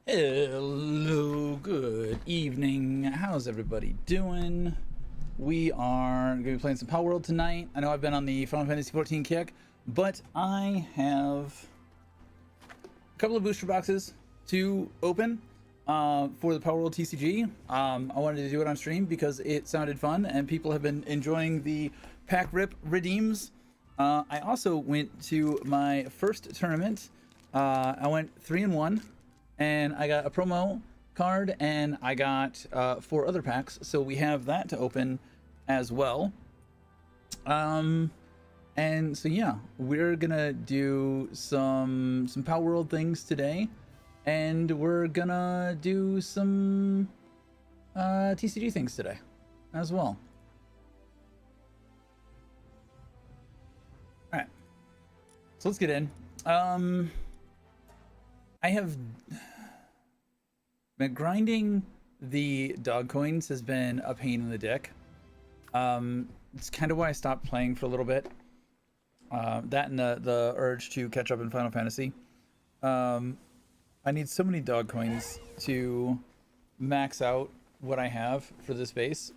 Hello, good evening. How's everybody doing? We are going to be playing some Palworld tonight. I know I've been on the Final Fantasy 14 kick, but I have a couple of booster boxes to open for the Palworld TCG. I wanted to do it on stream because it sounded fun and people have been enjoying the pack rip redeems. I also went to my first tournament. I went 3-1. And I got a promo card, and I got 4 other packs, so we have that to open as well. And so yeah, we're gonna do some Palworld things today, and we're gonna do some TCG things today as well. All right, so let's get in. I have been grinding the dog coins has been a pain in the dick. It's kind of why I stopped playing for a little bit. That and the urge to catch up in Final Fantasy. I need so many dog coins to max out what I have for this base.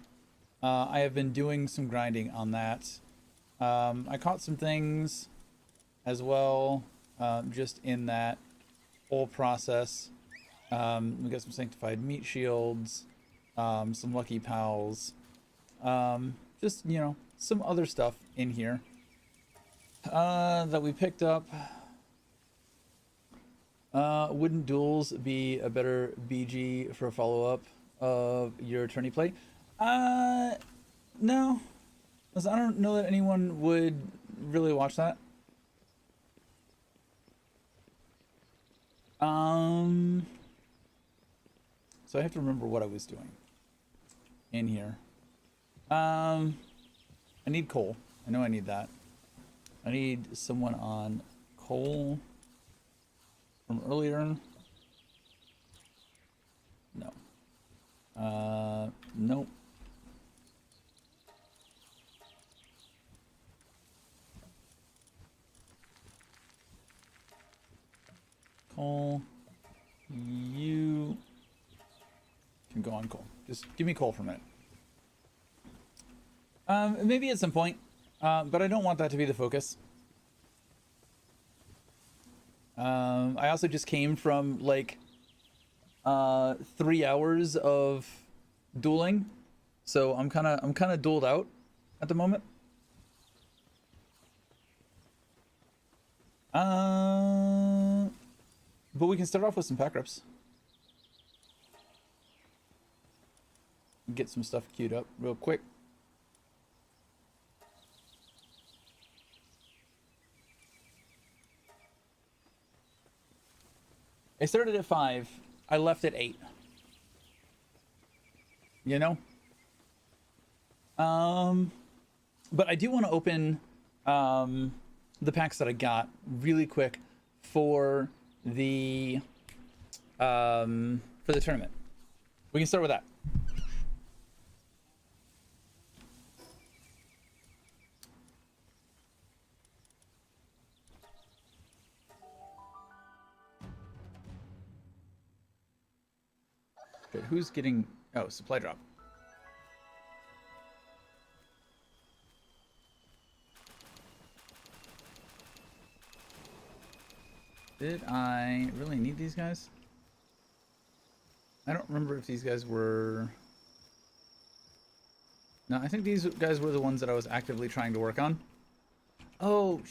I have been doing some grinding on that. I caught some things as well, just in that whole process. We got some sanctified meat shields, some lucky pals, just, you know, some other stuff in here that we picked up. Wouldn't duels be a better BG for a follow-up of your tourney play? No, because I don't know that anyone would really watch that. So I have to remember what I was doing in here. I need coal. I know I need that. I need someone on coal from earlier. No. Nope. Coal. You can go on coal. Just give me coal for a minute. Maybe at some point, but I don't want that to be the focus. I also just came from like 3 hours of dueling, so I'm kind of dueled out at the moment. But we can start off with some pack reps. Get some stuff queued up real quick. I started at 5. I left at 8. You know? But I do want to open the packs that I got really quick for the tournament. We can start with that. Okay, who's getting... Oh, supply drop. Did I really need these guys? I don't remember if these guys were... No, I think these guys were the ones that I was actively trying to work on. Oh,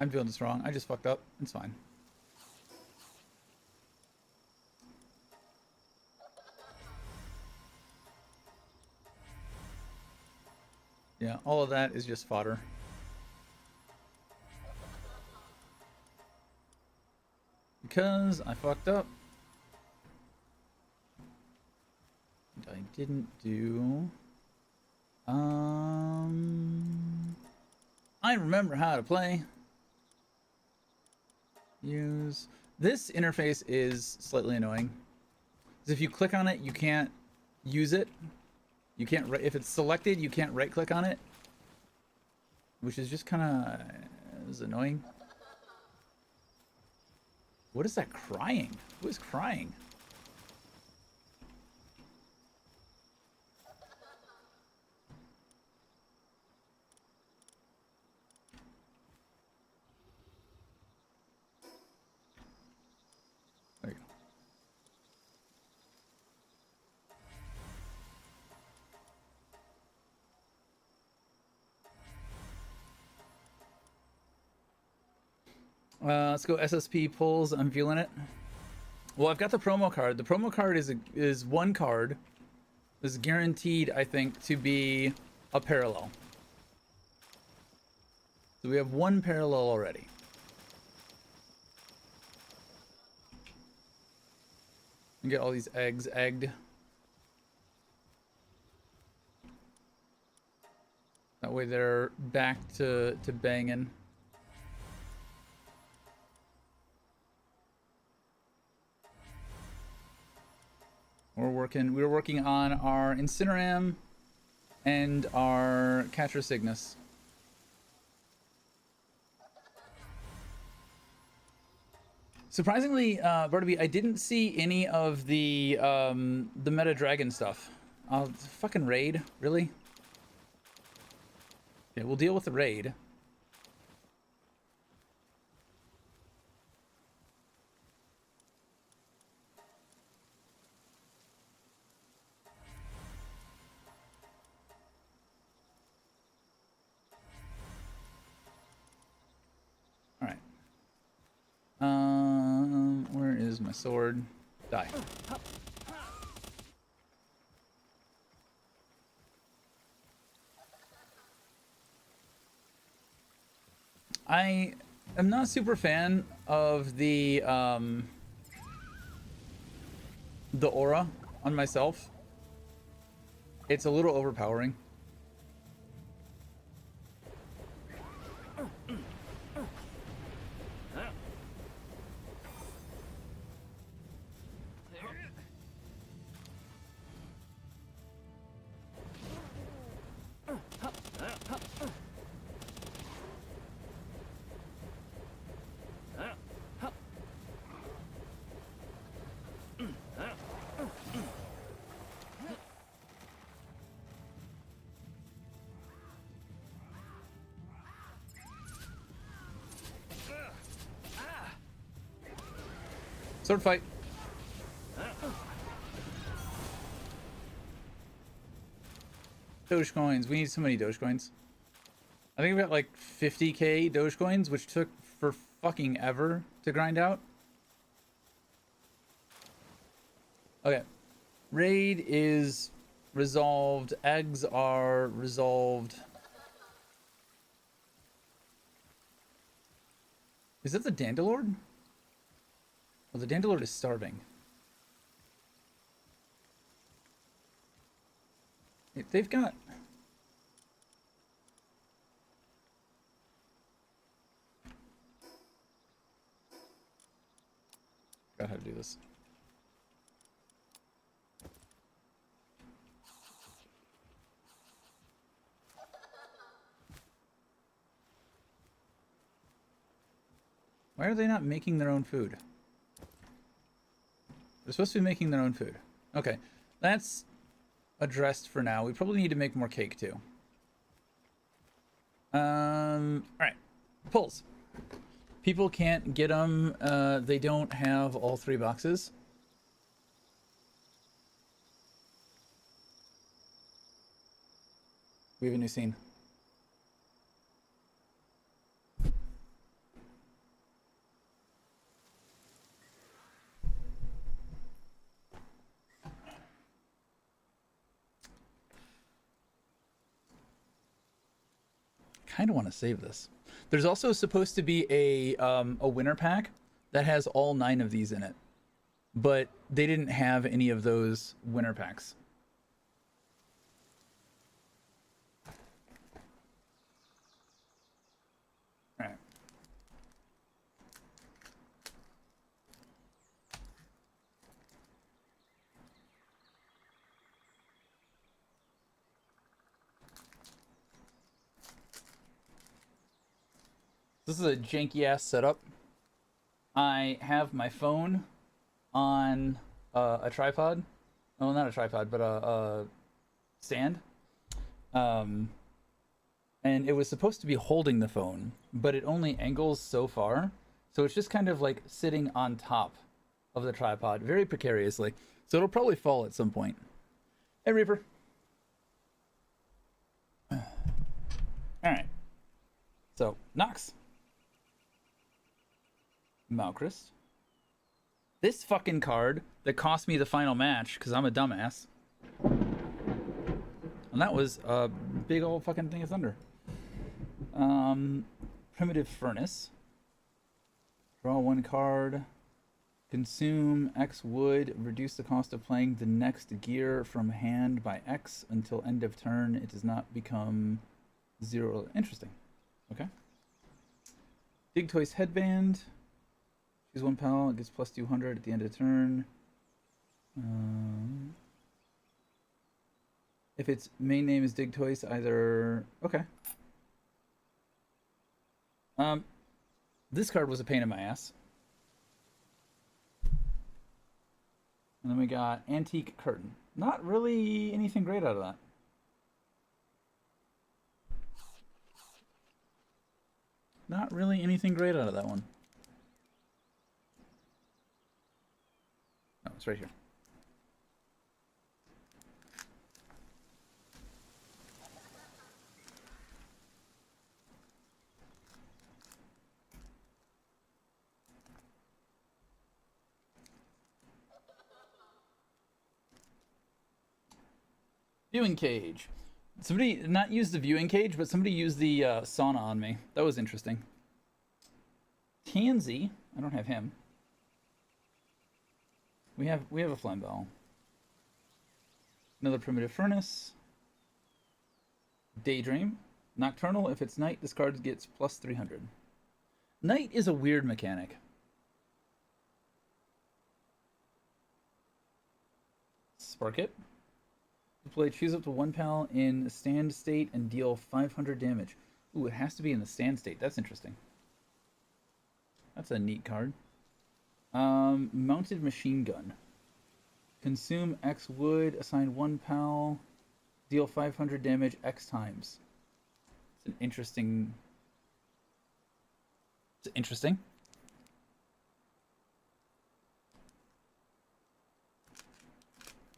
I'm doing this wrong. I just fucked up. It's fine. Yeah, all of that is just fodder. Because I fucked up. And I didn't do... I remember how to play. Use... This interface is slightly annoying. Because if you click on it, you can't use it. You can't... If it's selected, you can't right-click on it. Which is just kind of... annoying. What is that crying? Who is crying? There you go. Let's go SSP pulls. I'm feeling it. Well, I've got the promo card. The promo card is one card. Is guaranteed, I think, to be a parallel. So we have one parallel already. And get all these eggs egged. That way they're back to banging. We were working on our Incineram and our Catcher Cygnus. Surprisingly, Barnaby, I didn't see any of the meta dragon stuff. Fucking raid, really? Okay, we'll deal with the raid. Where is my sword? Die. I am not a super fan of the aura on myself. It's a little overpowering. Sword fight. Dogecoins. We need so many Dogecoins. I think we got like 50k Dogecoins, which took for fucking ever to grind out. Okay. Raid is resolved. Eggs are resolved. Is that the Dandalord? Well, the Dandalord is starving. They've got... Forgot how to do this. Why are they not making their own food? They're supposed to be making their own food. Okay, that's addressed for now. We probably need to make more cake too. Alright. Pulls. People can't get them. They don't have all 3 boxes. We have a new scene. Kind of want to save this. There's also supposed to be a winner pack that has all 9 of these in it, but they didn't have any of those winner packs. All right. This is a janky ass setup. I have my phone on a tripod. Well, not a tripod, but a stand. And it was supposed to be holding the phone, but it only angles so far. So it's just kind of like sitting on top of the tripod very precariously. So it'll probably fall at some point. Hey, Reaper. All right. So, Nox. Malchrist. This fucking card that cost me the final match because I'm a dumbass. And that was a big old fucking thing of thunder. Primitive Furnace. Draw 1 card. Consume X wood. Reduce the cost of playing the next gear from hand by X until end of turn. It does not become 0. Interesting. Okay. Digtoy's Headband. Choose 1 pal. It gets plus 200 at the end of the turn. If its main name is Digtoys, either... Okay. This card was a pain in my ass. And then we got Antique Curtain. Not really anything great out of that. Not really anything great out of that one. Oh, it's right here. Viewing cage. Somebody not used the viewing cage, but somebody used the sauna on me. That was interesting. Tansy. I don't have him. We have a Flambeau. Another Primitive Furnace. Daydream. Nocturnal. If it's night, this card gets plus 300. Night is a weird mechanic. Spark it. Play, choose up to 1 pal in stand state and deal 500 damage. Ooh, it has to be in the stand state. That's interesting. That's a neat card. Mounted Machine Gun. Consume X wood, assign 1 pal, deal 500 damage X times. It's an interesting... It's interesting.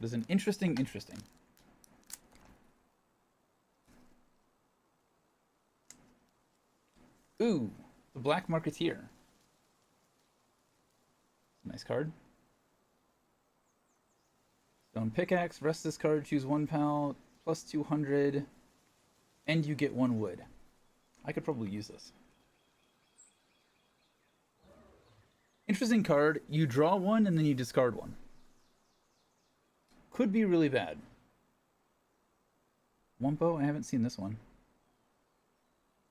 It is an interesting. Ooh, the Black Marketeer. Nice card. Stone Pickaxe. Rest this card. Choose one pal. Plus 200. And you get 1 wood. I could probably use this. Interesting card. You draw 1 and then you discard 1. Could be really bad. Wumpo? I haven't seen this one.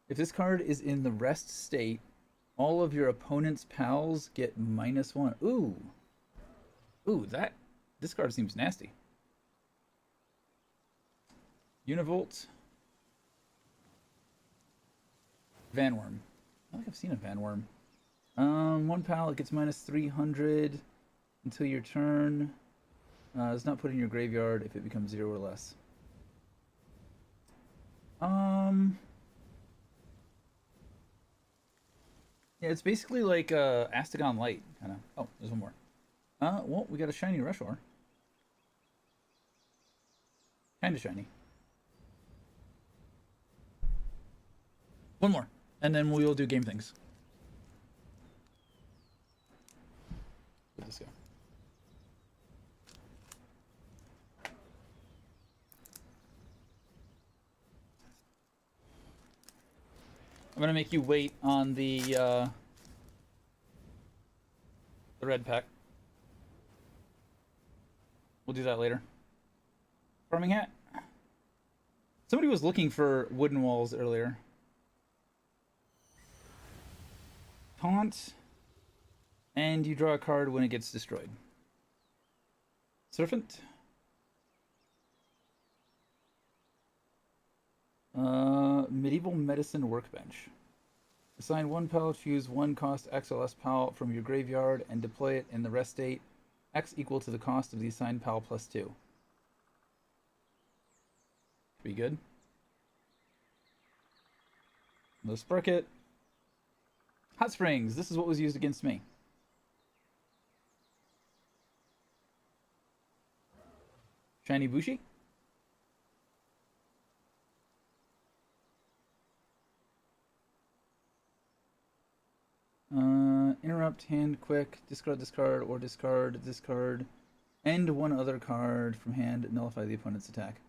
If this card is in the rest state, all of your opponent's pals get -1. Ooh. Ooh, this card seems nasty. Univolt. Vanworm. I think I've seen a Vanworm. 1 pal, it gets -300 until your turn. It's not put in your graveyard if it becomes 0 or less. Yeah, it's basically like Astagon Light, kind of. Oh, there's one more. Well, we got a shiny Rushor. Kind of shiny. One more, and then we will do game things. Where'd this go? I'm gonna make you wait on the red pack. We'll do that later. Farming hat. Somebody was looking for wooden walls earlier. Taunt. And you draw a card when it gets destroyed. Serpent. Medieval Medicine Workbench. Assign 1 pal, choose 1 cost X or less pal from your graveyard and deploy it in the rest state. X equal to the cost of the assigned pal plus 2. Pretty good. No Sprocket. Hot Springs. This is what was used against me. Shiny Bushi. Interrupt, hand, quick, discard this card, or discard this card, and 1 other card from hand, nullify the opponent's attack.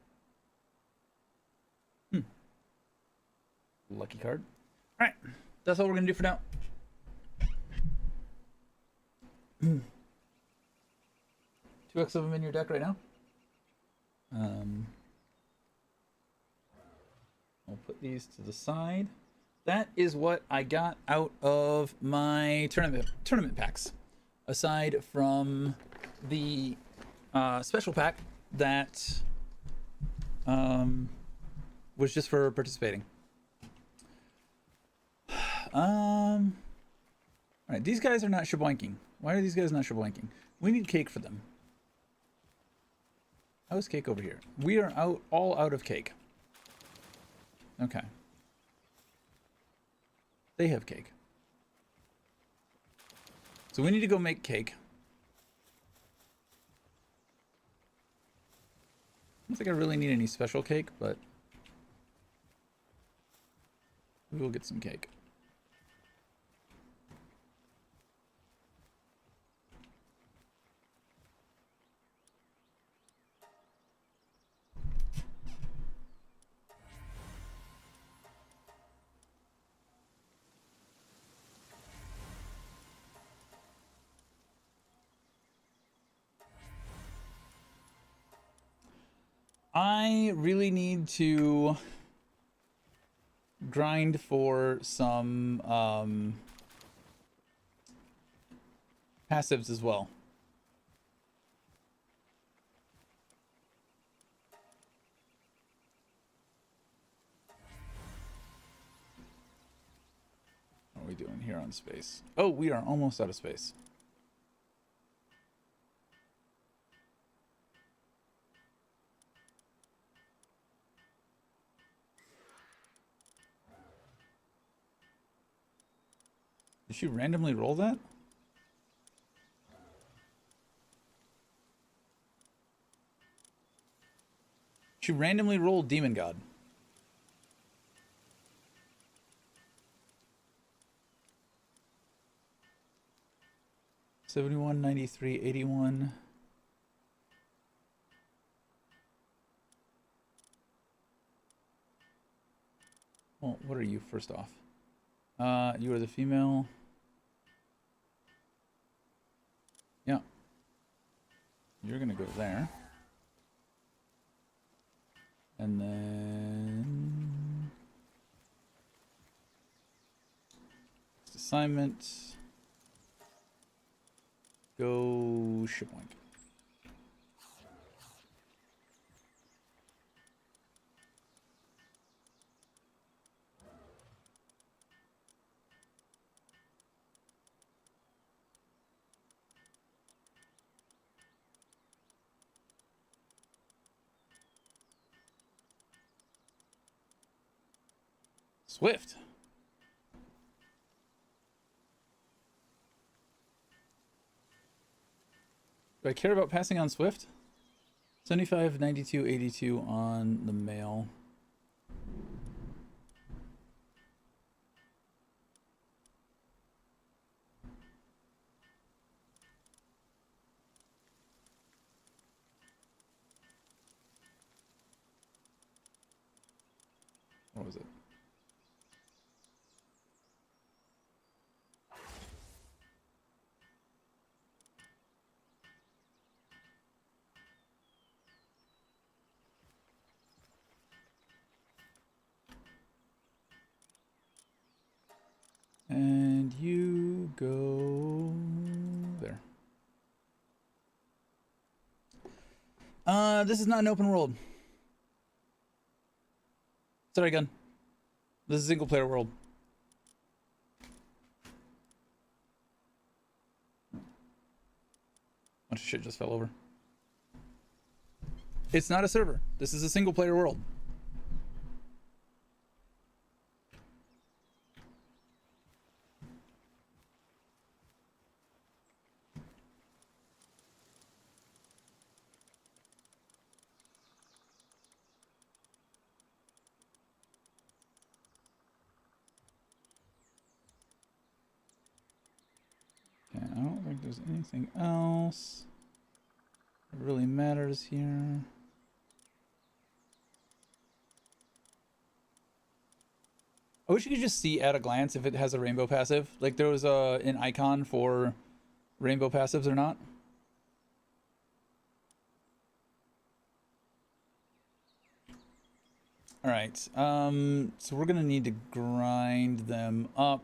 Lucky card. Alright, that's all we're going to do for now. 2x of them in your deck right now. I'll put these to the side. That is what I got out of my tournament packs. Aside from the special pack that was just for participating. All right, these guys are not shaboinking. Why are these guys not shaboinking? We need cake for them. How is cake over here? We are all out of cake. Okay. They have cake. So we need to go make cake. I don't think I really need any special cake, but we will get some cake. I really need to grind for some passives as well. What are we doing here on space? Oh, we are almost out of space. Did she randomly roll that? She randomly rolled Demon God. $71, $93, $81. Well, what are you first off? You are the female. Yeah. You're gonna go there. And then assignment. Go Shipwink. Swift. Do I care about passing on Swift? 75, 92, 82 on the male. What was it? And you go there. This is not an open world. Sorry, again. This is a single player world. Bunch of shit just fell over. It's not a server. This is a single player world. Okay, I don't think there's anything else that really matters here. I wish you could just see at a glance if it has a rainbow passive. Like there was an icon for rainbow passives or not. All right, so we're gonna need to grind them up.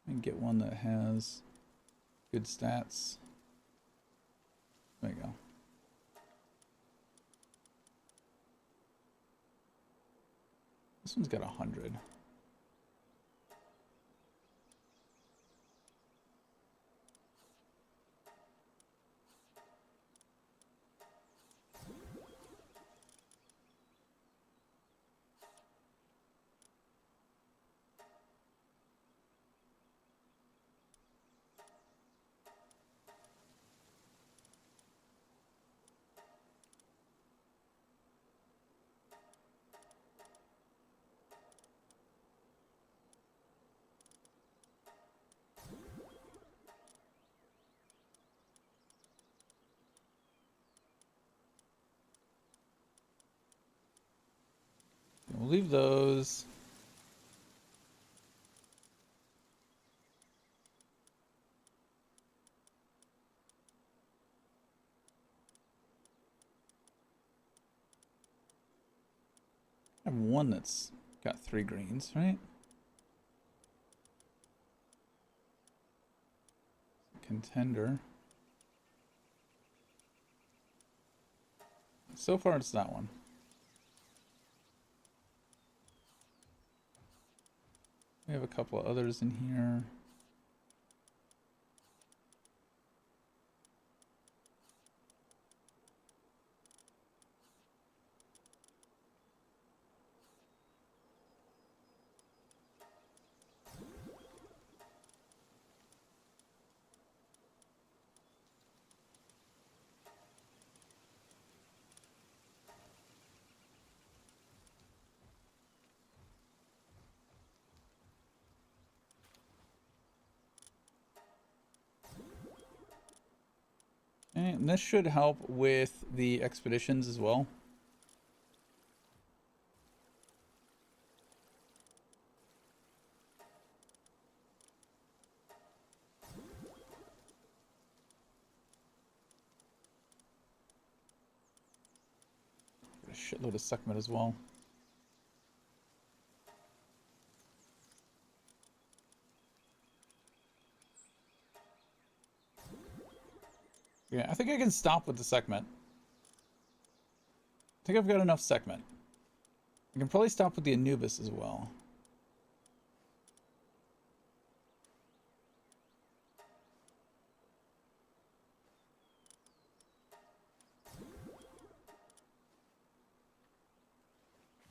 And get one that has good stats. There you go. This one's got 100. We'll leave those. I have one that's got 3 greens, right? Contender. So far, it's that one. We have a couple of others in here. And this should help with the expeditions as well. A shitload of Sekhmet as well. Yeah, I think I can stop with the Sekhmet. I think I've got enough Sekhmet. I can probably stop with the Anubis as well.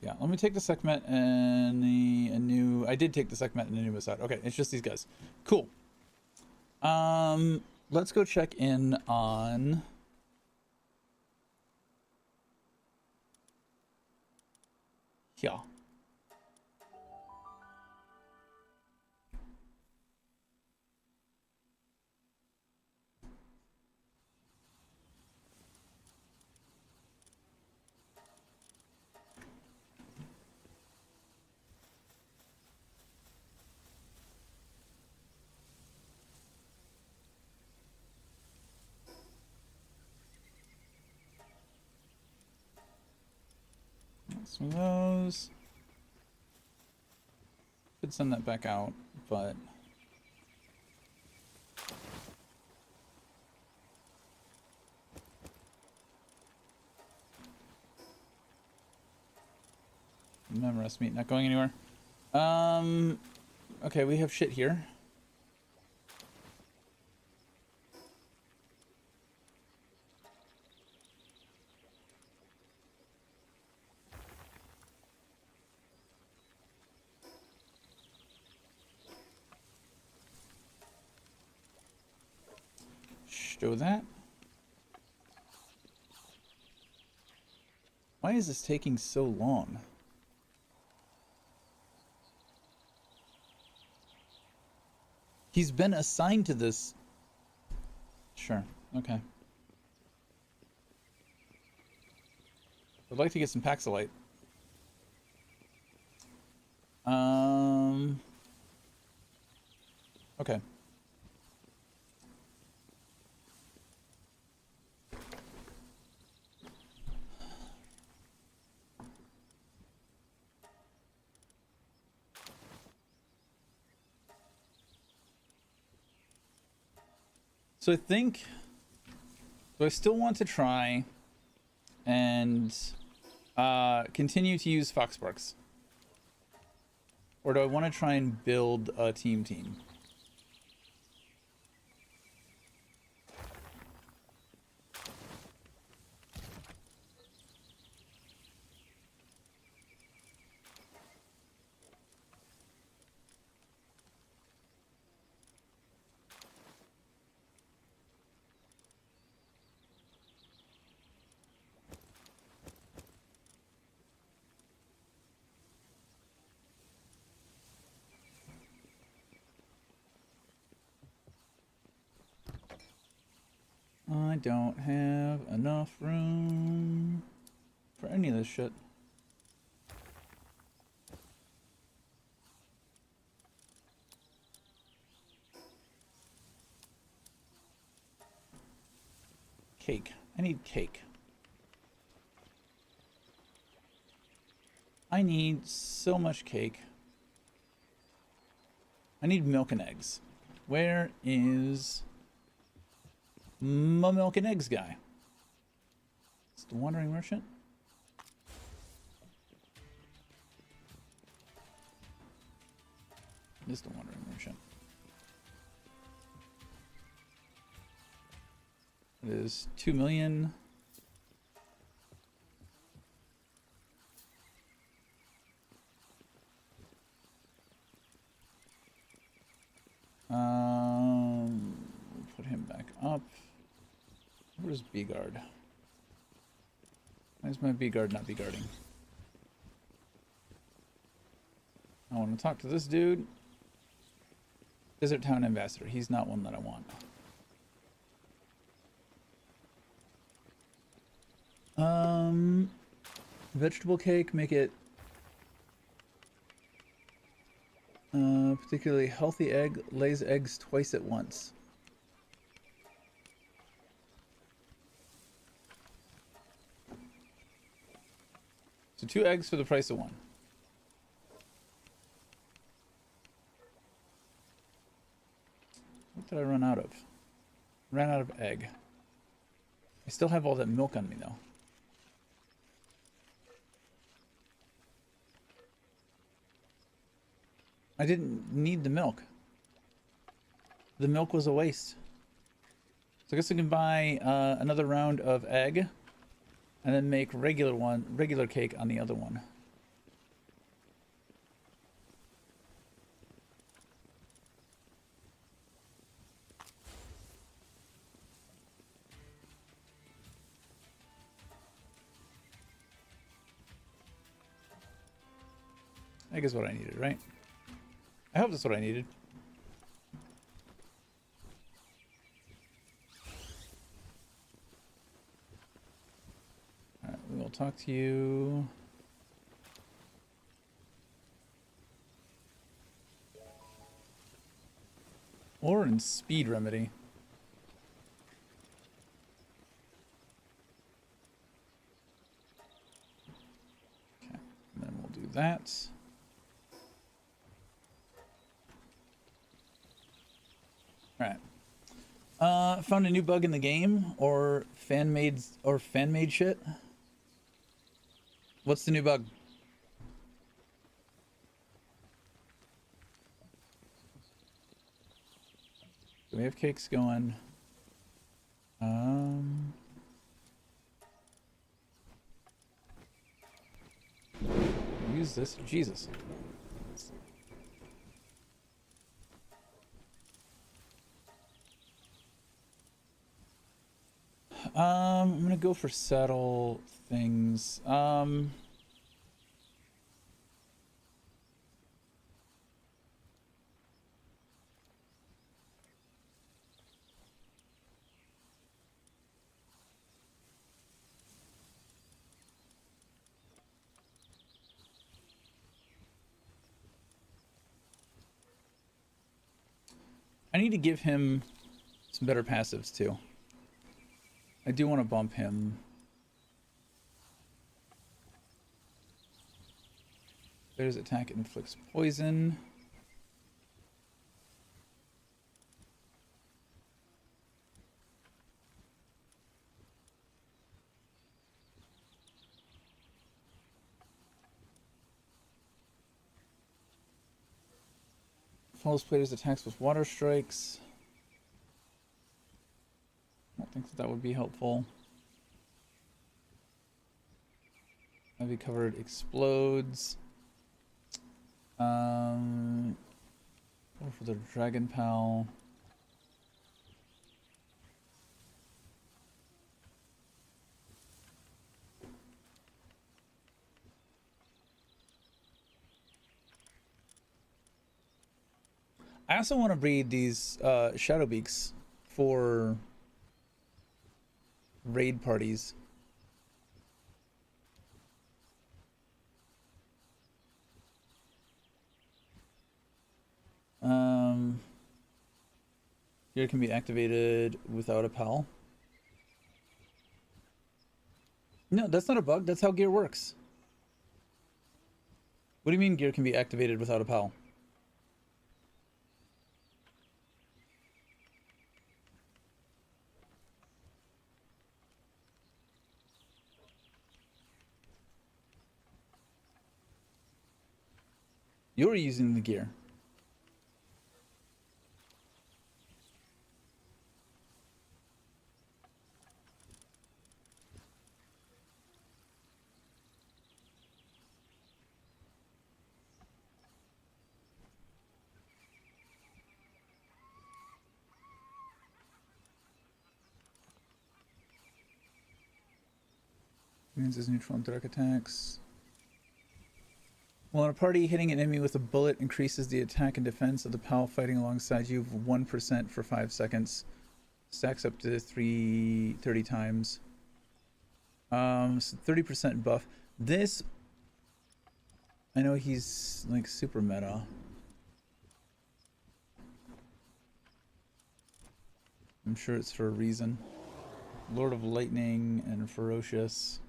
Yeah, let me take the Sekhmet and the I did take the Sekhmet and Anubis out. Okay, it's just these guys. Cool. Let's go check in on... Yeah. Some of those. Could send that back out, but... Memorous meat not going anywhere. Okay, we have shit here. Show that. Why is this taking so long? He's been assigned to this. Sure, okay. I'd like to get some Paxilite. Okay. So I think, do I still want to try and continue to use Foxparks? Or do I want to try and build a team? I don't have enough room for any of this shit. Cake. I need cake. I need so much cake. I need milk and eggs. Where is my milk and eggs guy? It's the Wandering Merchant. Just a wandering merchant. It is 2 million. Put him back up. Where's B-Guard? Why is my B-Guard not B-Guarding? I want to talk to this dude. Desert Town Ambassador. He's not one that I want. Vegetable cake, make it particularly healthy egg, lays eggs twice at once. So 2 eggs for the price of 1. What did I run out of? Ran out of egg. I still have all that milk on me though. I didn't need the milk. The milk was a waste. So I guess I can buy another round of egg and then make regular cake on the other one. Egg is what I needed, right? I hope that's what I needed. Alright, we will talk to you. Or in speed remedy. Okay, and then we'll do that. Alright. Found a new bug in the game, or fan-made shit. What's the new bug? We have cakes going. Use this. Jesus. I'm gonna go for saddle things. I need to give him some better passives too. I do want to bump him. There's attack inflicts poison. Follows players' attacks with water strikes. I don't think that would be helpful. Heavy covered explodes. Go for the Dragon Pal. I also want to breed these Shadow Beaks for raid parties. Gear can be activated without a pal. No, that's not a bug. That's how gear works. What do you mean gear can be activated without a pal? You're using the gear. Experiences neutral and dark attacks. While in a party, hitting an enemy with a bullet increases the attack and defense of the pal fighting alongside you 1% for 5 seconds. Stacks up to 30 times. So 30% buff. This, I know he's like super meta. I'm sure it's for a reason. Lord of Lightning and Ferocious.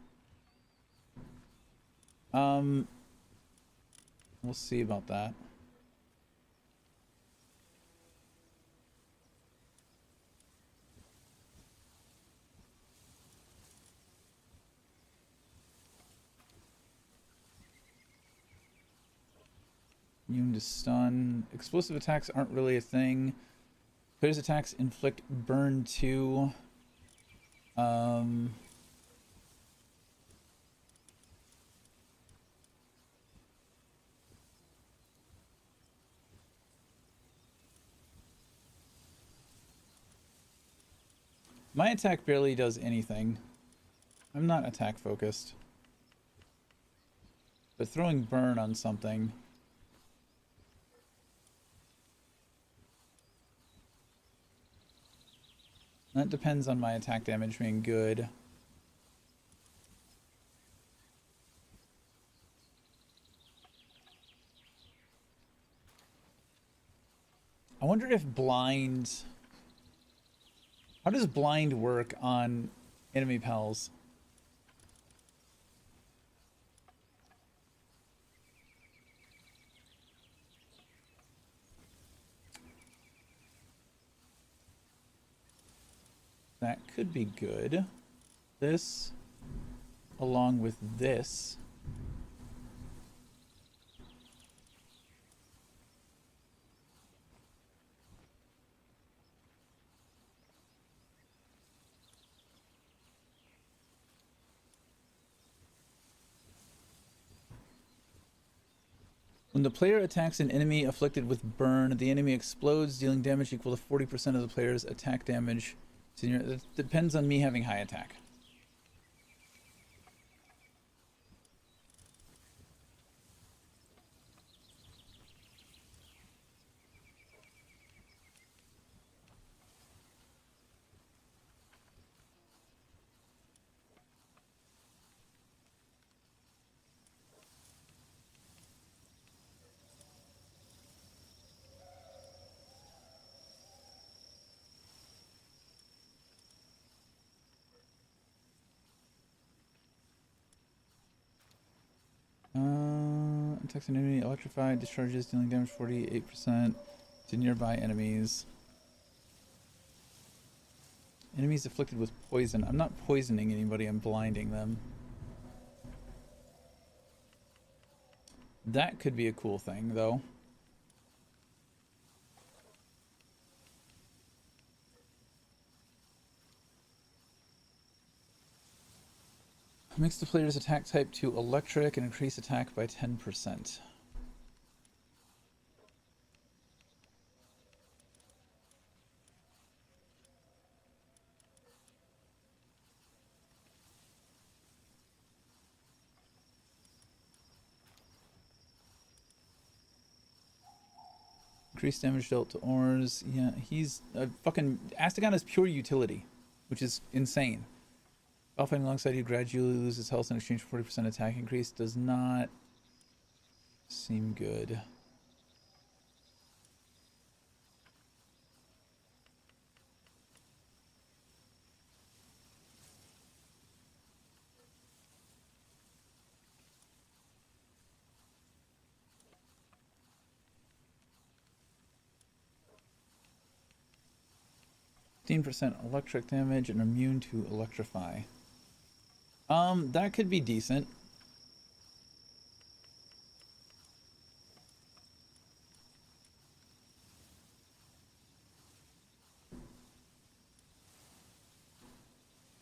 We'll see about that. Immune to stun. Explosive attacks aren't really a thing. Player's attacks inflict burn 2. My attack barely does anything. I'm not attack focused. But throwing burn on something. That depends on my attack damage being good. I wonder if blind... How does blind work on enemy pals? That could be good. This, along with this. When the player attacks an enemy afflicted with burn, the enemy explodes, dealing damage equal to 40% of the player's attack damage. It depends on me having high attack. Attacks an enemy electrified, discharges, dealing damage 48% to nearby enemies. Enemies afflicted with poison. I'm not poisoning anybody, I'm blinding them. That could be a cool thing, though. Makes the player's attack type to electric and increase attack by 10%. Increased damage dealt to ores. Yeah, he's a fucking... Astagon is pure utility, which is insane. While fighting alongside you, gradually loses health in exchange for 40% attack increase. Does not seem good. %, electric damage and immune to electrify. That could be decent.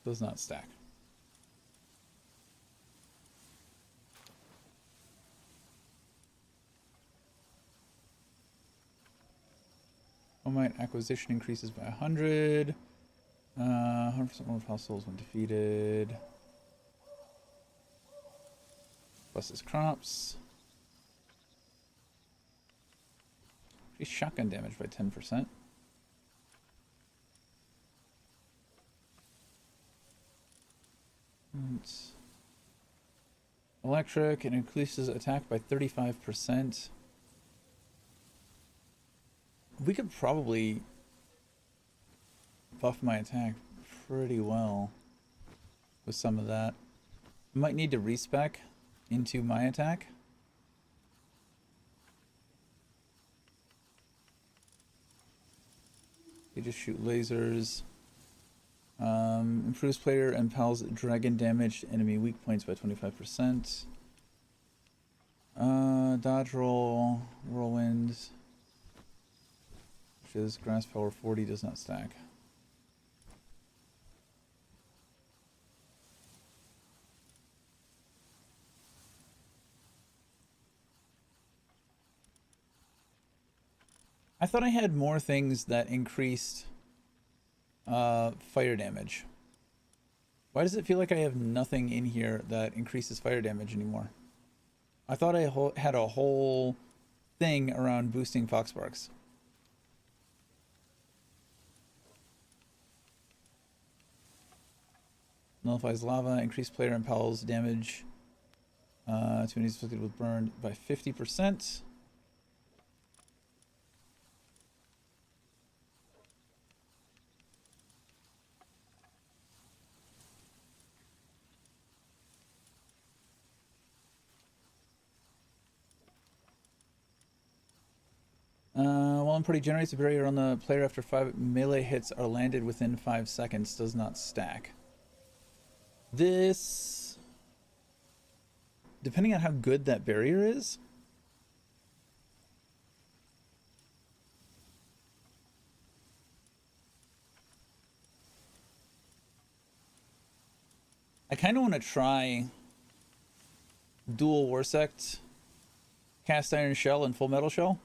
Does not stack. Might acquisition increases by 100. 100% more souls when defeated. Plus his crops. He's shotgun damage by 10%. Electric, it increases attack by 35%. We could probably buff my attack pretty well with some of that. Might need to respec into my attack. You just shoot lasers. Improves player and pal's dragon damage to enemy weak points by 25%. Dodge roll, whirlwind, which is grass power 40, does not stack. I thought I had more things that increased fire damage. Why does it feel like I have nothing in here that increases fire damage anymore? I thought I had a whole thing around boosting Foxsparks. Nullifies lava, increased player and pal's damage to enemies afflicted with burn by 50%. While Unparty generates a barrier on the player after 5 melee hits are landed within 5 seconds, does not stack. This, depending on how good that barrier is, I kind of want to try dual Warsect, Cast Iron Shell, and Full Metal Shell.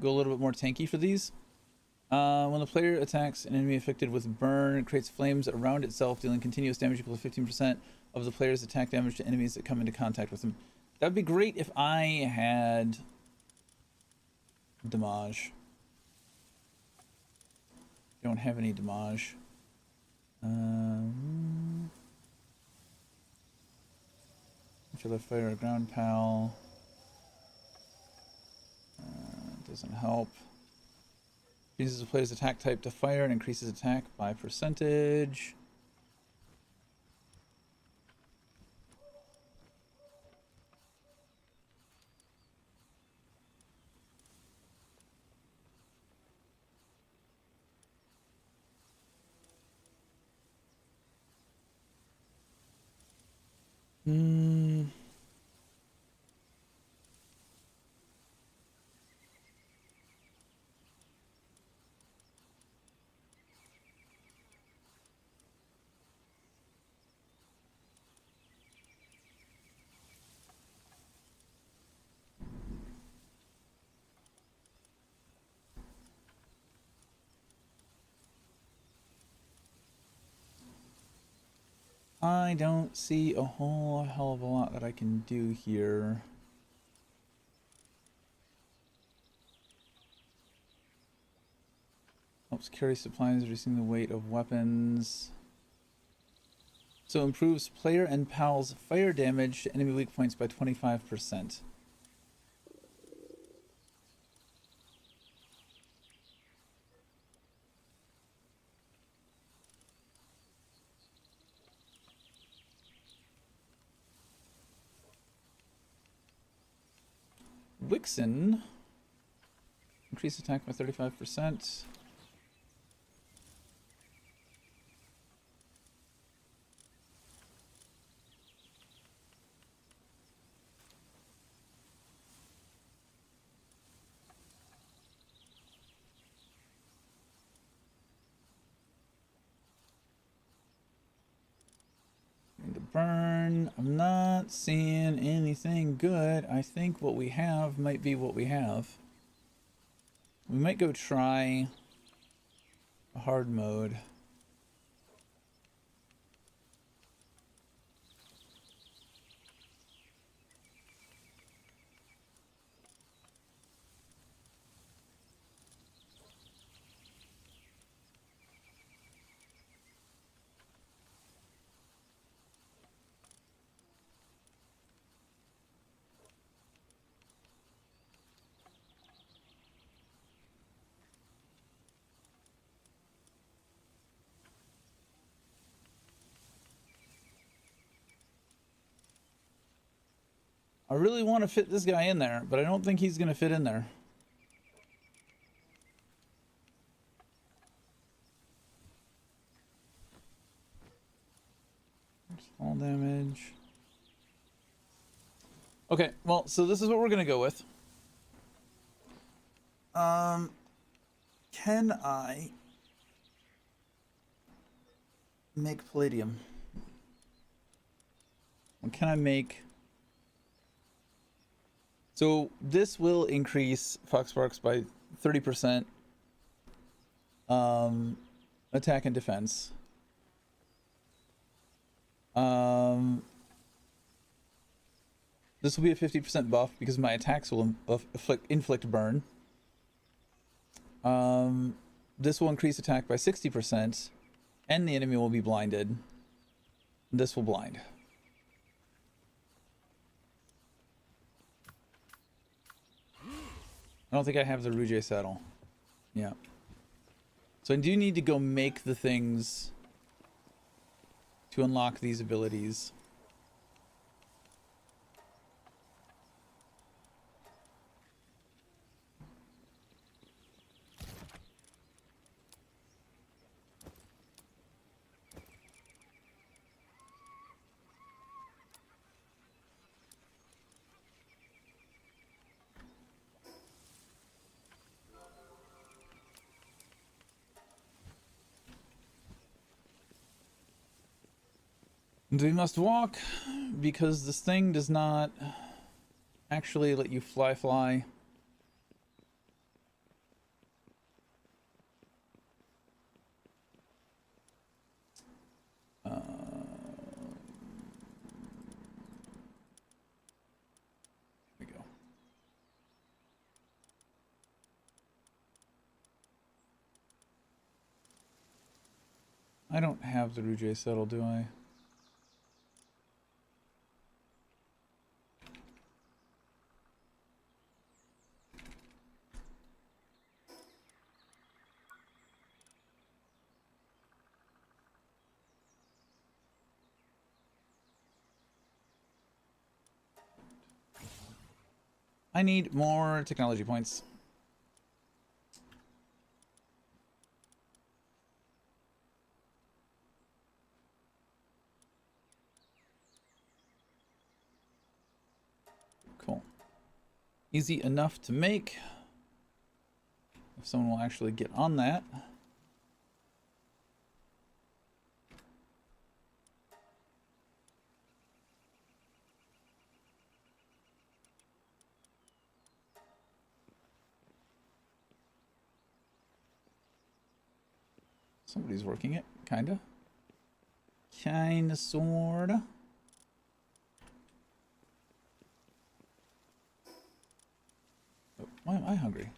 Go a little bit more tanky for these. When the player attacks an enemy affected with burn, it creates flames around itself, dealing continuous damage equal to 15% of the player's attack damage to enemies that come into contact with them. That would be great if I had damage. Don't have any damage. If you let fire a ground pal. Doesn't help. Uses the player's attack type to fire and increases attack by percentage. I don't see a whole hell of a lot that I can do here. Helps carry supplies, reducing the weight of weapons. So improves player and pal's fire damage to enemy weak points by 25%. Wixen, increase attack by 35%. Burn. I'm not seeing anything good. I think what we have might be what we have. We might go try a hard mode. I really want to fit this guy in there, but I don't think he's going to fit in there. All damage. Okay, well, so this is what we're going to go with. Can I make palladium? What can I make? So this will increase Foxsparks by 30%. Attack and defense. This will be a 50% buff because my attacks will inflict burn. This will increase attack by 60%, and the enemy will be blinded. This will blind. I don't think I have the Rouge saddle. Yeah. So I do need to go make the things to unlock these abilities. We must walk because this thing does not actually let you fly. There we go. I don't have the Rouge saddle, do I? I need more technology points. Cool. Easy enough to make. If someone will actually get on that. Somebody's working it, kinda. Kinda, sorta. Oh, why am I hungry?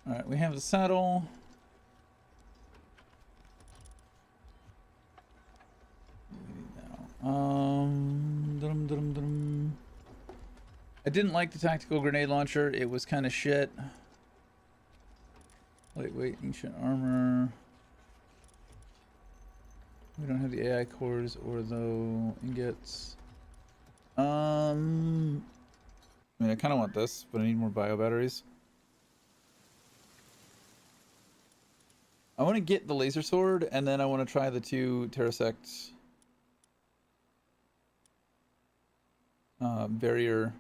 All right, we have the saddle. I didn't like the tactical grenade launcher. It was kind of shit. Lightweight, ancient armor. We don't have the AI cores or the ingots. I mean, I kind of want this, but I need more bio batteries. I want to get the laser sword, and then I want to try the 2 Terrasect barrier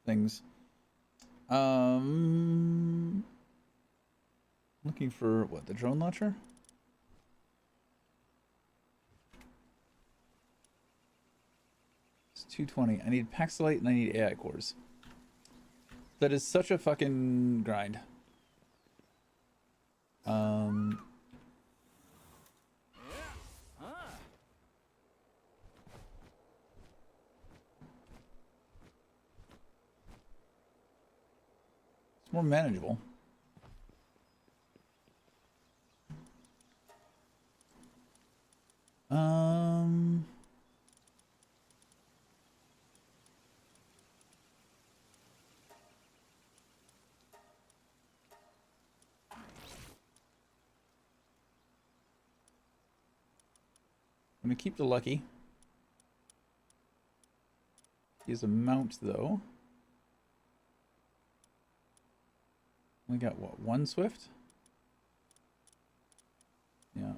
things. Looking for what, the drone launcher? It's 220. I need Paxilite and I need AI cores. That is such a fucking grind. It's more manageable. I'm gonna keep the lucky. He's a mount though. We got what, one Swift? Yeah.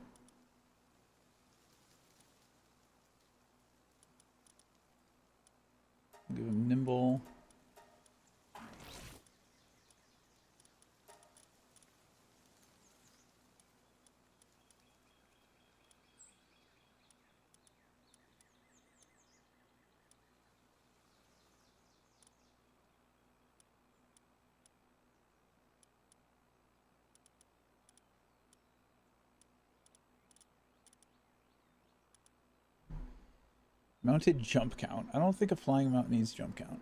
Give him nimble. Mounted jump count. I don't think a flying mount needs jump count.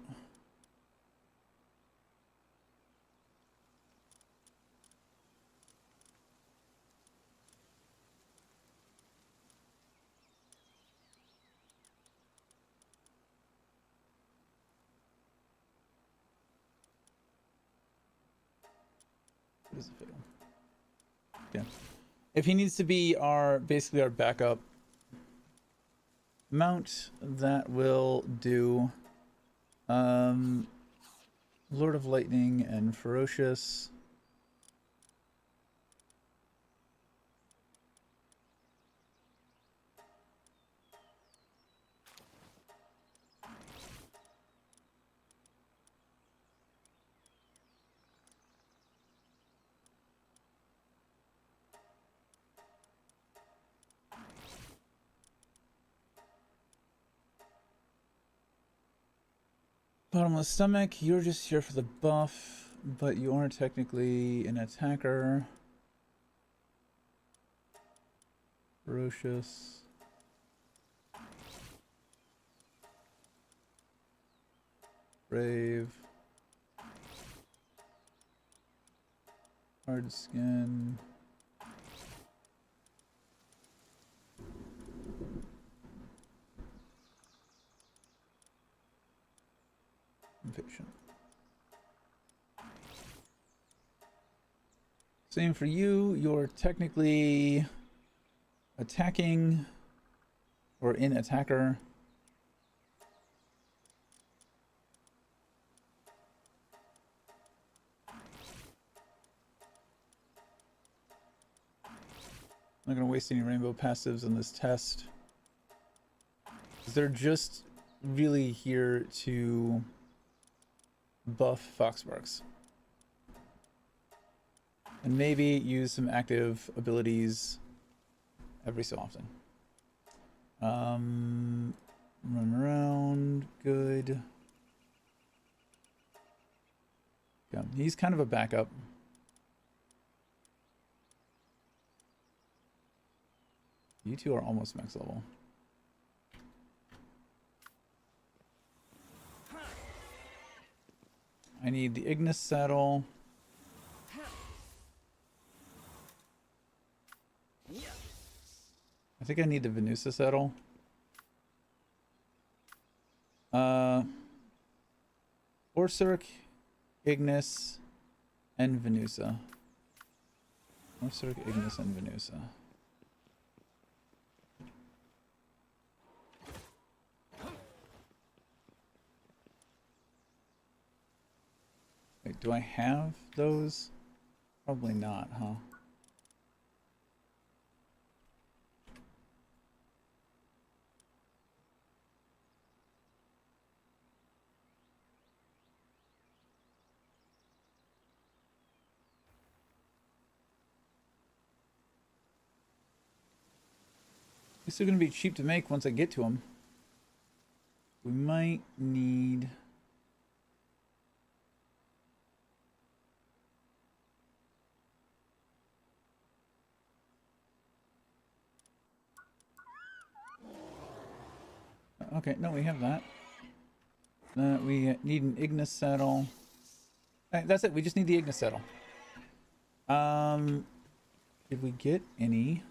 What is the fiddle? Yeah. If he needs to be basically our backup mount, that will do. Lord of Lightning and Ferocious. Bottomless Stomach, you're just here for the buff, but you are technically an attacker. Ferocious. Brave. Hard Skin. Impatient. Same for you. You're technically attacking or in attacker. I'm not going to waste any rainbow passives on this test. They're just really here to buff Foxbarks. And maybe use some active abilities every so often. Run around, good. Yeah, he's kind of a backup. You two are almost max level. I need the Ignis saddle. I think I need the Venusa saddle. Orsurk, Ignis, and Venusa. Orsurk, Ignis, and Venusa. Wait, do I have those? Probably not, huh? These are going to be cheap to make once I get to them. We might need... Okay, no, we have that. We need an Ignis saddle. Right, that's it, we just need the Ignis saddle. Did we get any?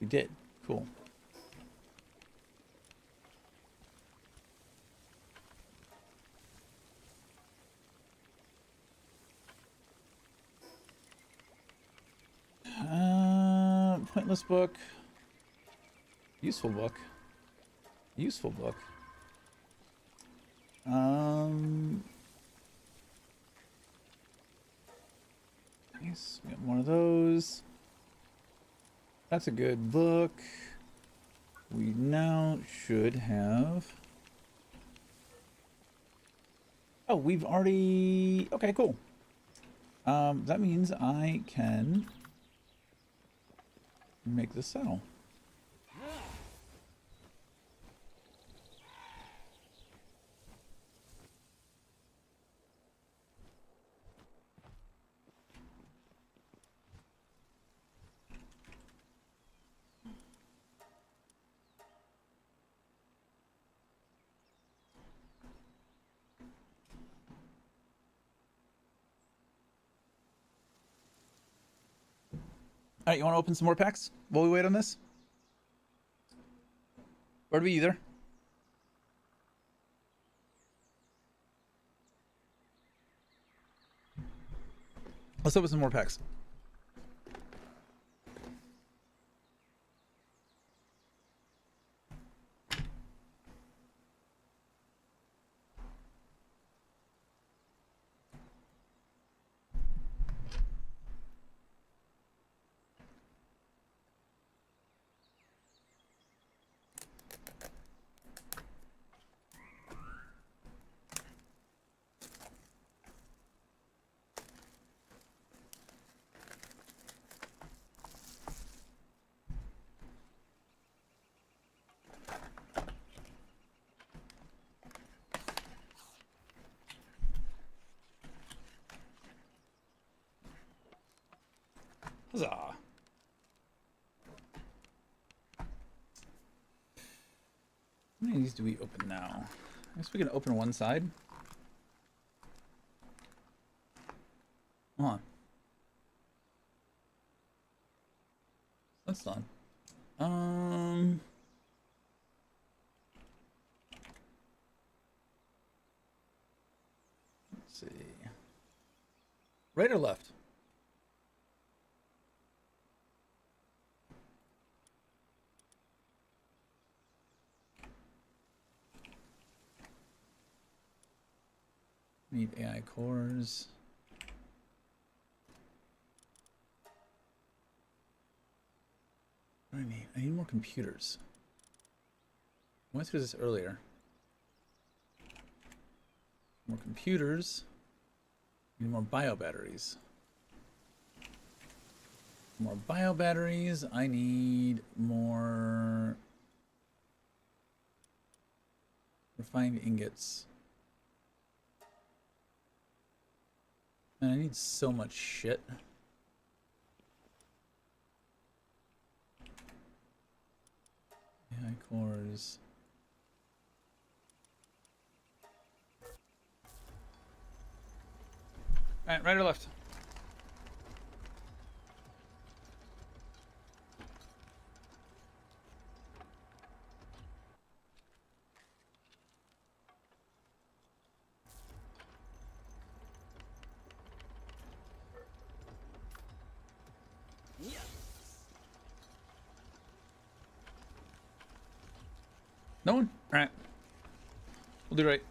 We did. Cool. Pointless book. Useful book. Useful book. Nice. We got more of those. That's a good book. We now should have... Oh, we've already... Okay, cool. That means I can make this sell. All right, you want to open some more packs while we wait on this? Or do we either? Let's open some more packs. Huzzah. How many of these do we open now? I guess we can open one side. Come on. That's done. Let's see. Right or left? Need AI cores. What do I need? I need more computers. I went through this earlier. More computers. Need more bio batteries. More bio batteries. I need more refined ingots. Man, I need so much shit. AI cores. Alright, right or left? No one? Alright. We'll do right.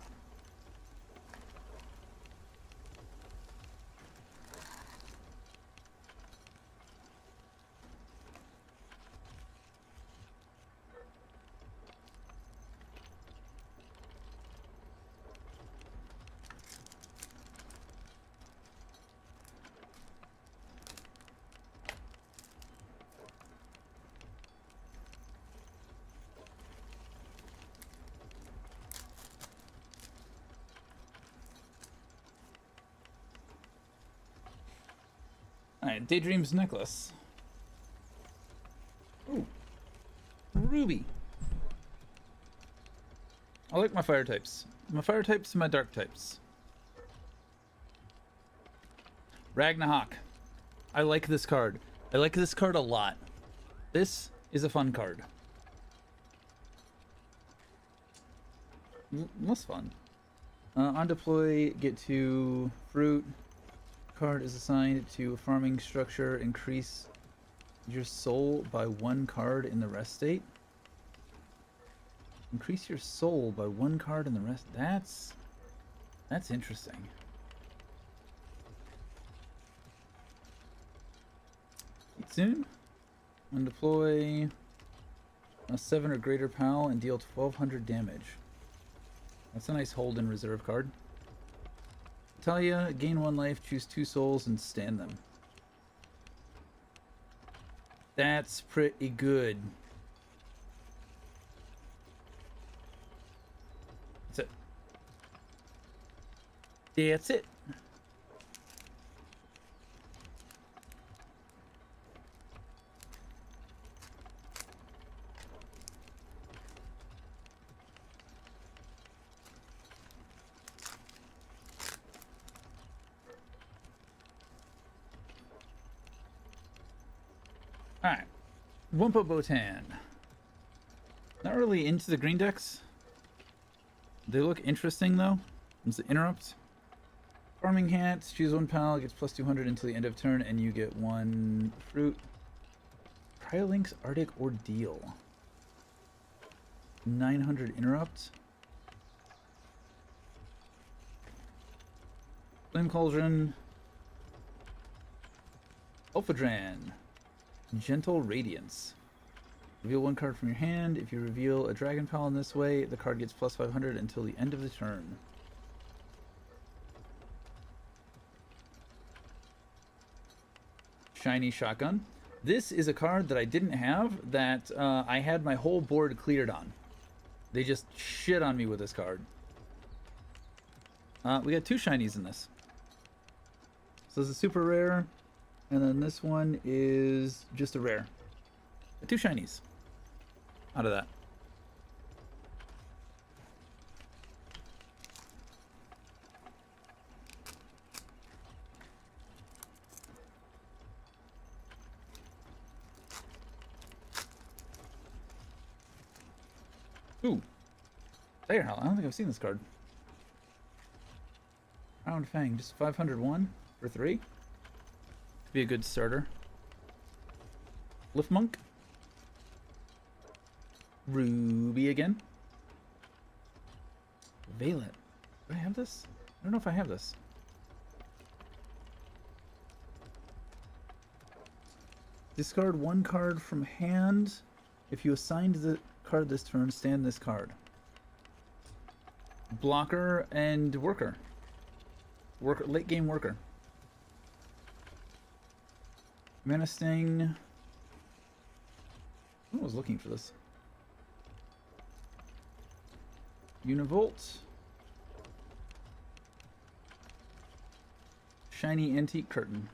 Alright, Daydream's necklace. Ooh. Ruby. I like my fire types. My fire types and my dark types. Ragnarok. I like this card. I like this card a lot. This is a fun card. Most fun. On deploy, get to fruit. Card is assigned to a farming structure. Increase your soul by 1 card in the rest state. Increase your soul by 1 card in the rest. That's interesting. Soon, and deploy a 7 or greater PAL and deal 1200 damage. That's a nice hold in reserve card. Talia, gain 1 life, choose 2 souls, and stand them. That's pretty good. That's it. That's it. Alright. Wumpa Botan. Not really into the green decks. They look interesting though. There's the interrupt. Farming Hat, choose 1 PAL, gets plus 200 until the end of turn, and you get 1 fruit. Cryolink's Arctic Ordeal. 900 interrupt. Flame Cauldron. Ulfadran. Gentle Radiance. Reveal 1 card from your hand. If you reveal a Dragon PAL in this way, the card gets plus 500 until the end of the turn. Shiny Shotgun. This is a card that I didn't have that I had my whole board cleared on. They just shit on me with this card. We got 2 shinies in this. So this is super rare. And then this one is just a rare. 2 shinies out of that. Ooh. Tiger Howl. I don't think I've seen this card. Round Fang. Just 501 for 3. Be a good starter. Lift Monk. Ruby again. Veilet. Do I have this? I don't know if I have this. Discard 1 card from hand. If you assigned the card this turn, stand this card. Blocker and worker. Worker, late game worker. Mana Sting. I was looking for this. Univolt. Shiny Antique Curtain.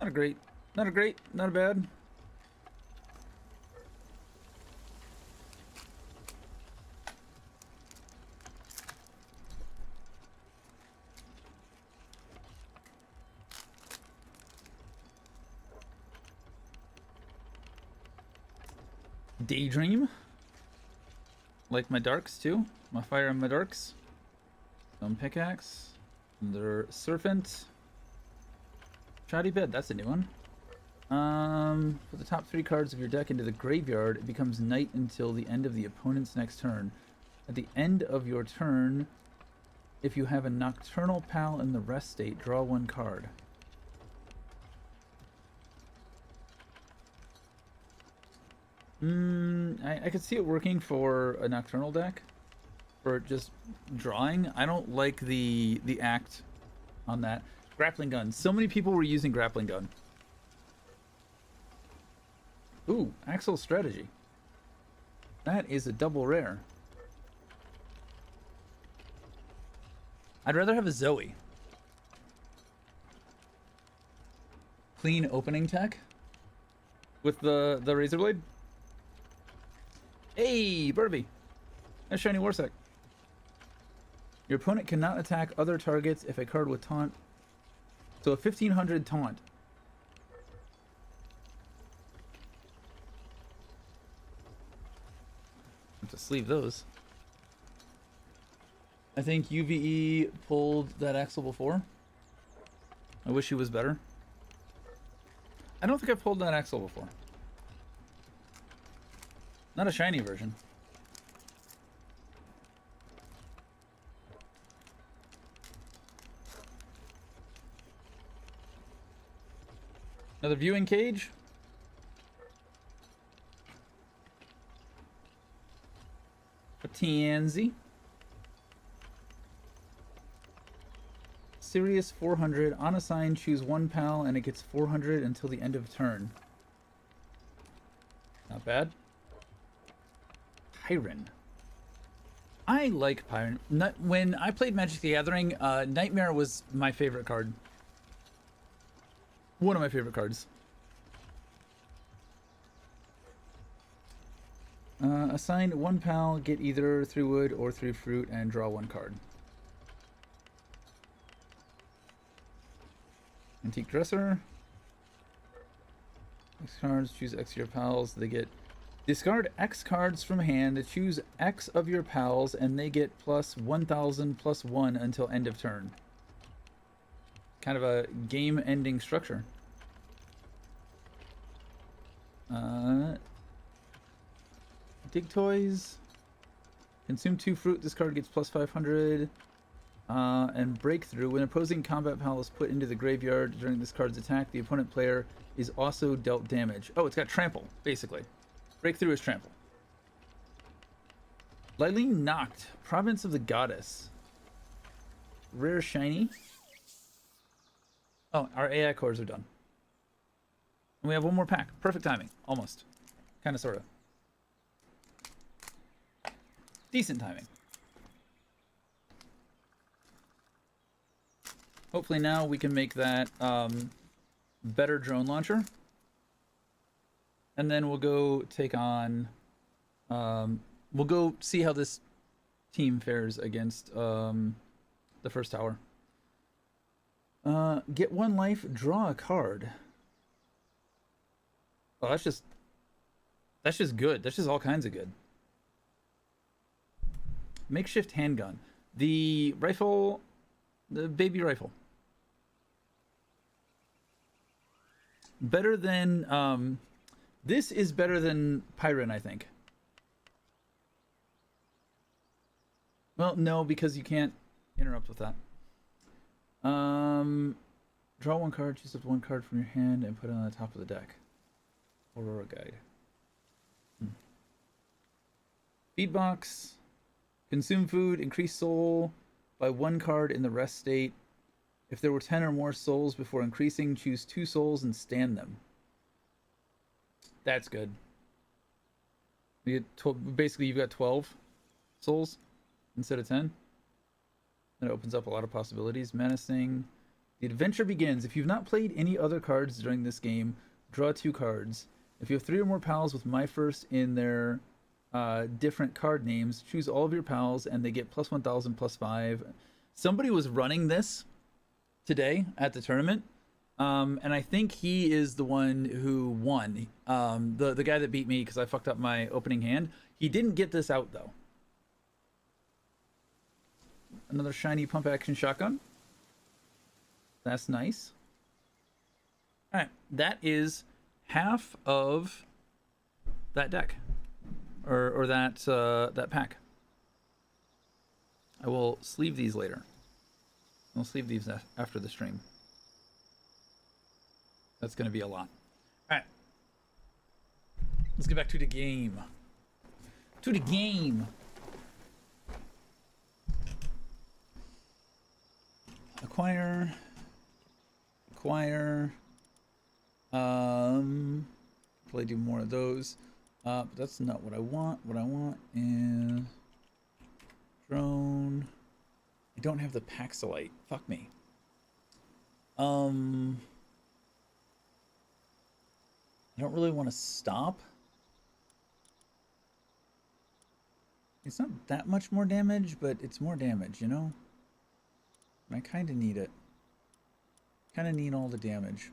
Not a great, not a bad. Daydream. Like my darks too. My fire and my darks. Stone Pickaxe. Their Serpent. Shoddy Bed, that's a new one. Put the top 3 cards of your deck into the graveyard. It becomes night until the end of the opponent's next turn. At the end of your turn, if you have a Nocturnal Pal in the rest state, draw 1 card. I could see it working for a Nocturnal deck. For just drawing. I don't like the act on that. Grappling Gun. So many people were using Grappling Gun. Ooh, Axel Strategy. That is a double rare. I'd rather have a Zoe. Clean opening tech with the Razor Blade. Hey, Burby. That's Shiny Warsack. Your opponent cannot attack other targets if a card with taunt. So a 1500 taunt. Have to sleeve those. I think UVE pulled that Axel before. I wish he was better. I don't think I've pulled that Axel before. Not a shiny version. Another viewing cage. A Tianzi. Sirius 400. On a sign, choose one pal, and it gets 400 until the end of turn. Not bad. Pyron. I like Pyron. When I played Magic the Gathering, Nightmare was my favorite card. One of my favorite cards. Assign one pal, get either 3 wood or 3 fruit, and draw 1 card. Antique Dresser. X cards, choose X of your pals. They get discard X cards from hand, choose X of your pals, and they get plus 1,000 plus 1 until end of turn. Kind of a game-ending structure. Dig Toys. Consume 2 fruit. This card gets plus 500. And Breakthrough. When opposing combat pal is put into the graveyard during this card's attack, the opponent player is also dealt damage. Oh, it's got Trample, basically. Breakthrough is Trample. Lylene Noct. Province of the Goddess. Rare Shiny. Oh, our AI cores are done. And we have one more pack. Perfect timing. Almost. Kind of, sort of. Decent timing. Hopefully now we can make that better drone launcher. And then we'll go take on... we'll go see how this team fares against the first tower. Get 1 life, draw a card. Oh, that's just good. That's just all kinds of good. Makeshift handgun. The rifle, the baby rifle. Better than, this is better than Pyron, I think. Well, no, because you can't interrupt with that. Draw 1 card, choose up 1 card from your hand, and put it on the top of the deck. Aurora Guide. Feedbox. Consume food, increase soul by 1 card in the rest state. If there were 10 or more souls before increasing, choose 2 souls and stand them. That's good. You get basically, you've got 12 souls instead of 10. That opens up a lot of possibilities. Menacing. The adventure begins. If you've not played any other cards during this game, draw 2 cards. If you have 3 or more pals with My First in their different card names, choose all of your pals and they get plus 1,000 plus 5. Somebody was running this today at the tournament, and I think he is the one who won. The guy that beat me because I fucked up my opening hand. He didn't get this out though. Another shiny pump action shotgun. That's nice. All right, that is half of that deck, or that that pack. I will sleeve these later. I'll sleeve these after the stream. That's going to be a lot. All right, let's get back to the game. To the game. Acquire. Probably do more of those. But that's not what I want. What I want is drone. I don't have the Paxilite. Fuck me. I don't really want to stop. It's not that much more damage, but it's more damage, you know? And I kind of need it. Kind of need all the damage.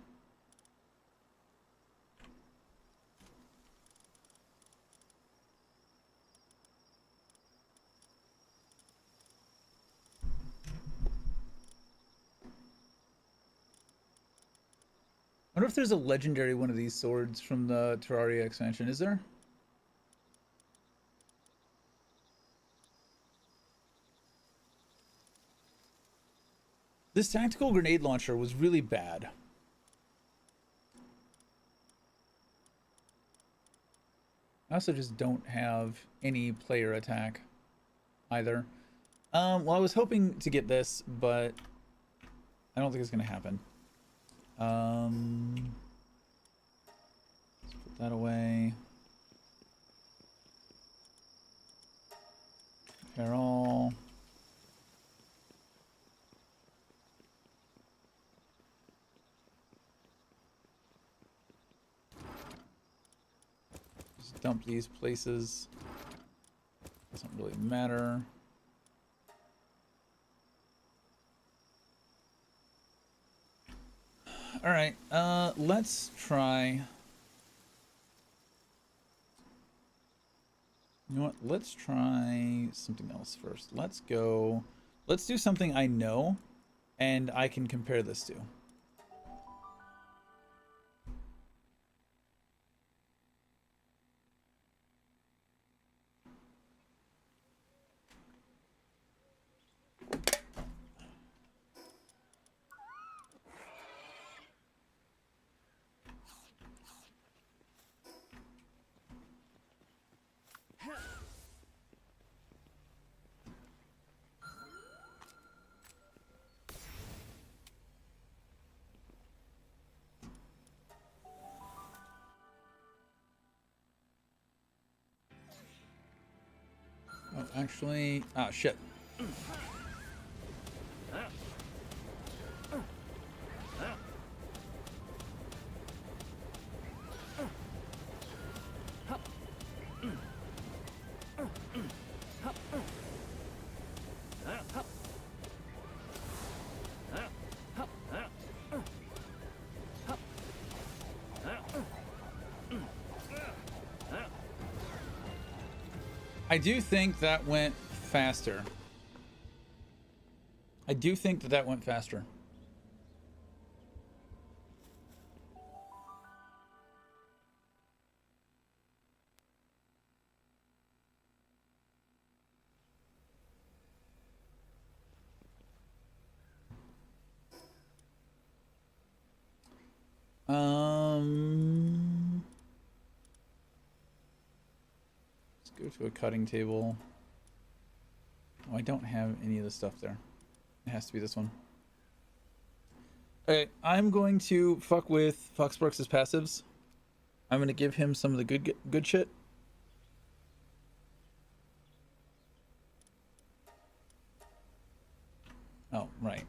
wonder if there's a legendary one of these swords from the Terraria expansion. Is there? This tactical grenade launcher was really bad. I also just don't have any player attack either. Well, I was hoping to get this, but I don't think it's going to happen. Let's put that away. Repair all. Just dump these places. Doesn't really matter. All right, let's try. You know what? Let's try something else first. Let's do something I know and I can compare this to. Oh, actually, shit. I do think that went faster. I do think that went faster. Let's go to a cutting table. Oh, I don't have any of the stuff there. It has to be this one. Okay, I'm going to fuck with Foxparks' passives. I'm gonna give him some of the good shit. Oh, right.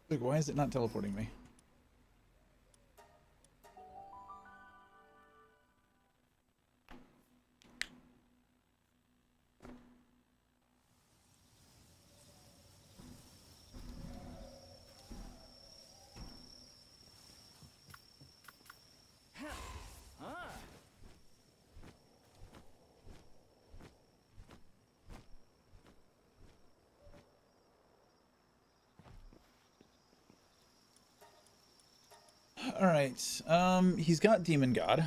Like, why is it not teleporting me? All right. He's got Demon God.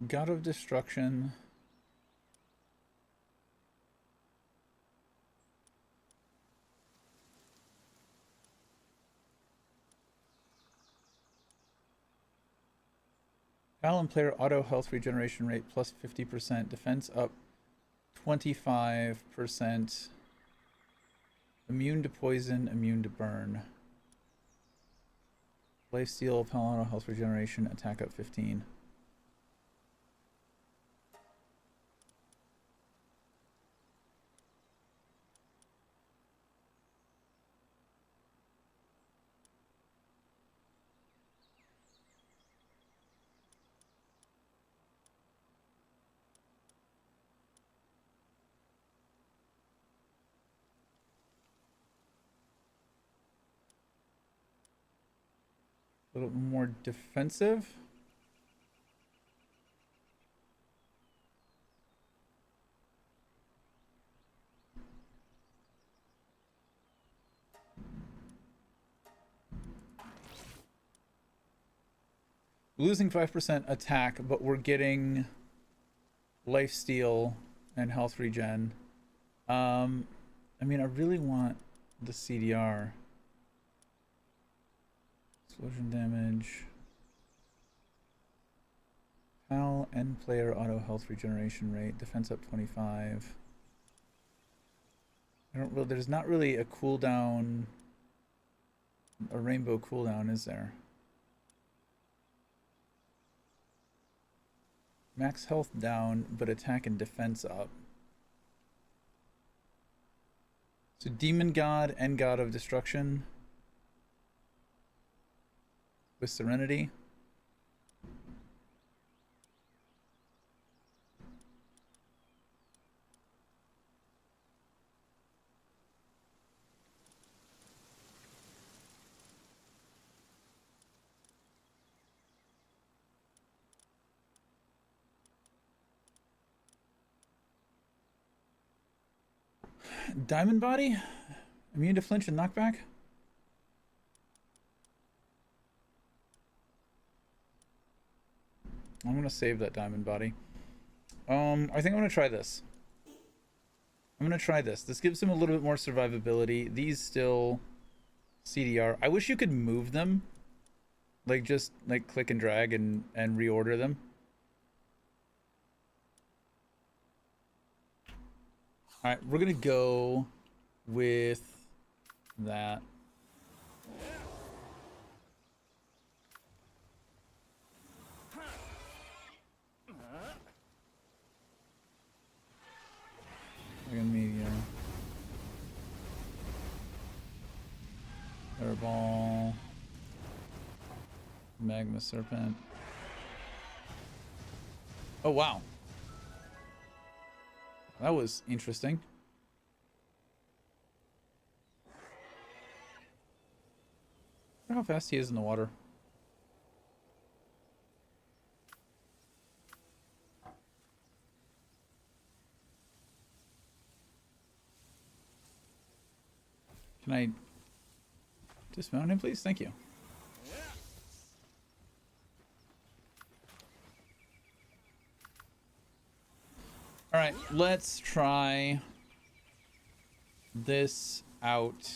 God of Destruction. Talon player auto health regeneration rate plus 50%. Defense up 25%. Immune to poison, immune to burn. Lifesteal, Talon auto health regeneration, attack up 15. A little more defensive. Losing 5% attack, but we're getting lifesteal and health regen. I mean, I really want the CDR. Explosion damage. Pal end player auto health regeneration rate. Defense up 25. I don't really, there's not really a cooldown, a rainbow cooldown, is there? Max health down, but attack and defense up. So Demon God and God of Destruction with Serenity. Diamond Body? Immune to flinch and knockback? I'm gonna save that Diamond Body. I think I'm gonna try this. This gives him a little bit more survivability. These still CDR. I wish you could move them. Like just like click and drag and reorder them. Alright, we're gonna go with that. Airball. Magma Serpent. Oh, wow. That was interesting. I wonder how fast he is in the water. Can I dismount him, please? Thank you. All right, let's try this out.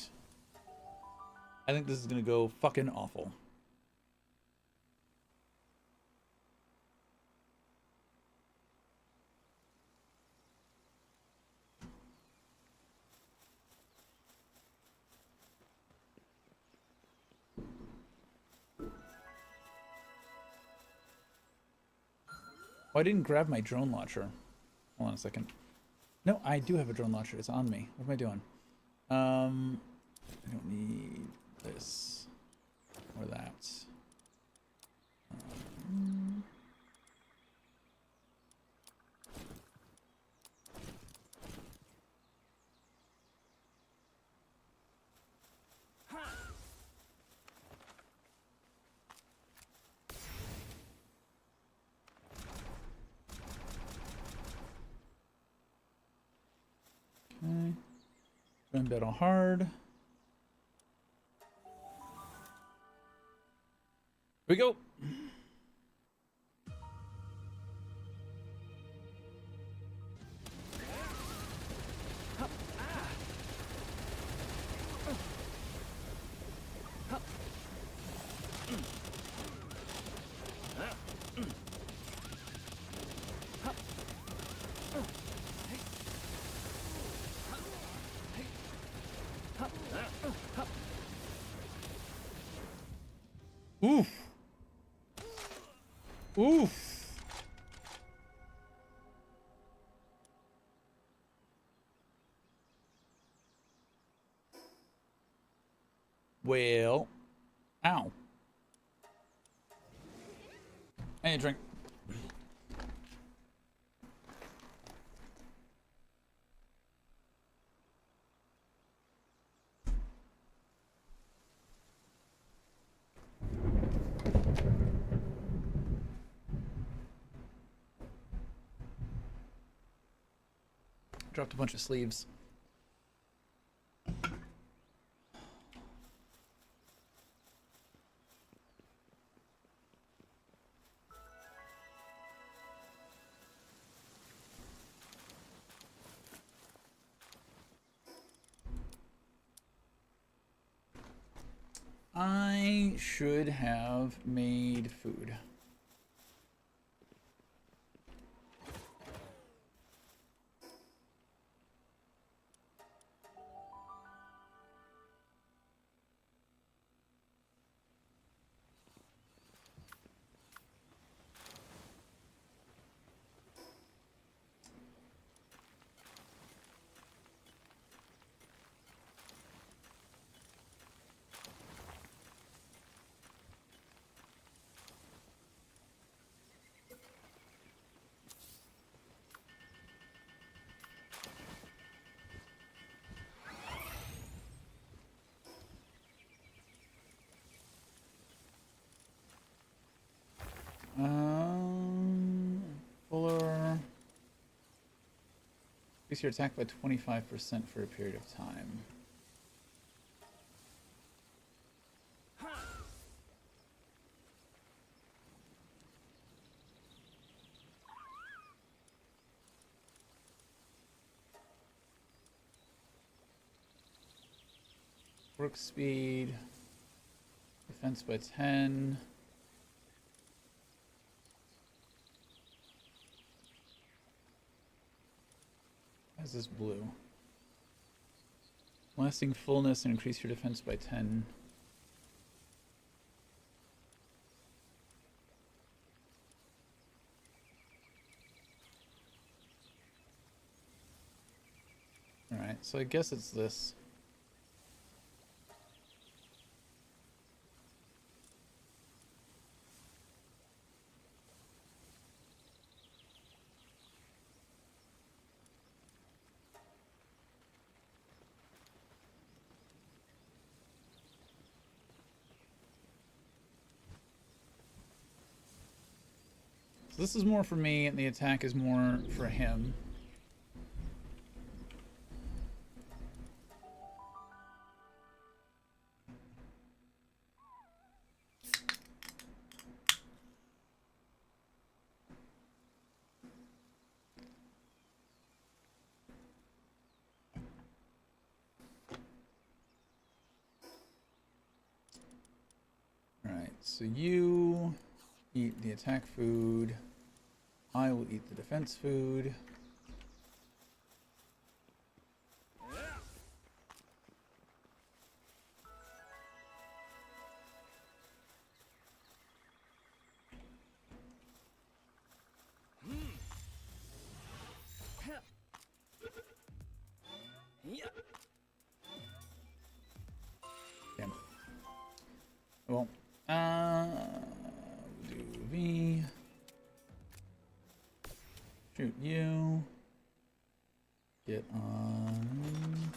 I think this is gonna go fucking awful. Oh, I didn't grab my drone launcher. Hold on a second. No, I do have a drone launcher. It's on me. What am I doing? I don't need this or that. Okay. Run battle hard. Here we go. Oof. Oof. Well, ow. I need a drink. Dropped a bunch of sleeves. I should have made food. Fuller. Increase your attack by 25% for a period of time. Work speed. Defense by 10. Is this blue? Lasting fullness and increase your defense by 10. Alright, so I guess it's this. This is more for me, and the attack is more for him. All right, so you eat the attack food. I will eat the defense food. Damn. Well, do V. Shoot you. Get on.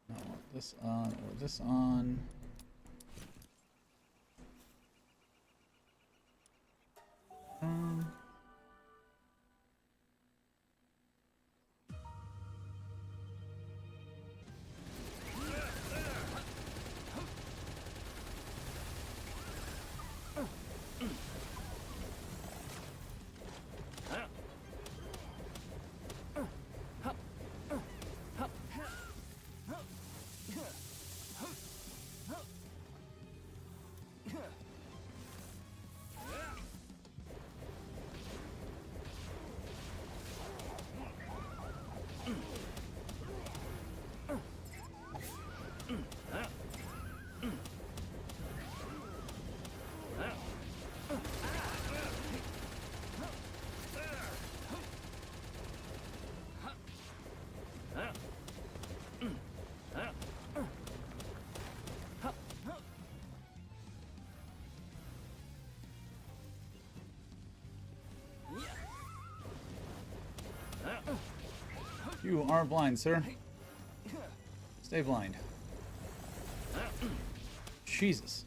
No, this on or this on. You are blind, sir. Stay blind. Jesus.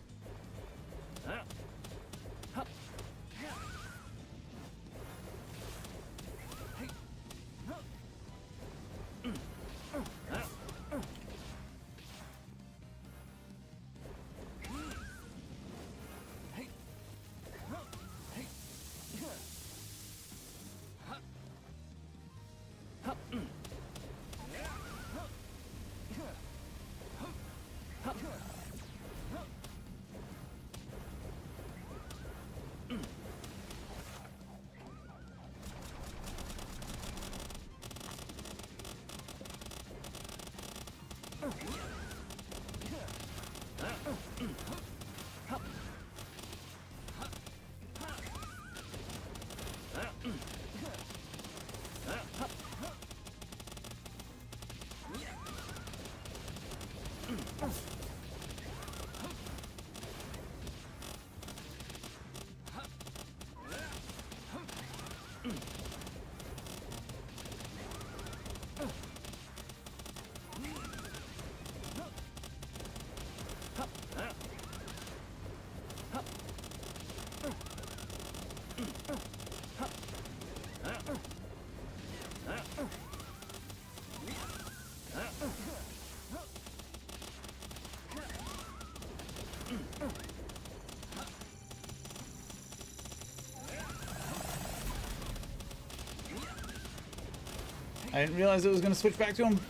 I didn't realize it was going to switch back to him.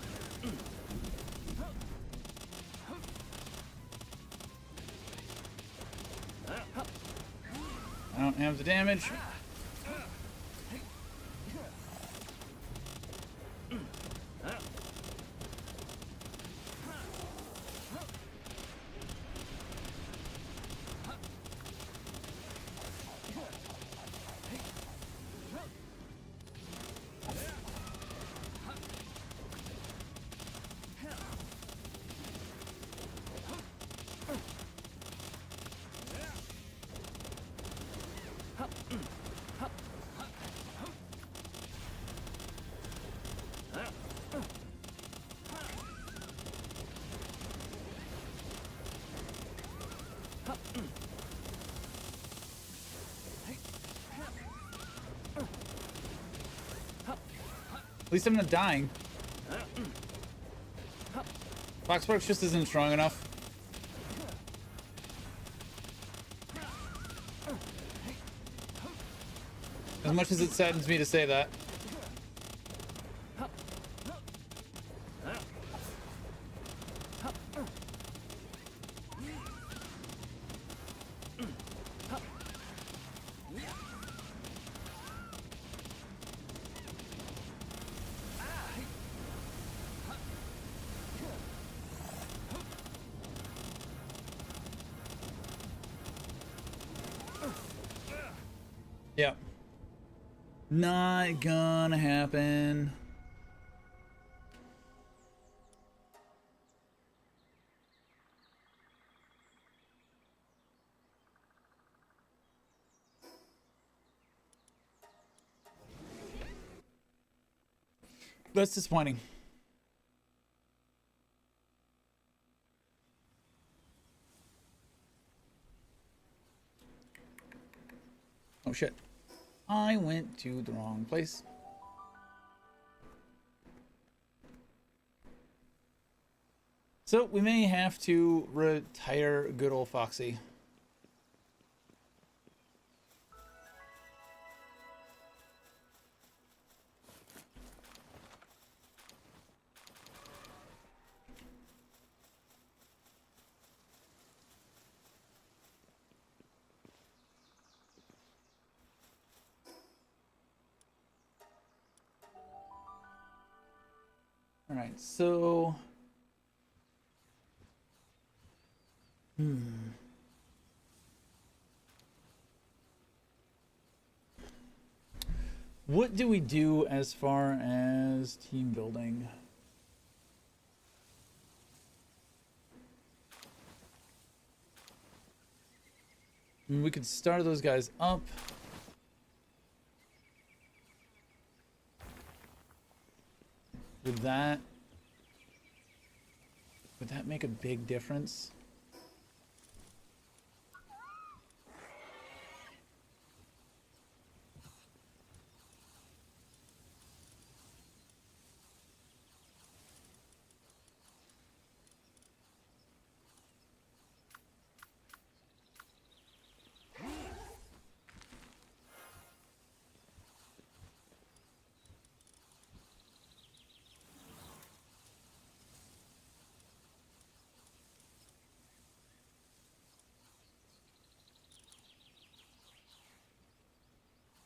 I don't have the damage. At least I'm not dying. Foxparks just isn't strong enough. As much as it saddens me to say that. Yep. Not gonna happen. That's disappointing. Oh shit. I went to the wrong place. So we may have to retire good old Foxy. All right, so what do we do as far as team building? I mean, we could start those guys up. Would that make a big difference?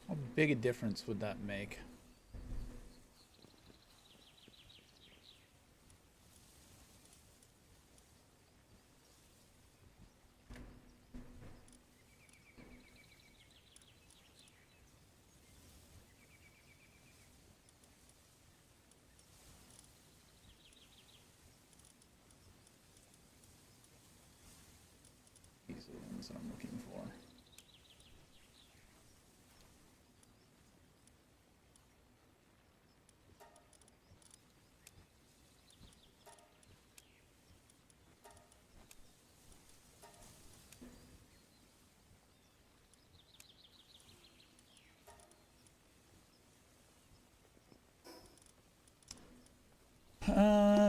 How big a difference would that make? These are the ones that I'm looking for.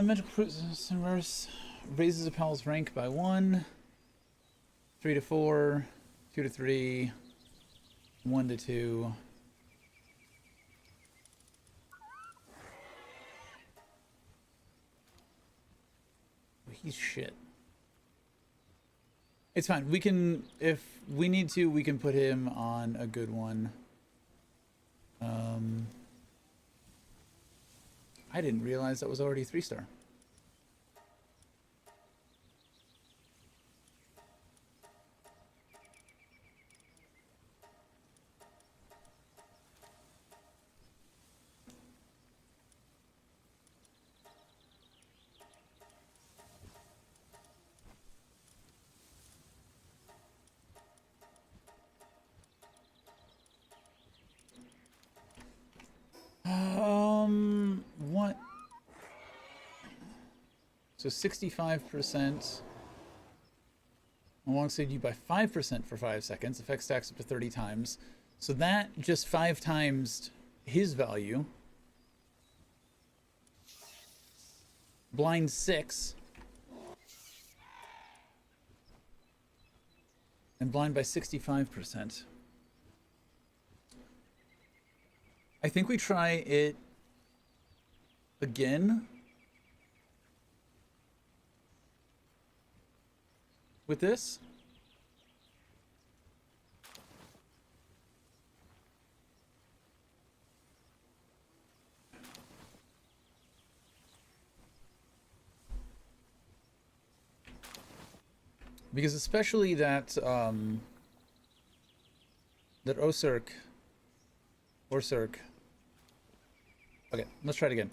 Magical Fruits raises a pal's rank by 1. 3 to 4, 2 to 3, 1 to 2. He's shit. It's fine. We can, if we need to, we can put him on a good one. I didn't realize that was already 3-star. What? So 65% alongside you by 5% for 5 seconds. Effect stacks up to 30 times. So that just 5 times his value. Blind 6. And blind by 65%. I think we try it again with this. Because especially that that Orsurk. Okay, let's try it again.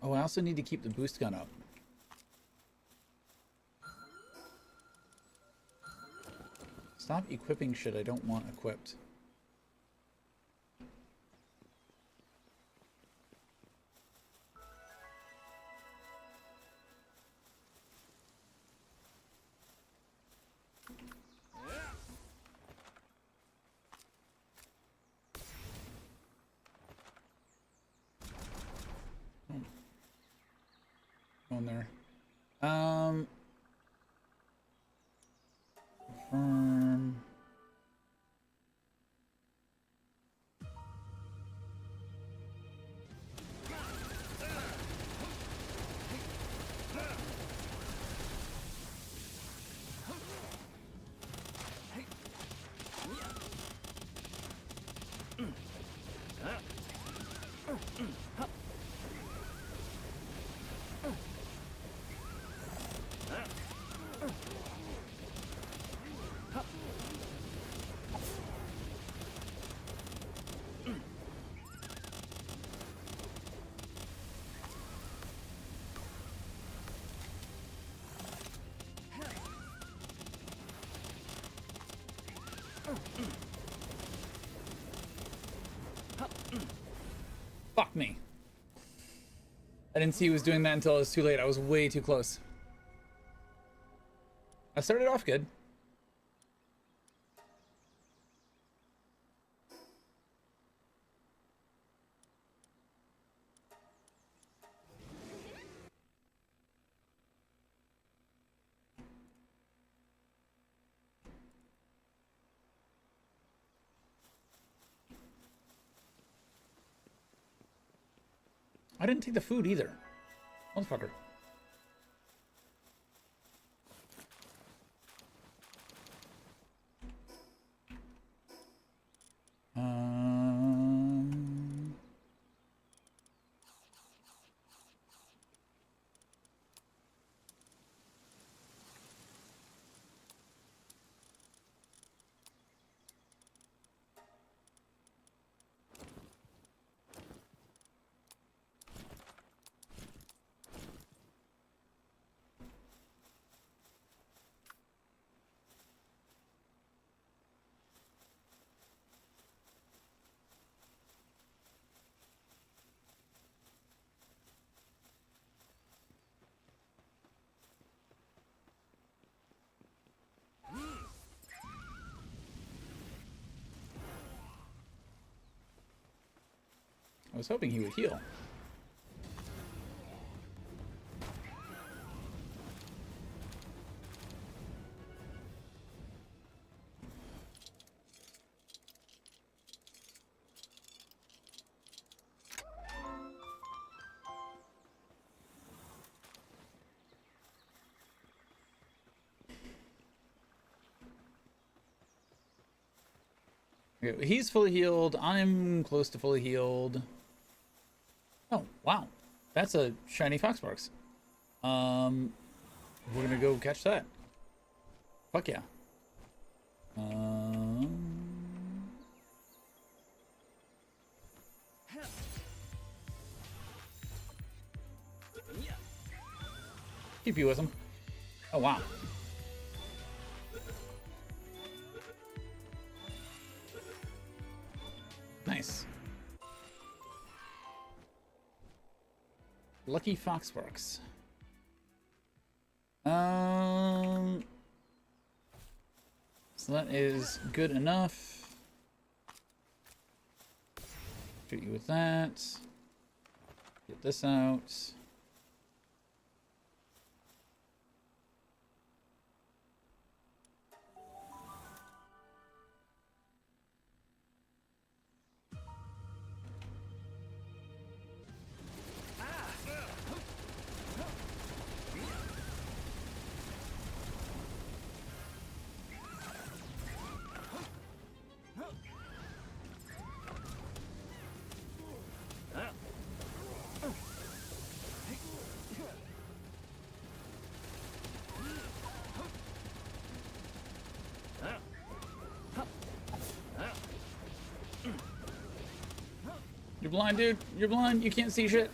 Oh, I also need to keep the boost gun up. Stop equipping shit I don't want equipped. On there. Confirm. Fuck me. I didn't see he was doing that until it was too late. I was way too close. I started off good. I didn't take the food either. Motherfucker. I was hoping he would heal. Okay, he's fully healed. I'm close to fully healed. Oh, wow. That's a shiny Foxparks. We're gonna go catch that. Fuck yeah. Keep you with him. Oh, wow. Nice. Lucky Foxparks. So that is good enough. Shoot you with that. Get this out. You're blind, dude. You're blind. You can't see shit.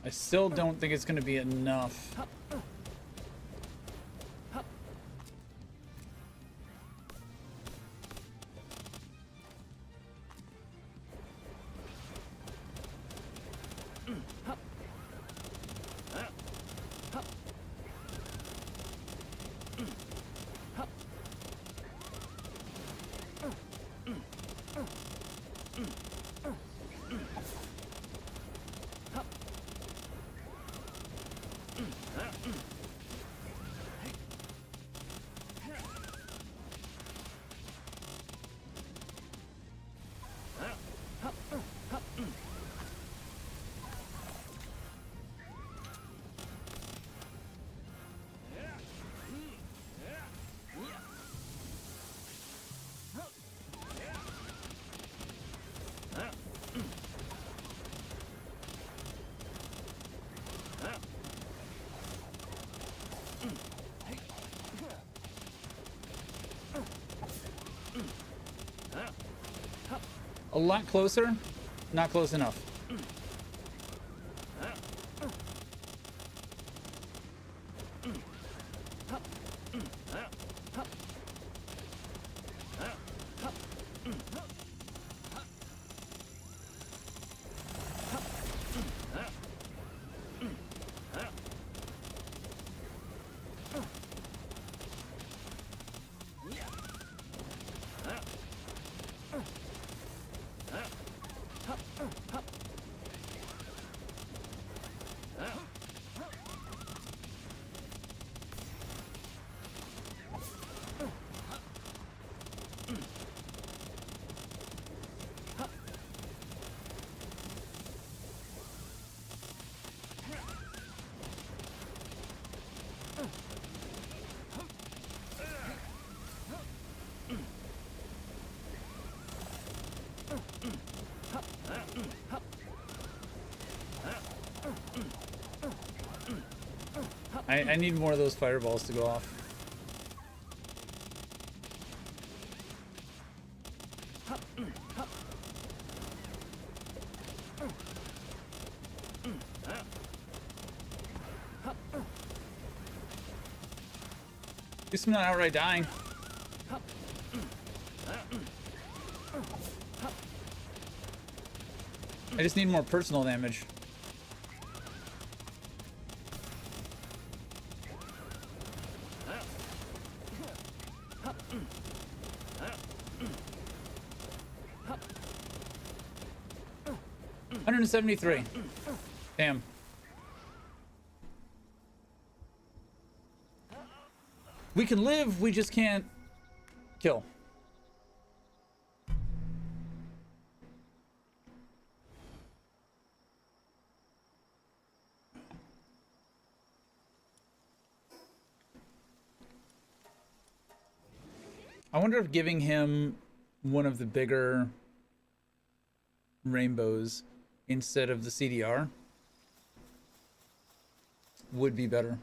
I still don't think it's going to be enough. A lot closer, not close enough. I need more of those fireballs to go off. At least I'm not outright dying. I just need more personal damage. $173. Damn. We can live, we just can't kill. I wonder if giving him one of the bigger rainbows instead of the CDR would be better.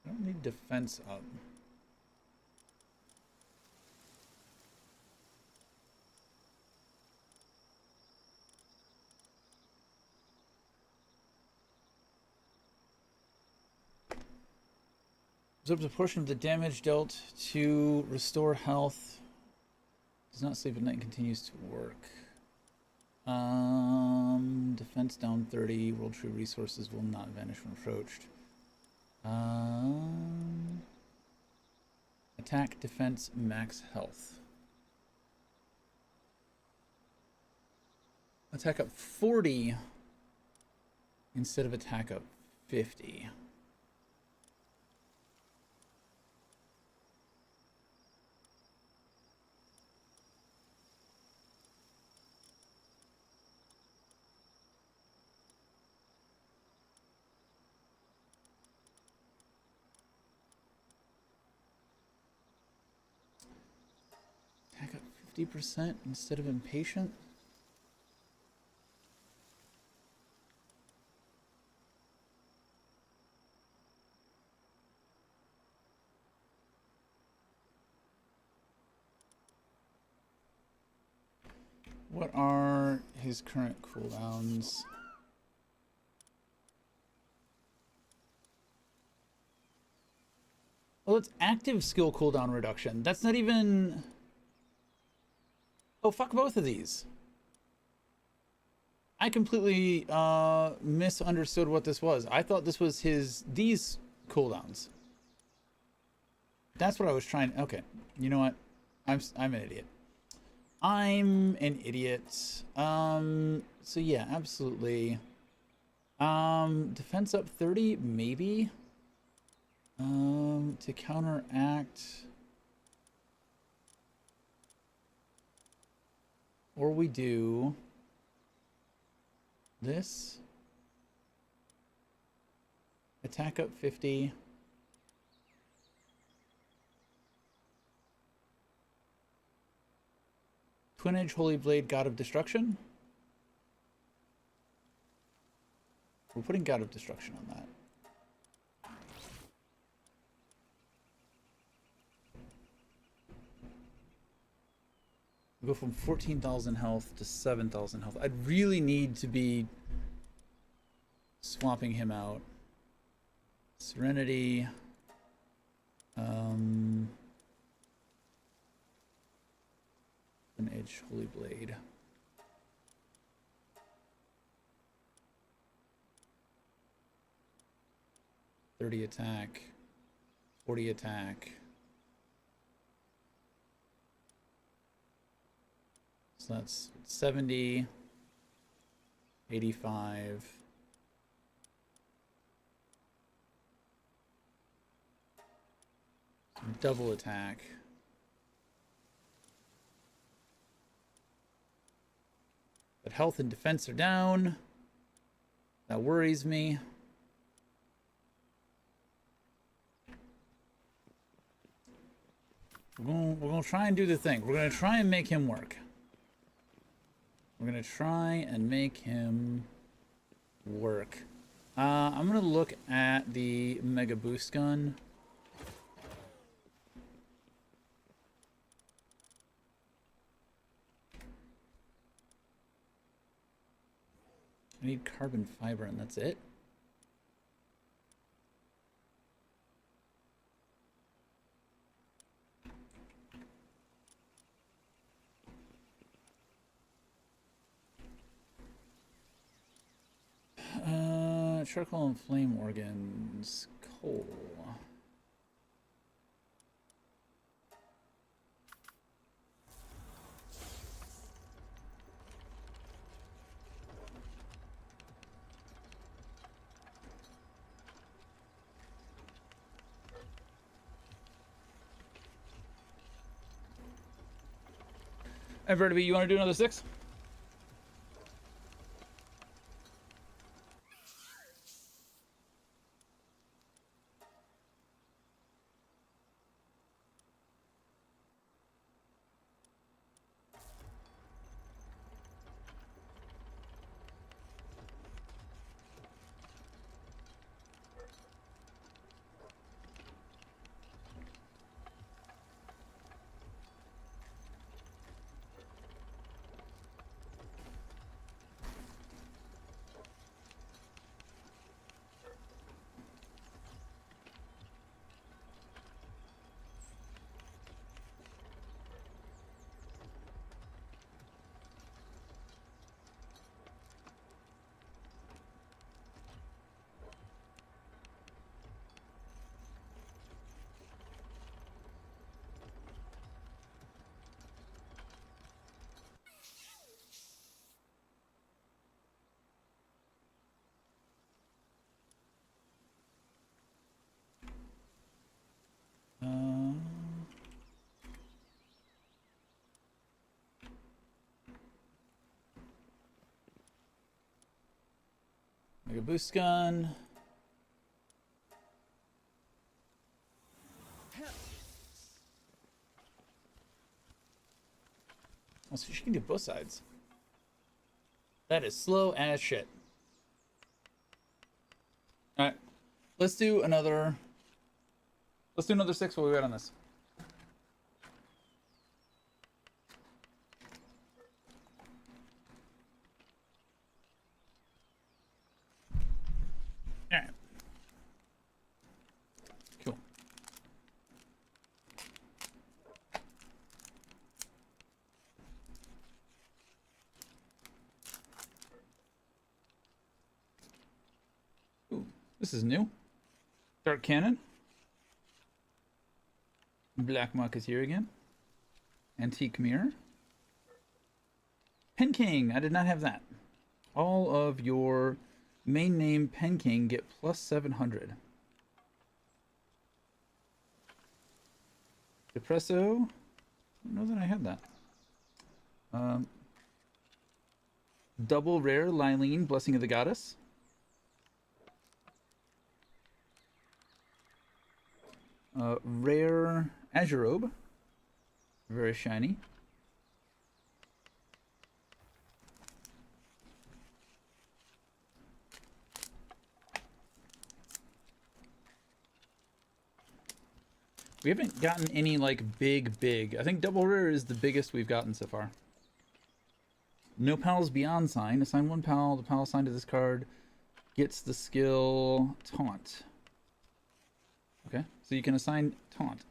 I don't need defense up. Absorbs a portion of the damage dealt to restore health. Does not sleep at night and continues to work. Defense down 30. World Tree resources will not vanish when approached. Attack, defense, max health. Attack up 40 instead of attack up 50. Attack up 50% instead of impatient. What are his current cooldowns? Well, it's active skill cooldown reduction. That's not even... Oh, fuck both of these. I completely misunderstood what this was. I thought this was these cooldowns. That's what I was trying... Okay, you know what? I'm an idiot. I'm an idiot. So yeah, absolutely. Defense up 30, maybe. To counteract. Or we do this. Attack up 50. Twin Edge Holy Blade, God of Destruction. We're putting God of Destruction on that. We'll go from 14,000 health to 7,000 health. I'd really need to be swapping him out. Serenity. An Edge Holy Blade. 30 attack, 40 attack. So that's 70, 85. Double attack. But health and defense are down. That worries me. We're gonna try and do the thing. We're gonna try and make him work. We're gonna try and make him work. I'm gonna look at the Mega Boost Gun. I need carbon fiber and that's it. Charcoal and flame organs, coal. Everybody, you want to do another 6? Mega Boost Gun. Oh, so she can do both sides. That is slow as shit. Alright. Let's do another 6 while we wait on this. Alright. Cool. Ooh, this is new. Dark Cannon. Black Muck is here again. Antique Mirror. Pen King. I did not have that. All of your main name Pen King get plus 700. Depresso. I don't know that I had that. Double rare Lylene, Blessing of the Goddess. Rare Azurobe. Very shiny. We haven't gotten any like big. I think double rare is the biggest we've gotten so far. No pals beyond sign. Assign one pal. The pal assigned to this card gets the skill Taunt. Okay, so you can assign Taunt.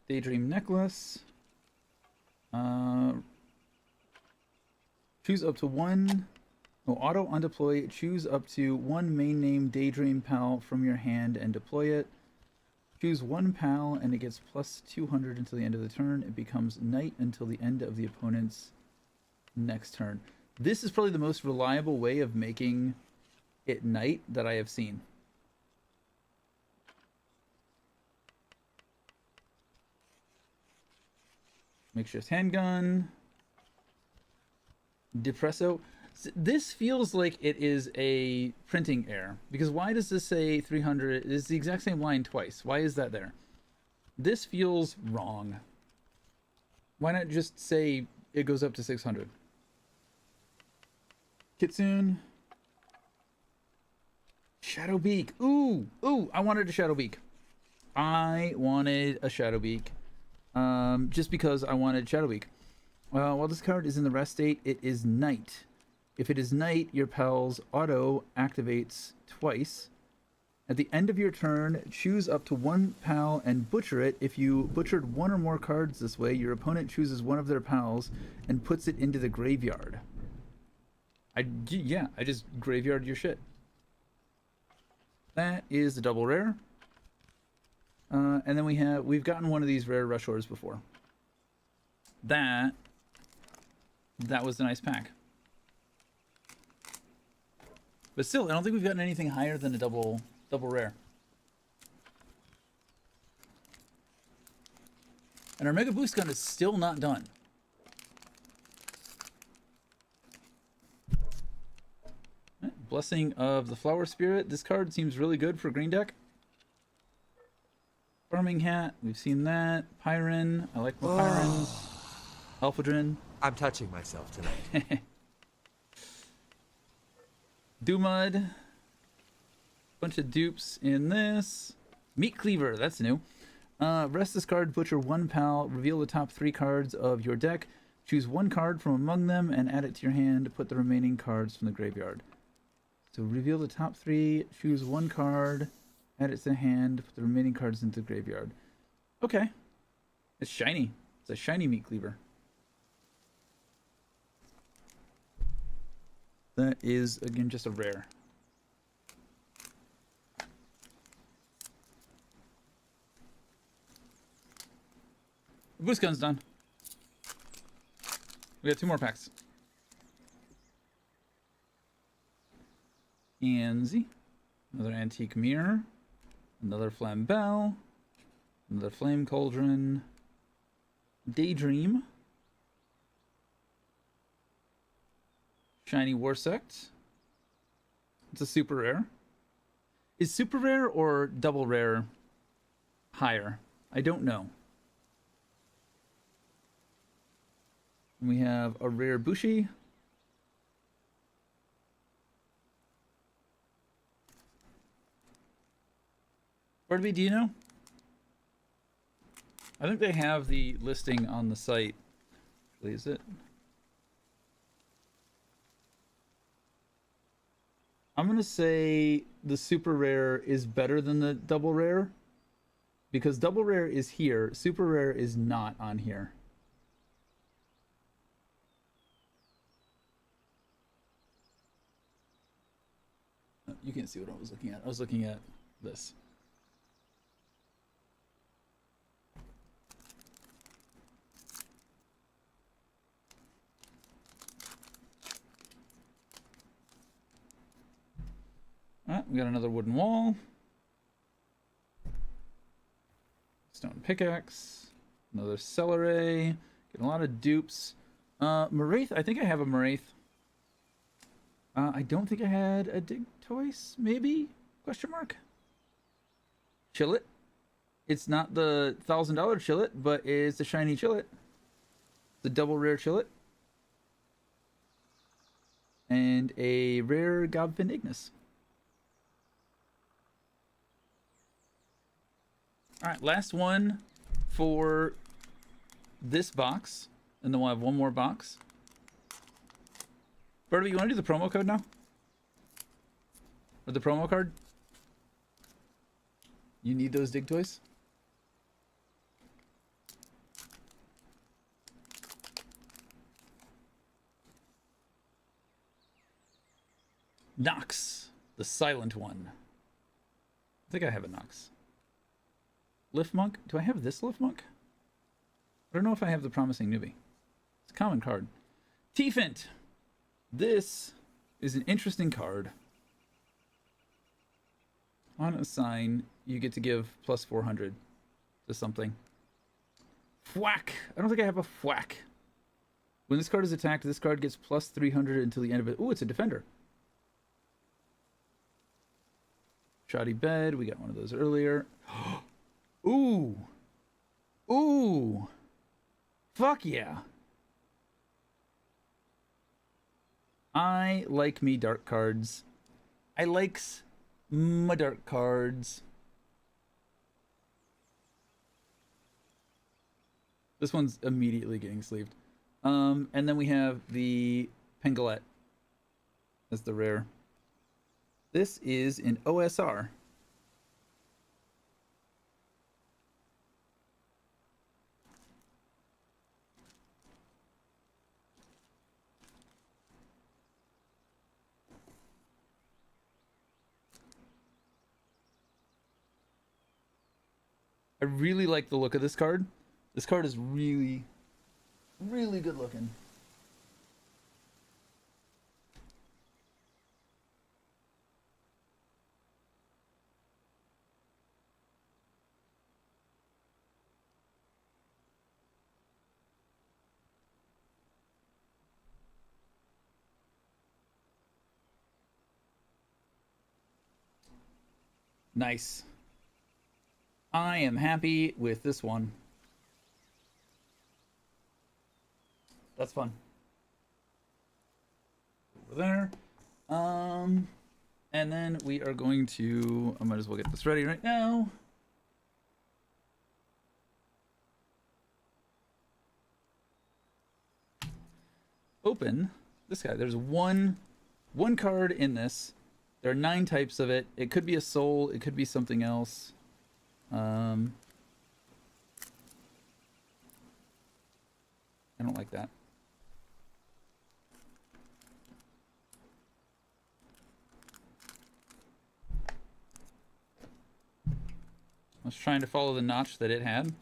Daydream Necklace. Choose up to one Oh, auto on deploy, choose up to one main name Daydream Pal from your hand and deploy it. Choose one pal and it gets plus 200 until the end of the turn. It becomes night until the end of the opponent's next turn. This is probably the most reliable way of making it night that I have seen. Makeshift handgun. Depresso. This feels like it is a printing error, because why does this say 300? It's the exact same line twice. Why is that there? This feels wrong. Why not just say it goes up to 600? Kitsune. Shadowbeak. Ooh, I wanted a Shadowbeak. I wanted a Shadowbeak. Just because I wanted Shadowbeak. While this card is in the rest state, it is night. If it is night, your pal's auto activates twice. At the end of your turn, choose up to one pal and butcher it. If you butchered one or more cards this way, your opponent chooses one of their pals and puts it into the graveyard. I just graveyard your shit. That is the double rare. And then we've gotten one of these rare Rushors before. That was a nice pack. But still, I don't think we've gotten anything higher than a double rare. And our Mega Boost Gun is still not done. Blessing of the Flower Spirit. This card seems really good for green deck. Farming Hat, we've seen that. Pyron, I like my Pyrons. Alphadrin. I'm touching myself tonight. Dumud. Bunch of dupes in this. Meat Cleaver, that's new. Rest this card, butcher one pal, reveal the top 3 cards of your deck. Choose one card from among them and add it to your hand. Put the remaining cards from the graveyard. So reveal the top 3, choose one card, add it to the hand, put the remaining cards into the graveyard. Okay. It's shiny. It's a shiny Meat Cleaver. That is, again, just a rare. The boost gun's done. We got 2 more packs. Anzi. Another Antique Mirror. Another Flambell. Another Flame Cauldron. Daydream. Shiny Warsect. It's a super rare. Is super rare or double rare higher? I don't know. We have a rare Bushi. Bartleby, do you know? I think they have the listing on the site. Is it? I'm going to say the super rare is better than the double rare. Because double rare is here. Super rare is not on here. You can't see what I was looking at. I was looking at this. Alright, we got another wooden wall. Stone pickaxe. Another Celery. Getting a lot of dupes. Moraith, I think I have a Moraith. I don't think I had a Digtoise, maybe? Question mark? Chillet. It's not the $1,000 Chillet, but it's a shiny Chillet. The double rare Chillet. And a rare Gobfin Ignis. Alright, last one for this box. And then we'll have one more box. Bartleby, you want to do the promo code now? Or the promo card? You need those dig toys? Nox, the silent one. I think I have a Nox. Lift Monk? Do I have this Lift Monk? I don't know if I have the Promising Newbie. It's a common card. T-Fint. This is an interesting card. On a sign, you get to give plus 400 to something. Thwack. I don't think I have a Thwack. When this card is attacked, this card gets plus 300 until the end of it. Ooh, it's a defender. Shoddy Bed. We got one of those earlier. Ooh. Ooh. Fuck yeah. I like me dark cards. I likes my dark cards. This one's immediately getting sleeved. And then we have the Pangolette as the rare. This is an OSR. I really like the look of this card. This card is really, really good looking. Nice. I am happy with this one. That's fun. Over there. And then we are going to, I might as well get this ready right now. Open this guy. There's one card in this. There are 9 types of it. It could be a soul. It could be something else. I don't like that. I was trying to follow the notch that it had.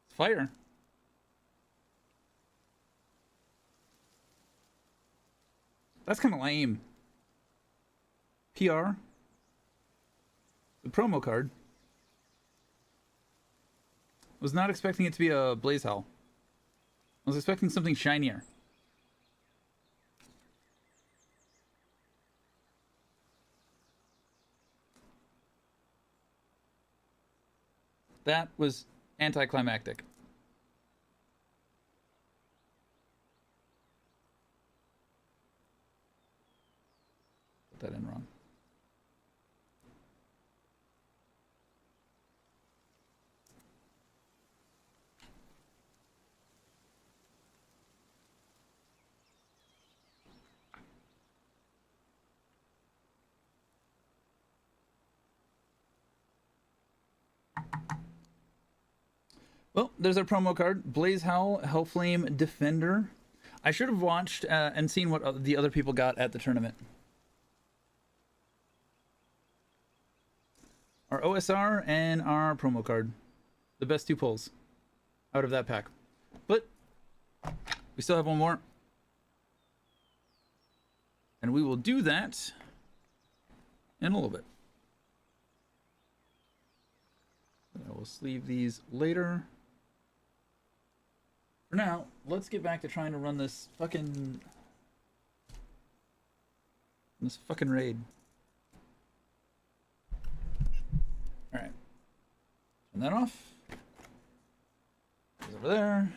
Fire. That's kind of lame. PR. The promo card. Was not expecting it to be a Blaze Howl. I was expecting something shinier. That was anticlimactic. Put that in wrong. Well, there's our promo card. Blaze Howl, Hellflame Defender. I should have watched and seen what the other people got at the tournament. Our OSR and our promo card. The best 2 pulls out of that pack. But we still have one more. And we will do that in a little bit. I will sleeve these later. For now, let's get back to trying to run this fucking raid. All right, turn that off. Goes over there.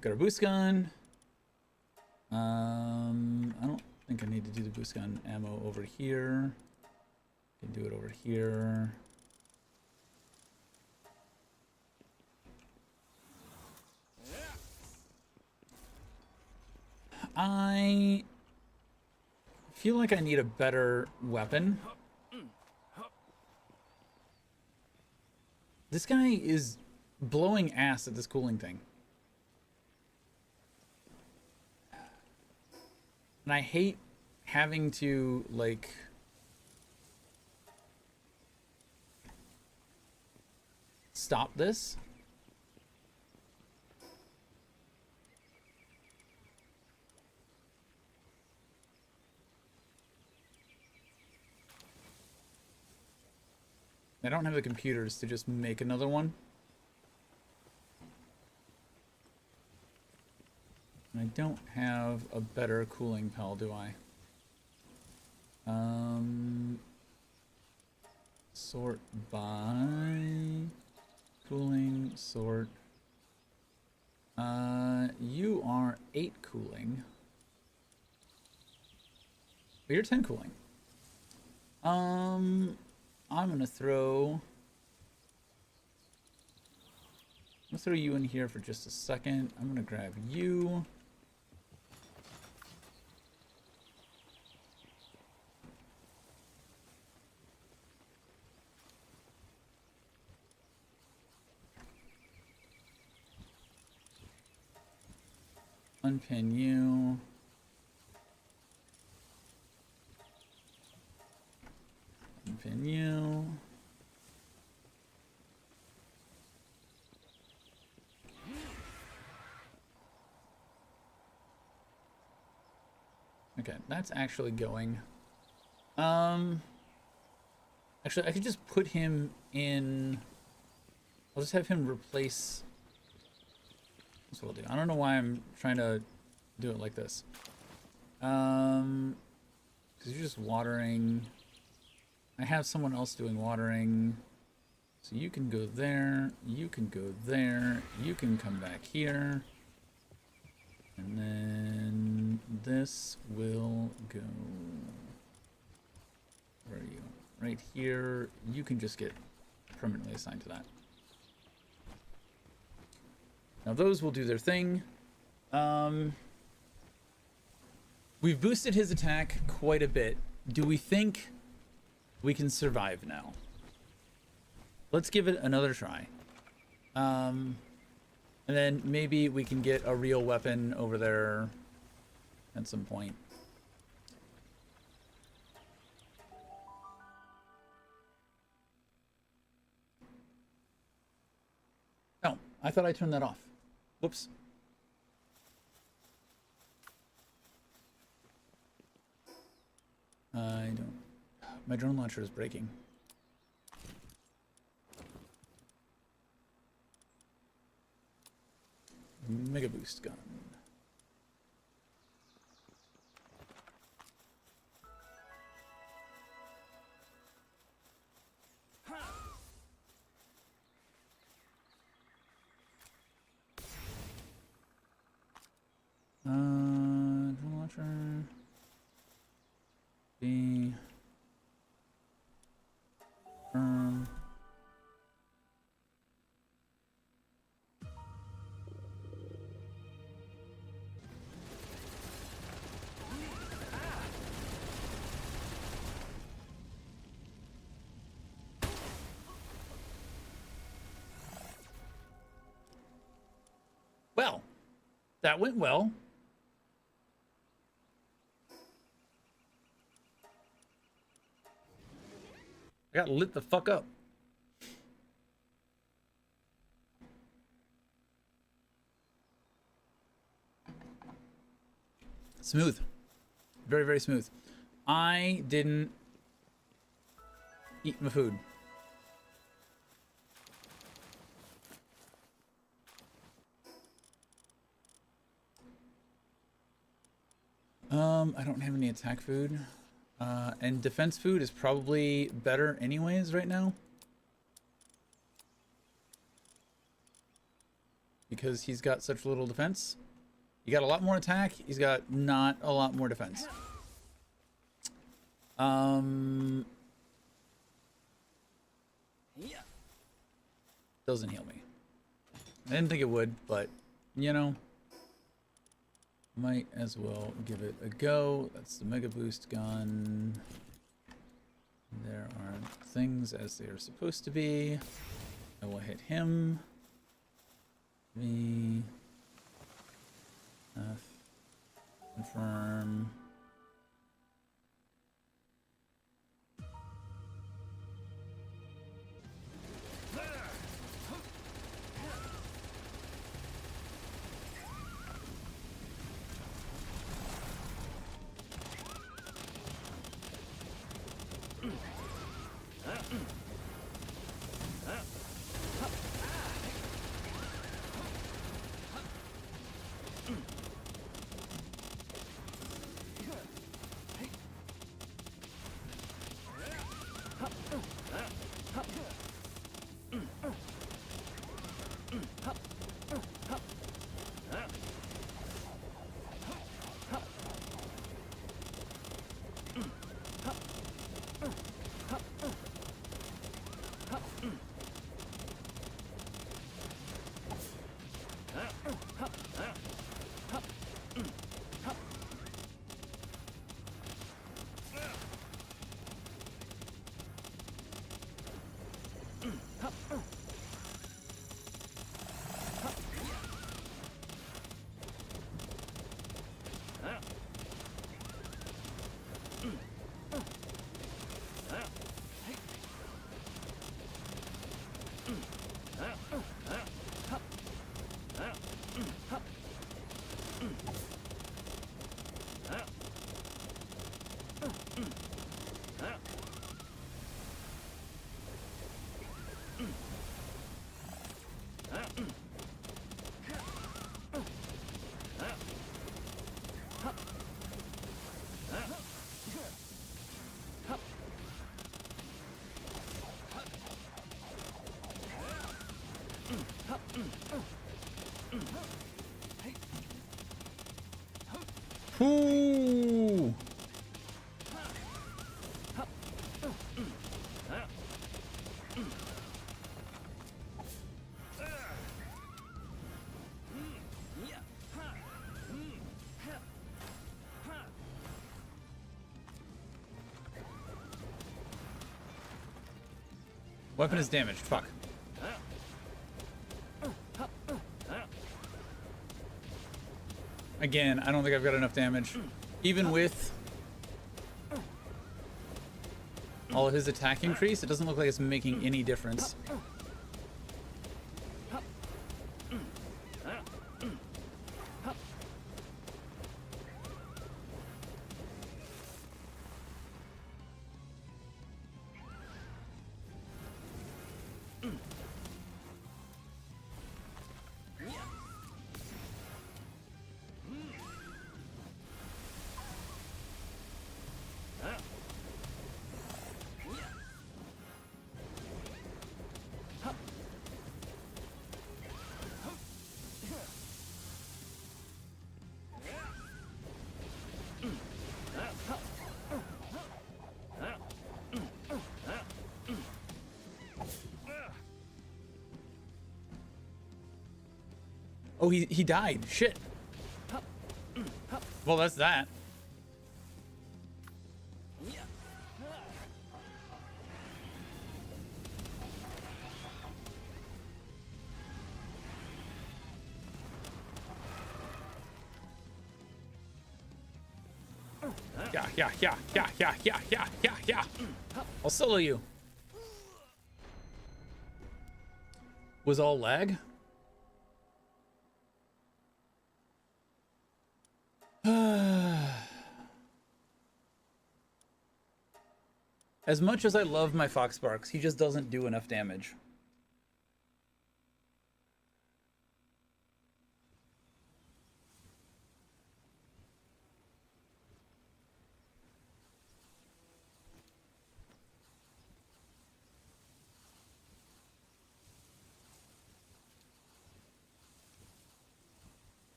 Got our boost gun. I don't think I need to do the boost gun ammo over here. Can do it over here. I feel like I need a better weapon. This guy is blowing ass at this cooling thing. And I hate having to, like... stop this. I don't have the computers to just make another one. I don't have a better cooling pal, do I? Sort by cooling, sort. You are 8 cooling. But you're 10 cooling. I'm gonna throw you in here for just a second. I'm gonna grab you. Unpin you. Unpin you. Okay, that's actually going. Actually, I could just put him in. I'll just have him replace. That's what I'll do. I don't know why I'm trying to do it like this. Because you're just watering. I have someone else doing watering. So you can go there. You can go there. You can come back here. And then this will go. Where are you? Right here. You can just get permanently assigned to that. Now those will do their thing. We've boosted his attack quite a bit. Do we think we can survive now? Let's give it another try. And then maybe we can get a real weapon over there at some point. Oh, I thought I turned that off. Whoops. I don't... My drone launcher is breaking. Mega boost gun. Drone launcher. B. Well, that went well. I got lit the fuck up. Smooth. Very, very smooth. I didn't eat my food. I don't have any attack food. And defense food is probably better anyways right now. Because he's got such little defense. You got a lot more attack, he's got not a lot more defense. Doesn't heal me. I didn't think it would, but you know, might as well give it a go. That's the Mega Boost gun. There are things as they are supposed to be. I will hit him. V. F. Confirm. Ooh. Weapon is damaged. Fuck. Again, I don't think I've got enough damage. Even with all of his attack increase, it doesn't look like it's making any difference. Oh, he died. Shit. Well, that's that. Yeah. I'll solo you. Was all lag? As much as I love my Fox Sparks, he just doesn't do enough damage.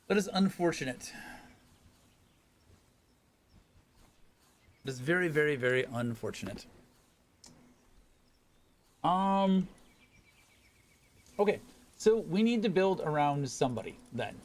That is unfortunate. It is very, very, very unfortunate. Okay, so we need to build around somebody then.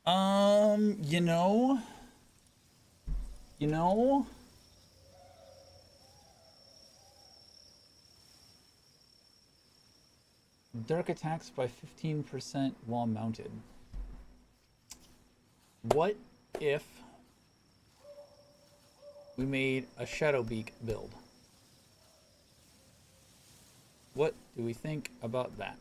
You know, you know, Dark attacks by 15% while mounted. What if we made a Shadowbeak build? What do we think about that?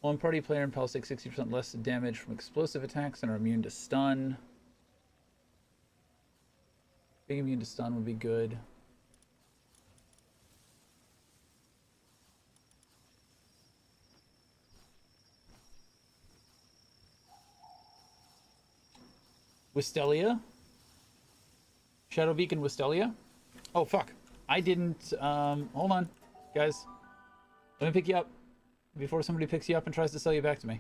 One party player and pals take 60% less damage from explosive attacks and are immune to stun. Being immune to stun would be good. Wistelia? Shadowbeak and Wistelia? Oh, fuck. I didn't, hold on, guys. Let me pick you up before somebody picks you up and tries to sell you back to me.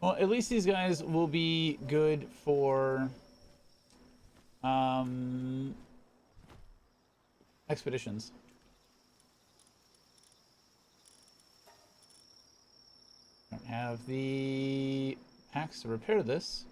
Well, at least these guys will be good for expeditions. Don't have the packs to repair this.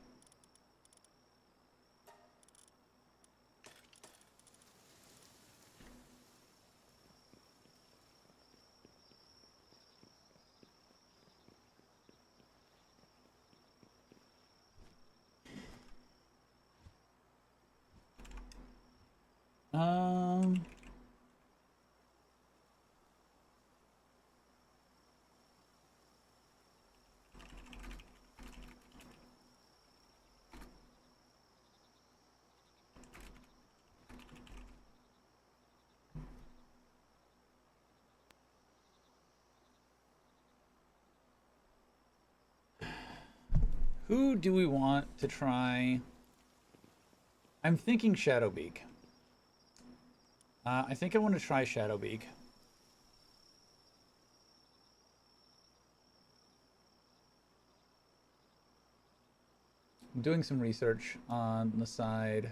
Who do we want to try? I'm thinking Shadowbeak. I think I want to try Shadowbeak. I'm doing some research on the side.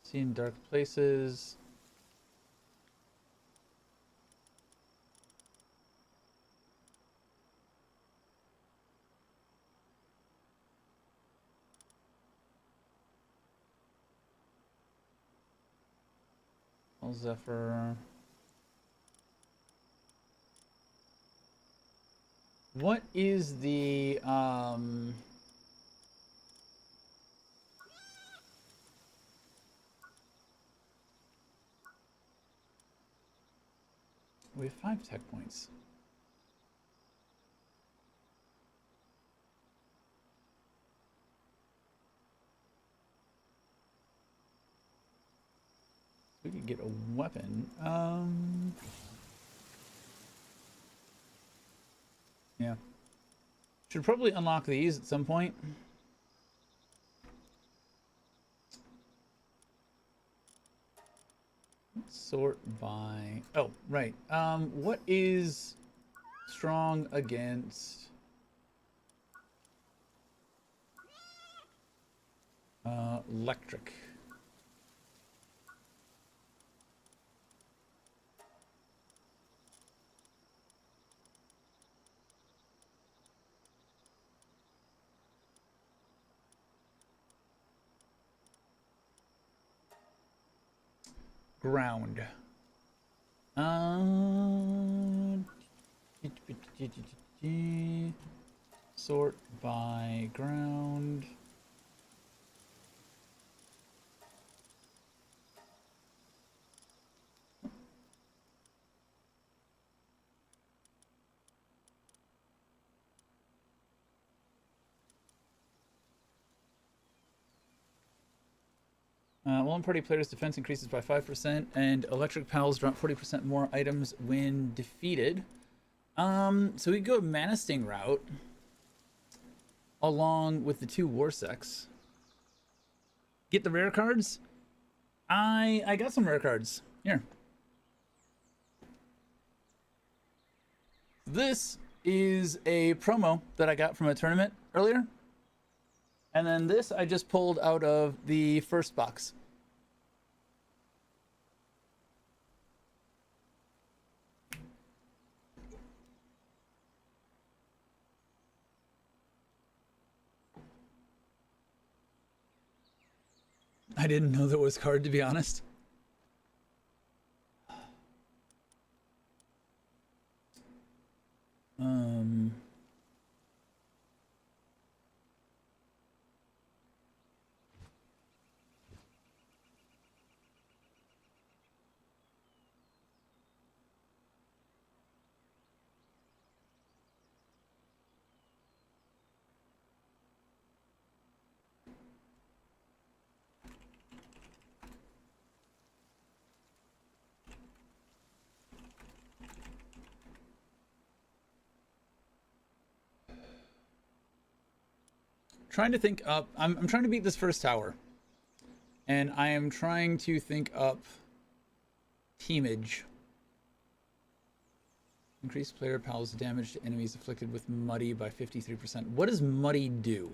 Seeing dark places. Zephyr. What is the we have 5 tech points. We could get a weapon. Yeah. Should probably unlock these at some point. Sort by... Oh, right. What is strong against... electric? ground. Sort by ground. One party player's defense increases by 5%, and electric pals drop 40% more items when defeated. So we go Mana Sting route along with the 2 Warsecks. Get the rare cards? I got some rare cards. Here. This is a promo that I got from a tournament earlier. And then this I just pulled out of the first box. I didn't know that was card, to be honest. Trying to think up. I'm trying to beat this first tower, and I am trying to think up teamage. Increase player pals damage to enemies afflicted with Muddy by 53%. What does Muddy do?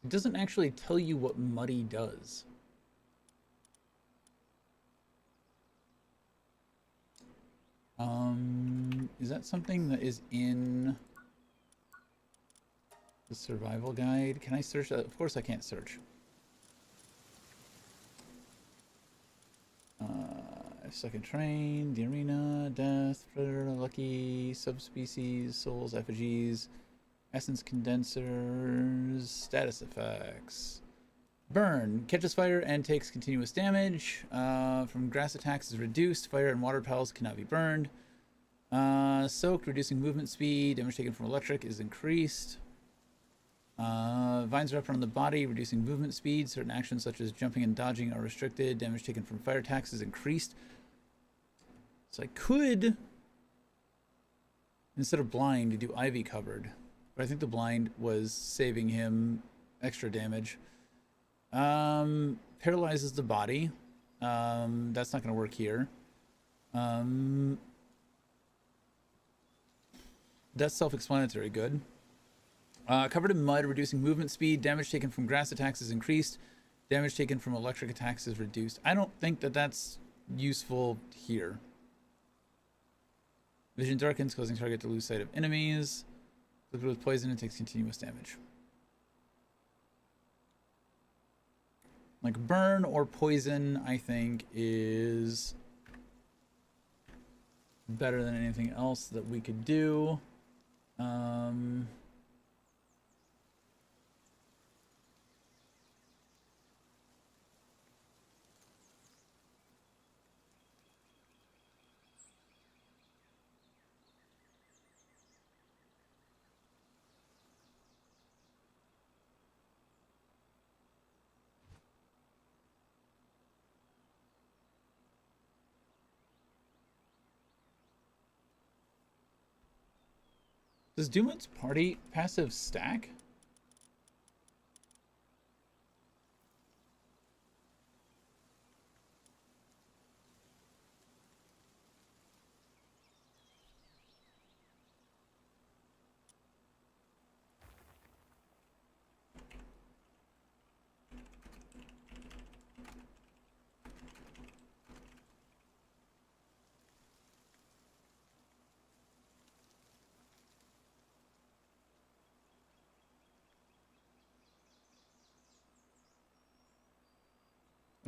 It doesn't actually tell you what Muddy does. Is that something that is in the survival guide? Can I search that? Of course I can't search. Second train, the arena, death, predator, lucky, subspecies, souls, effigies, essence condensers, status effects. Burn. Catches fire and takes continuous damage. From grass attacks is reduced. Fire and water pals cannot be burned. Soaked, reducing movement speed. Damage taken from electric is increased. Vines wrapped around the body, reducing movement speed. Certain actions such as jumping and dodging are restricted. Damage taken from fire attacks is increased. So I could, instead of blind, do ivy covered. But I think the blind was saving him extra damage. Paralyzes the body. That's not going to work here. That's self-explanatory. Good. Covered in mud, reducing movement speed. Damage taken from grass attacks is increased. Damage taken from electric attacks is reduced. I don't think that that's useful here. Vision darkens, causing target to lose sight of enemies. Liquid with poison and takes continuous damage. Like burn or poison, I think, is better than anything else that we could do. Does Doomwood's party passive stack?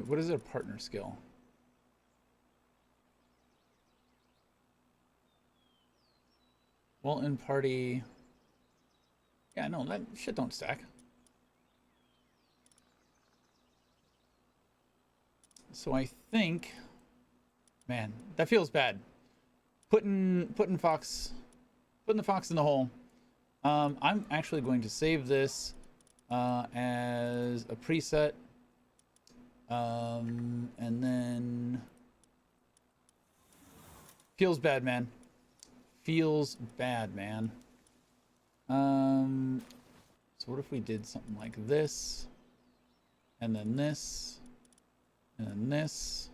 What is their partner skill? Well, in party. Yeah, no, that shit don't stack. So I think, man, that feels bad. Putting the fox in the hole. I'm actually going to save this as a preset, and then feels bad, man. Feels bad, man. So what if we did something like this, and then this, and then this.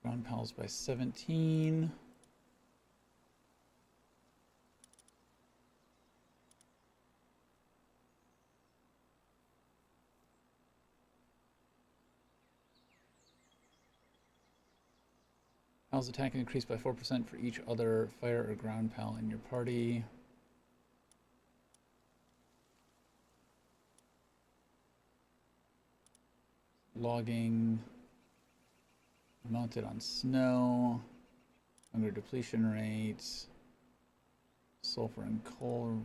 Ground pals by 17. Pals attack can increase by 4% for each other fire or ground pal in your party. Logging. Mounted on snow. Hunger depletion rates. Sulfur and coal.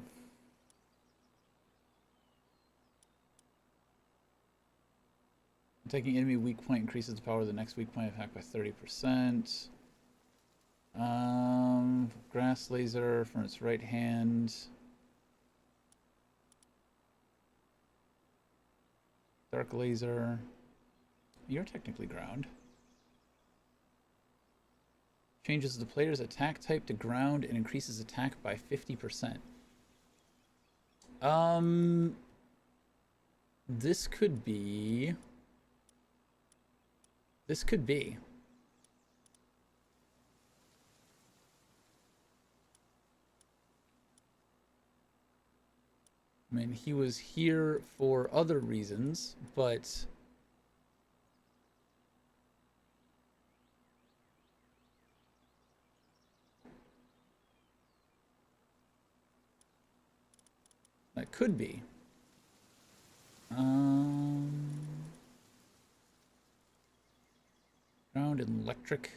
Taking enemy weak point increases the power of the next weak point attack by 30%. Grass laser from its right hand. Dark laser. You're technically ground. Changes the player's attack type to ground and increases attack by 50%. This could be. This could be. I mean, he was here for other reasons, but that could be. Ground and electric.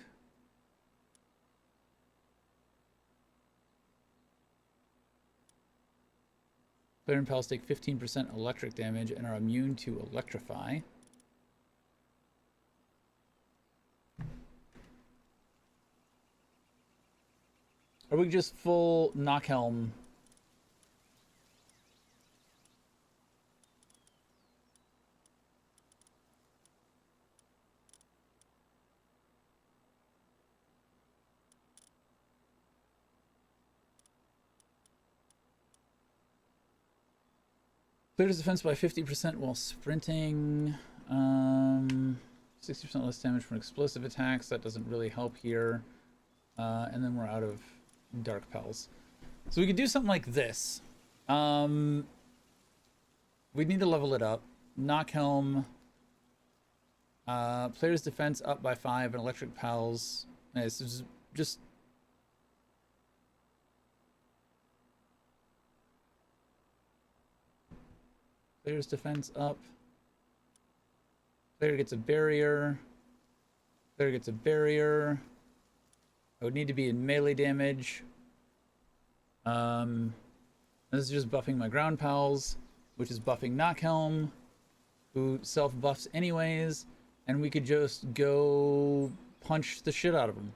Player and pals take 15% electric damage and are immune to electrify. Are we just full Knockhelm? Clears defense by 50% while sprinting. 60% less damage from explosive attacks. That doesn't really help here. And then we're out of dark pals. So we could do something like this. We'd need to level it up. Knockhelm. Player's defense up by 5 and electric pals. This is just. Player's defense up. Player gets a barrier. Player gets a barrier. I would need to be in melee damage. This is just buffing my ground pals, which is buffing Knockhelm, who self-buffs anyways, and we could just go punch the shit out of him.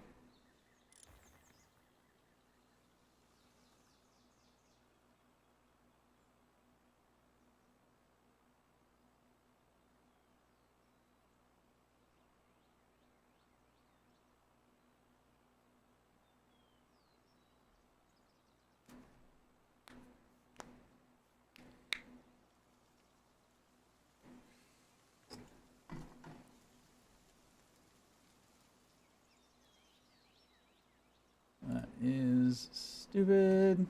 That is stupid.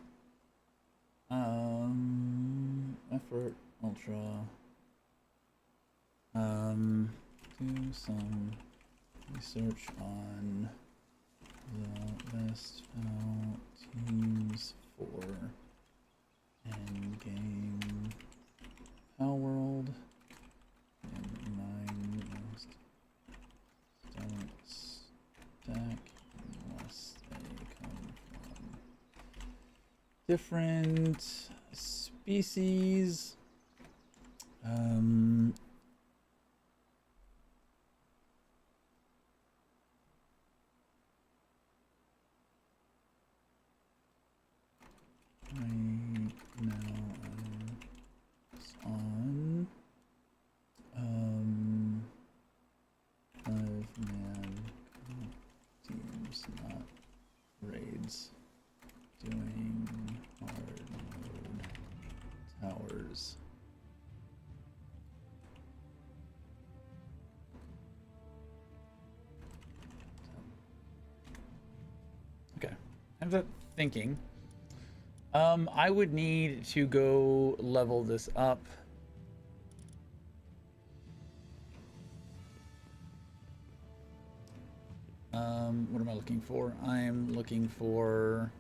Effort, ultra. Do some research on the best teams for endgame Palworld and 9 most don't stack unless they come from different species. Right now I'm on 5-man teams, not raids. Doing hard mode towers. Okay, I have that thinking. I would need to go level this up. What am I looking for? I'm looking for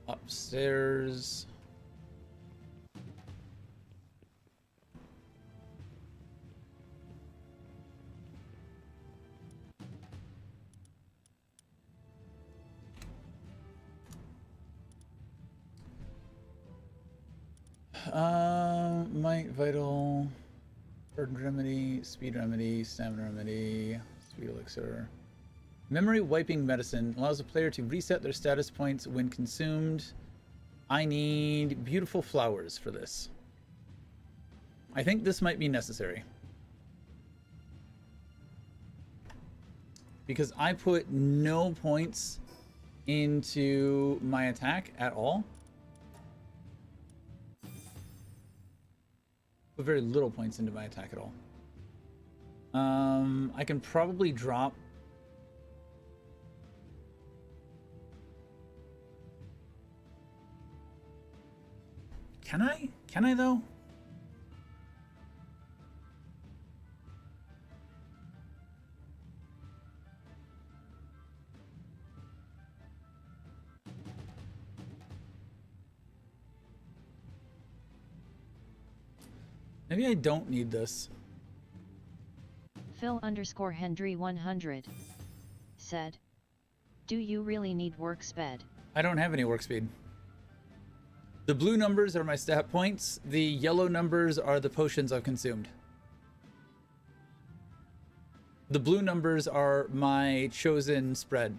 upstairs. Might, vital, burden remedy, speed remedy, stamina remedy, sweet elixir. Memory wiping medicine allows a player to reset their status points when consumed. I need beautiful flowers for this. I think this might be necessary. Because I put no points into my attack at all. Put very little points into my attack at all. I can probably drop. Can I? Can I though? Maybe I don't need this. Phil_Hendry100 said, "Do you really need work sped?" I don't have any work speed. The blue numbers are my stat points. The yellow numbers are the potions I've consumed. The blue numbers are my chosen spread.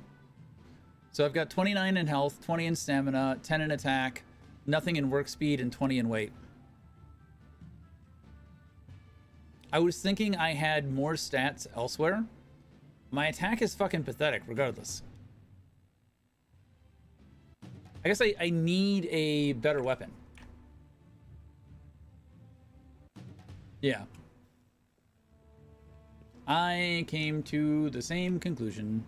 So I've got 29 in health, 20 in stamina, 10 in attack, nothing in work speed, and 20 in weight. I was thinking I had more stats elsewhere. My attack is fucking pathetic regardless. I guess I need a better weapon. Yeah. I came to the same conclusion.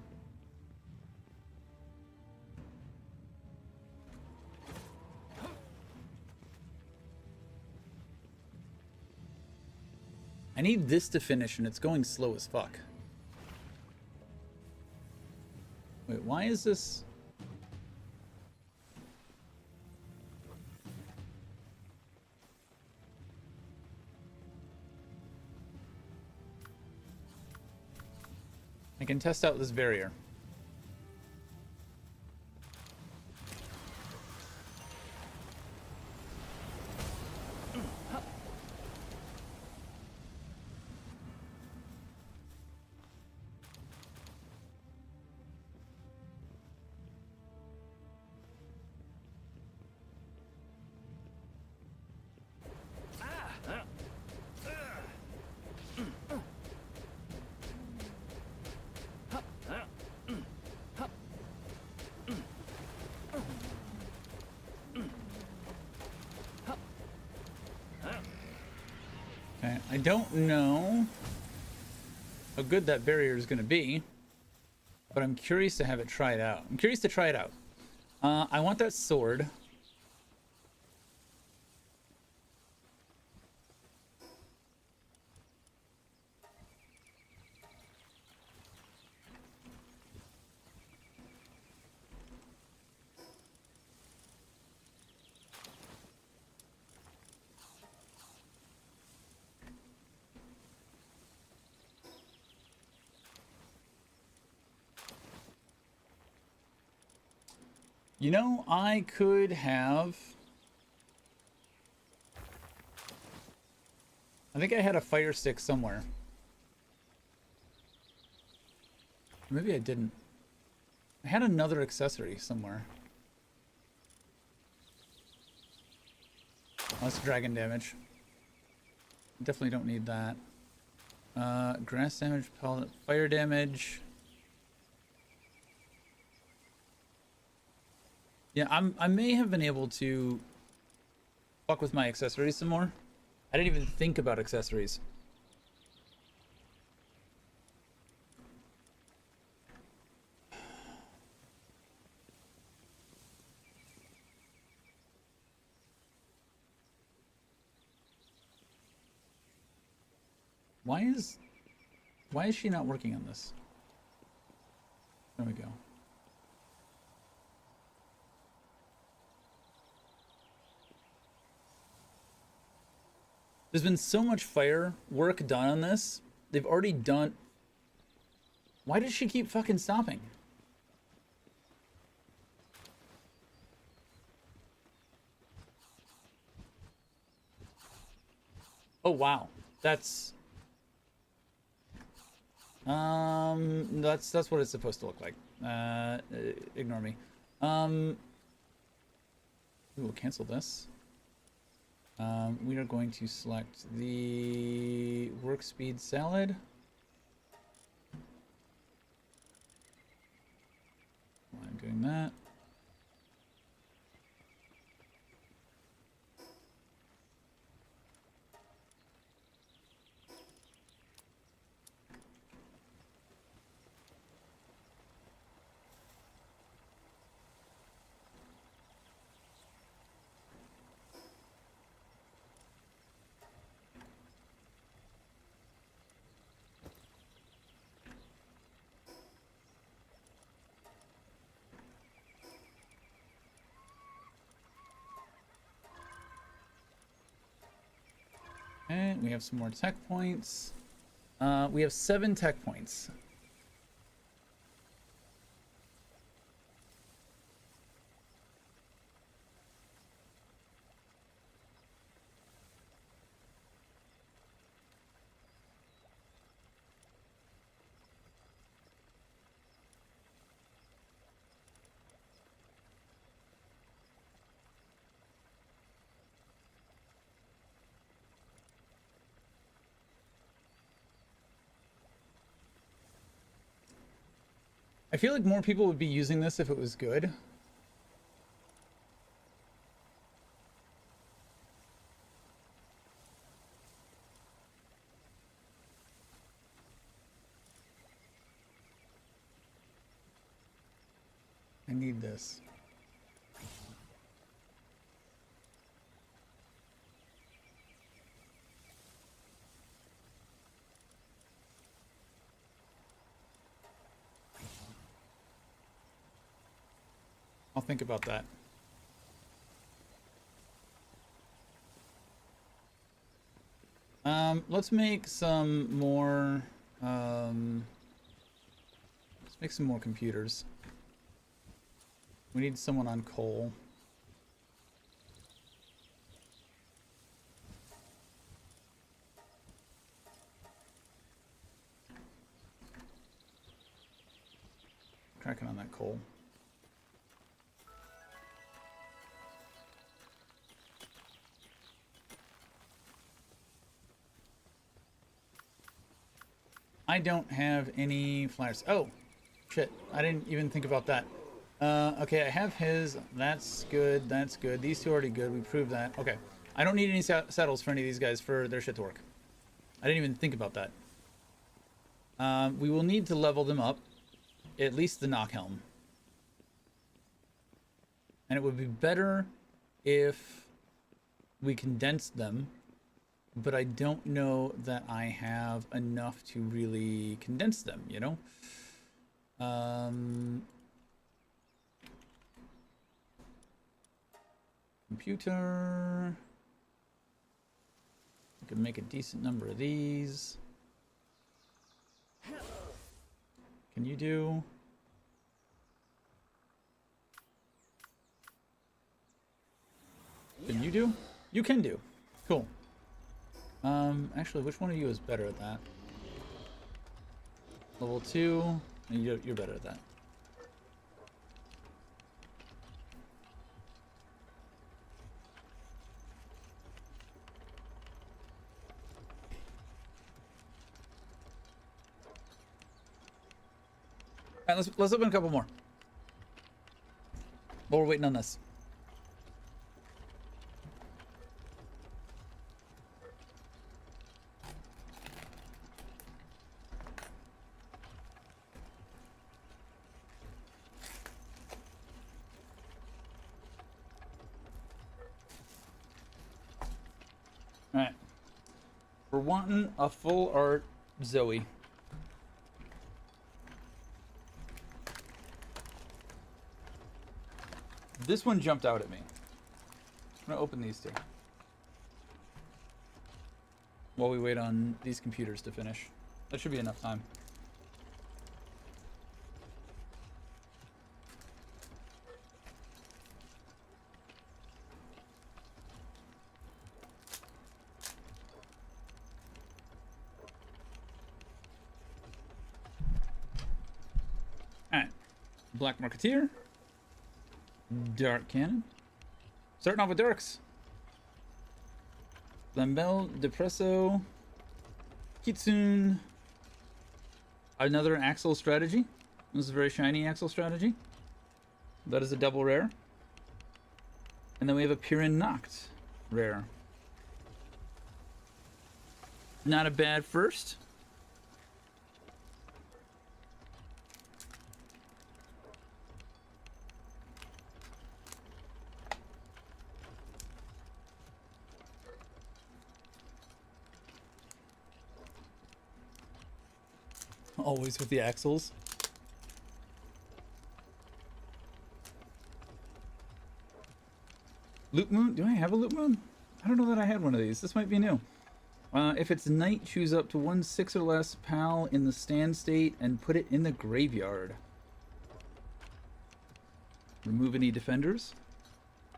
I need this to finish, and it's going slow as fuck. Wait, why is this? I can test out this barrier. I don't know how good that barrier is going to be, but I'm curious to have it try it out. I'm curious to try it out. I want that sword. You know, I could have... I think I had a fire stick somewhere. Maybe I didn't. I had another accessory somewhere. Oh, that's dragon damage. Definitely don't need that. Grass damage, fire damage. Yeah, I may have been able to fuck with my accessories some more. I didn't even think about accessories. Why is she not working on this? There we go. There's been so much fire work done on this. They've already done... Why does she keep fucking stopping? Oh, wow. That's what it's supposed to look like. Ignore me. We'll cancel this. We are going to select the work speed salad. I'm doing that. And we have some more tech points. We have 7 tech points. I feel like more people would be using this if it was good. I need this. I'll think about that. Let's make some more, let's make some more computers. We need someone on coal. Cracking on that coal. I don't have any flyers. Oh, shit. I didn't even think about that. Okay, I have his. That's good. That's good. These two are already good. We proved that. Okay. I don't need any saddles for any of these guys for their shit to work. I didn't even think about that. We will need to level them up. At least the knock helm. And it would be better if we condensed them. But I don't know that I have enough to really condense them, you know? Computer. I can make a decent number of these. Can you do? you do? You can do. Cool. Actually, which one of you is better at that? Level 2. You're better at that. All right, let's open a couple more. While we're waiting on this. All right. We're wanting a full art Zoe. This one jumped out at me. I'm gonna open these two while we wait on these computers to finish. That should be enough time. All right, Black Marketeer. Dark Cannon. Starting off with Darks. Lambel, Depresso, Kitsune. Another Axel strategy. This is a very shiny Axel strategy. That is a double rare. And then we have a Pirin Noct rare. Not a bad first. Always with the axles. Loop Moon? Do I have a Loop Moon? I don't know that I had one of these. This might be new. If it's night, choose up to 1/6 or less PAL in the stand state and put it in the graveyard. Remove any defenders.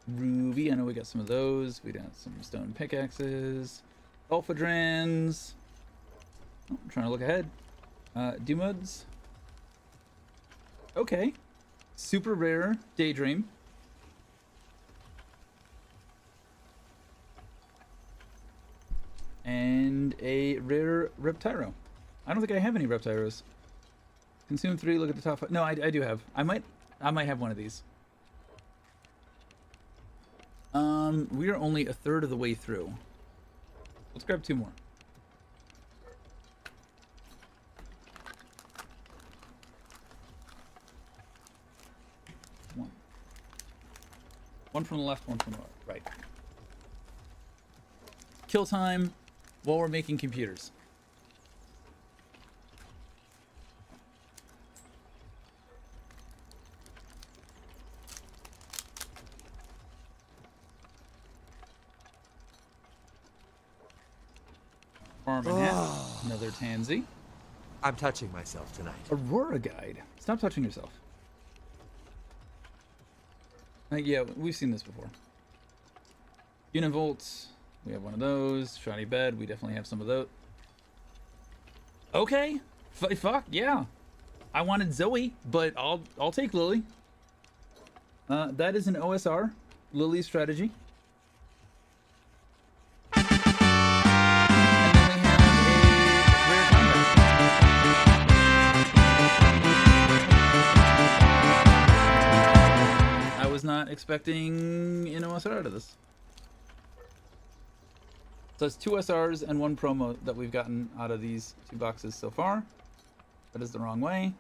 Ruby, I know we got some of those. We got some stone pickaxes. Alphadrans. Oh, I'm trying to look ahead. Dumuds. Okay. Super rare Daydream. And a rare Reptyro. I don't think I have any Reptyros. Consume 3, look at the top 5. No, I do have. I might have one of these. We are only a third of the way through. Let's grab 2 more. One from the left, one from the right. Kill time while we're making computers. Farm and hat, another Tansy. I'm touching myself tonight. Aurora Guide. Stop touching yourself. Yeah, we've seen this before. Univolts, we have one of those. Shiny Bed, we definitely have some of those. Okay, fuck yeah. I wanted Zoe, but I'll take Lily. That is an OSR, Lily's strategy. And then we have a rare combo. I was not expecting an OSR out of this. So it's 2 SRs and 1 promo that we've gotten out of these 2 boxes so far. That is the wrong way.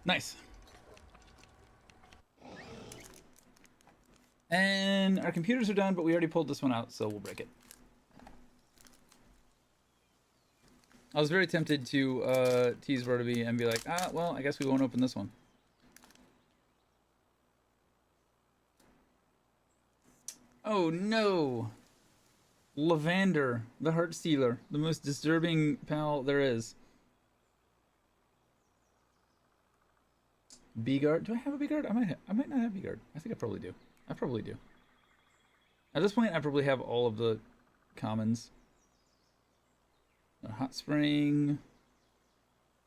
Nice. And our computers are done, but we already pulled this one out, so we'll break it. I was very tempted to tease Vertibi and be like, ah, well, I guess we won't open this one. Oh no! Lavender, the Heart Stealer, the most disturbing pal there is. B-Guard? Do I have a B-Guard? I might not have B-Guard. I think I probably do. I probably do. At this point, I probably have all of the commons. A Hot Spring.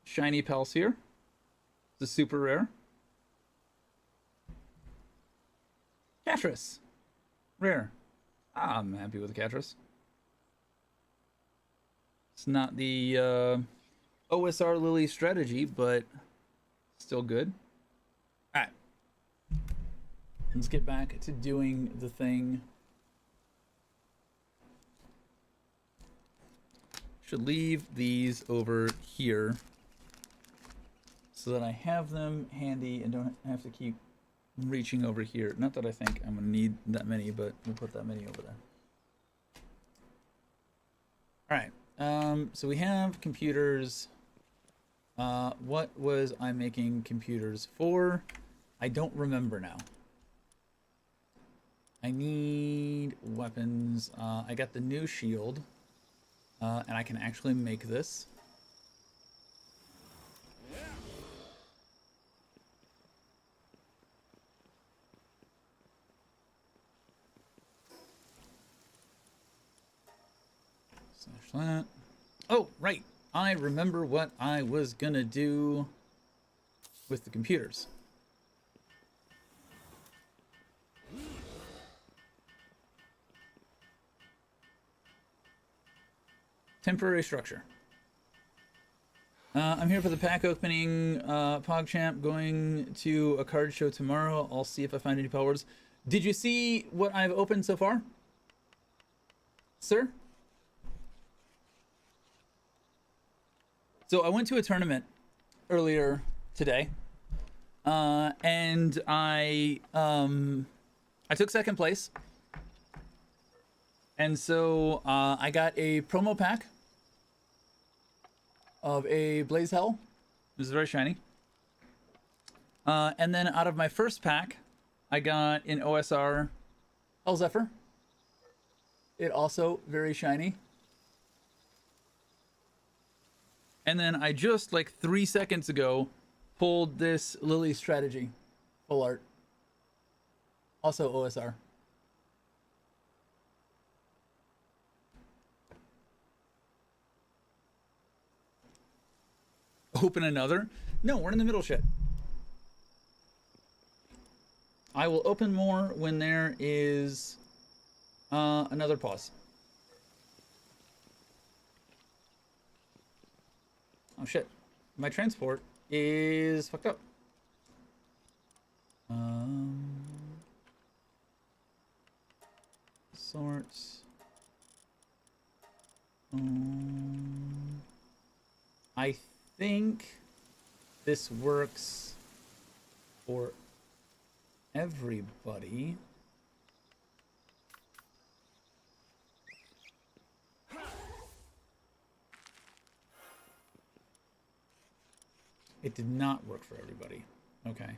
Shiny Pals here. The super rare. Catras. Rare. I'm happy with the Catras. It's not the OSR Lily strategy, but still good. Alright. Let's get back to doing the thing. Should leave these over here so that I have them handy and don't have to keep reaching over here. Not that I think I'm gonna need that many, but we'll put that many over there. Alright, so we have computers. What was I making computers for? I don't remember now. I need weapons. I got the new shield, and I can actually make this. Slash that. Oh, right. I remember what I was gonna do with the computers. Temporary structure. I'm here for the pack opening. PogChamp going to a card show tomorrow. I'll see if I find any Palworlds. Did you see what I've opened so far, sir? So I went to a tournament earlier today, and I took second place. And so I got a promo pack of a Blaze Hell. This is very shiny. And then out of my first pack, I got an OSR Hell Zephyr. It also very shiny. And then I just, like 3 seconds ago, pulled this Lily Strategy full art. Also OSR. Open another? No, we're in the middle shit. I will open more when there is another pause. Oh shit, my transport is fucked up. Sorts. I think this works for everybody. It did not work for everybody. Okay.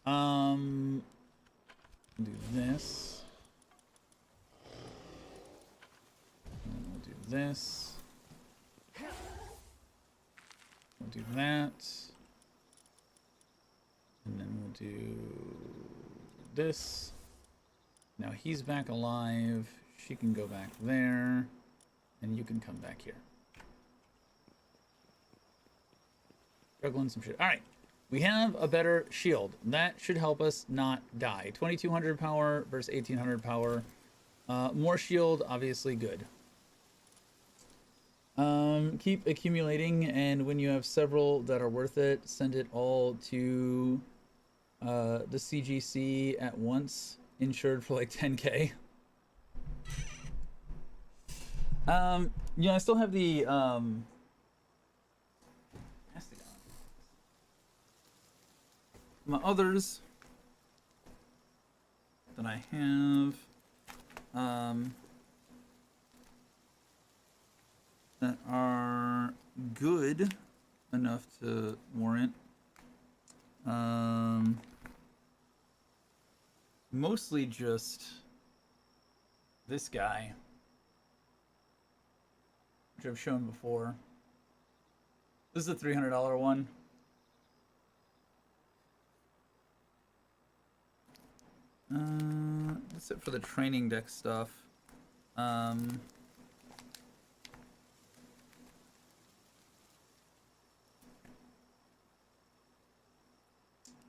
Do this. And we'll do this. We'll do that. And then we'll do this. Now he's back alive. She can go back there. And you can come back here. Juggling some shit. Alright. We have a better shield. That should help us not die. 2200 power versus 1800 power. More shield, obviously good. Keep accumulating, and when you have several that are worth it, send it all to the CGC at once, insured for like 10k. Yeah, I still have the my others that I have that are good enough to warrant. Mostly just this guy, which I've shown before. This is a $300 one. That's it for the training deck stuff.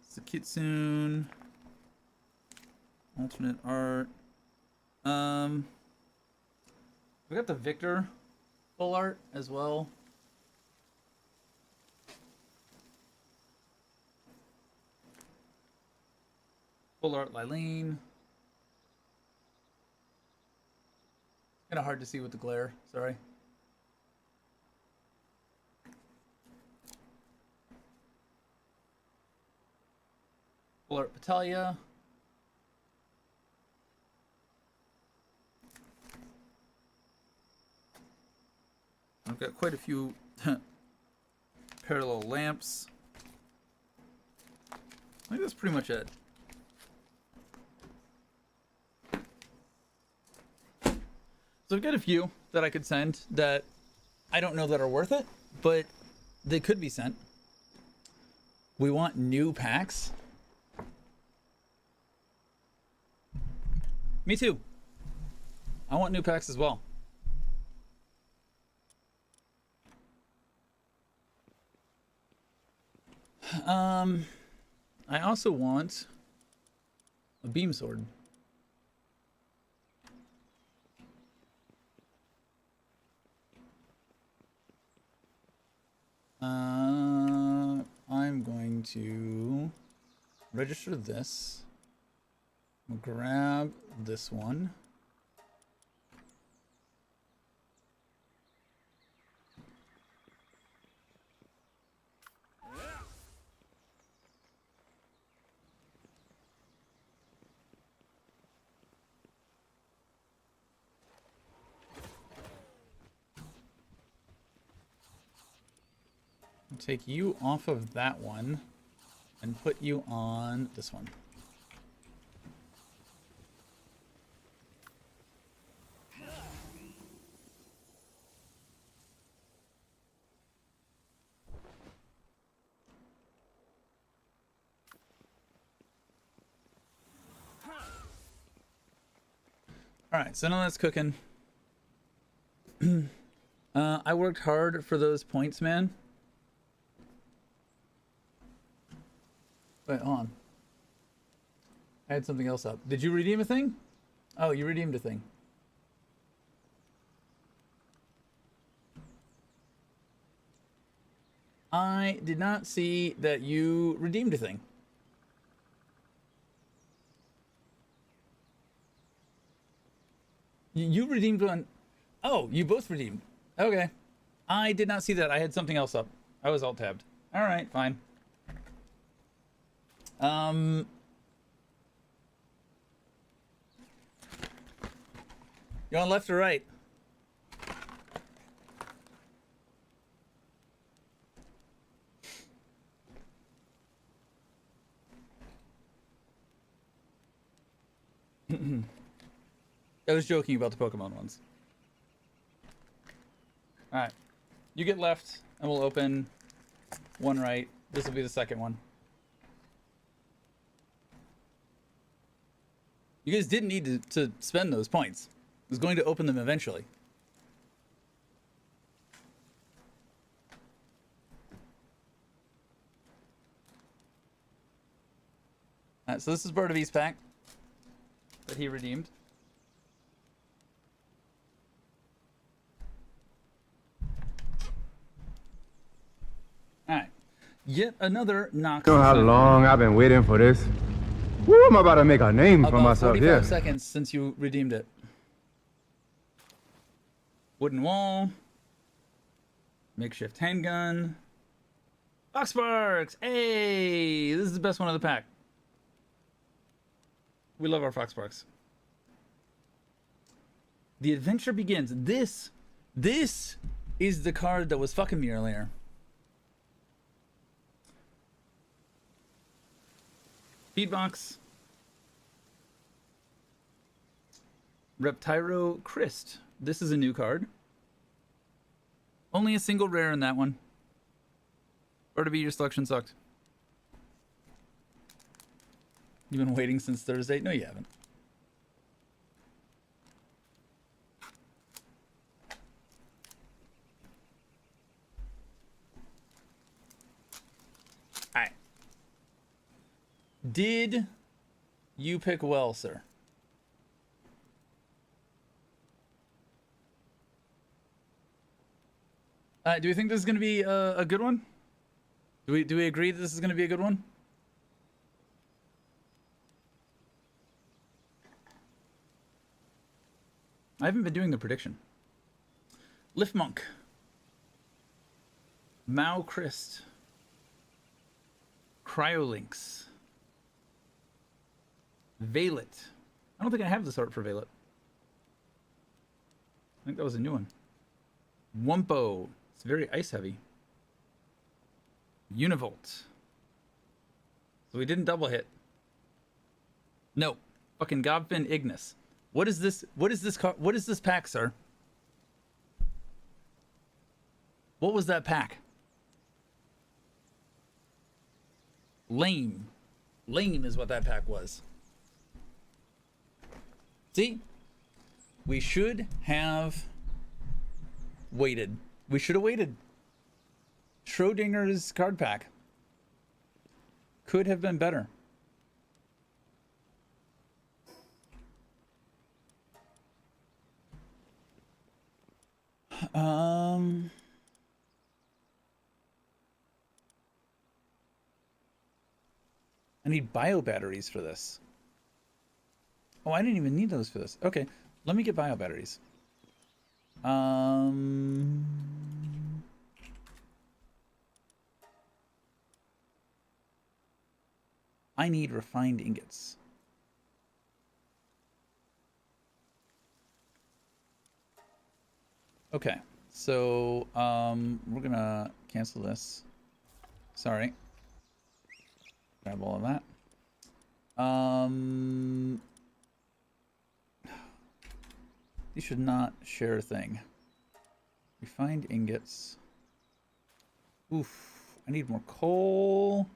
It's a Kitsune. Alternate art. We got the Victor full art as well. Full art Lylene. Kind of hard to see with the glare. Sorry. Full art Patalia. I've got quite a few parallel lamps. I think that's pretty much it. So I've got a few that I could send that I don't know that are worth it, but they could be sent. We want new packs. Me too. I want new packs as well. I also want a beam sword. I'm going to register this. I'll grab this one. Take you off of that one and put you on this one. All right, so now that's cooking. I worked hard for those points, man. Wait, hold on. I had something else up. Did you redeem a thing? Oh, you redeemed a thing. I did not see that you redeemed a thing. You redeemed one. Oh, you both redeemed. Okay. I did not see that. I had something else up. I was alt-tabbed. All right, fine. You on left or right? I was joking about the Pokemon ones. Alright. You get left, and we'll open one right. This will be the second one. You guys didn't need to spend those points. I was going to open them eventually. Alright, so this is Bird of East pack that he redeemed. Alright. Yet another knock. You know how long I've been waiting for this? Woo, I'm about to make a name for myself here. 45 seconds since you redeemed it. Wooden wall. Makeshift handgun. Fox Sparks! Hey! This is the best one of the pack. We love our Fox Sparks. The adventure begins. This is the card that was fucking me earlier. Feedbox. Reptyro Christ. This is a new card. Only a single rare in that one. Or to be your selection sucked. You've been waiting since Thursday? No, you haven't. Alright. Did you pick well, sir? Do we think this is going to be a good one? Do we agree that this is going to be a good one? I haven't been doing the prediction. Lift Monk. Mao Christ. Cryolinks. Veilet. I don't think I have this art for Veilet. I think that was a new one. Wumpo. It's very ice heavy. Univolt. So we didn't double hit. No. Fucking Gobfin Ignis. What is this? What is this car? What is this pack, sir? What was that pack? Lame. Lame is what that pack was. See? We should have waited. We should have waited. Schrodinger's card pack could have been better. I need bio batteries for this. Oh, I didn't even need those for this. Okay, let me get bio batteries. I need refined ingots. Okay, so we're gonna cancel this. Sorry. Grab all of that. These should not share a thing. Refined ingots. Oof, I need more coal.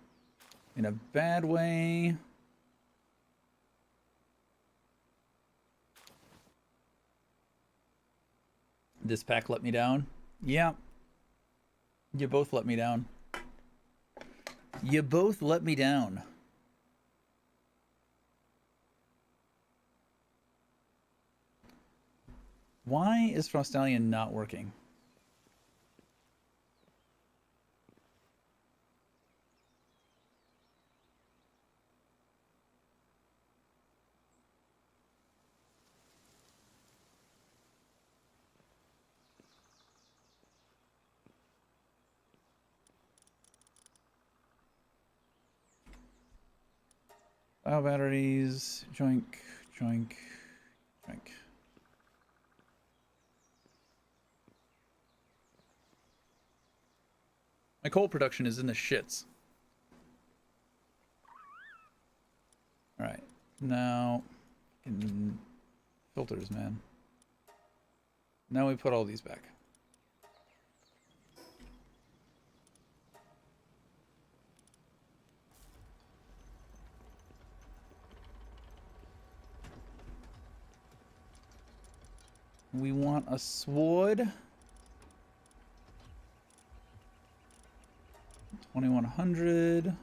In a bad way. This pack let me down. Yeah. You both let me down. You both let me down. Why is Frostallion not working? Bio batteries, joink, joink, joink. My coal production is in the shits. Alright, now, filters, man. Now we put all these back. We want a sword. 2100.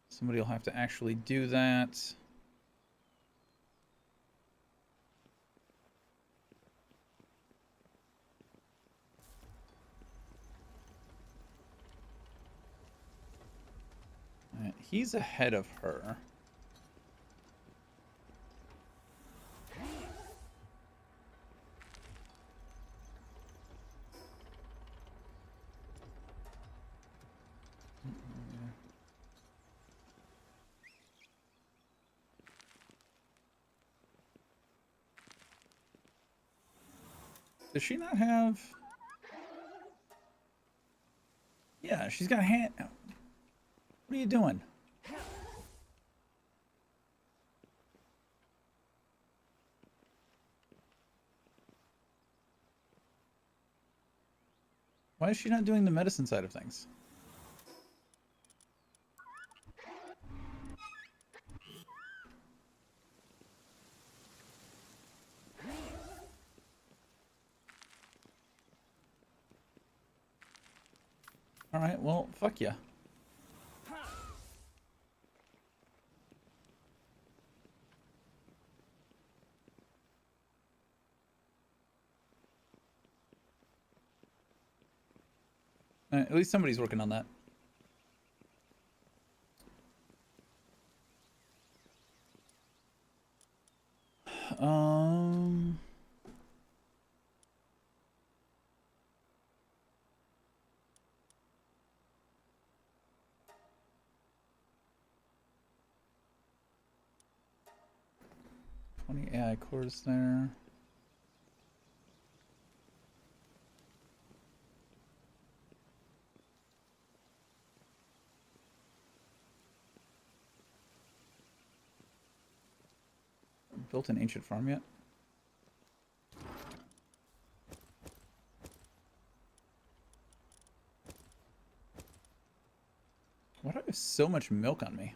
Somebody will have to actually do that. Alright, he's ahead of her. Does she not have? Yeah, she's got a hand. What are you doing? Why is she not doing the medicine side of things? All right, well, fuck ya. At least somebody's working on that. Um... 20 AI cores there. Built an ancient farm yet? Why do I have so much milk on me?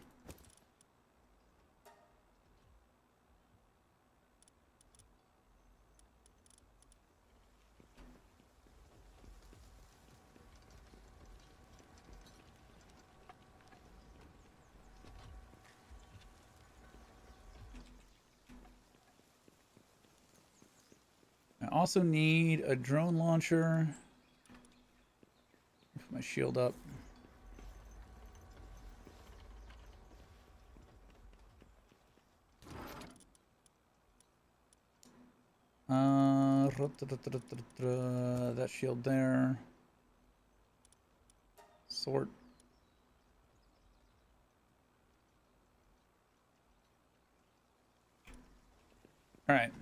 I also need a drone launcher. Put my shield up. That shield there. Sort. All right.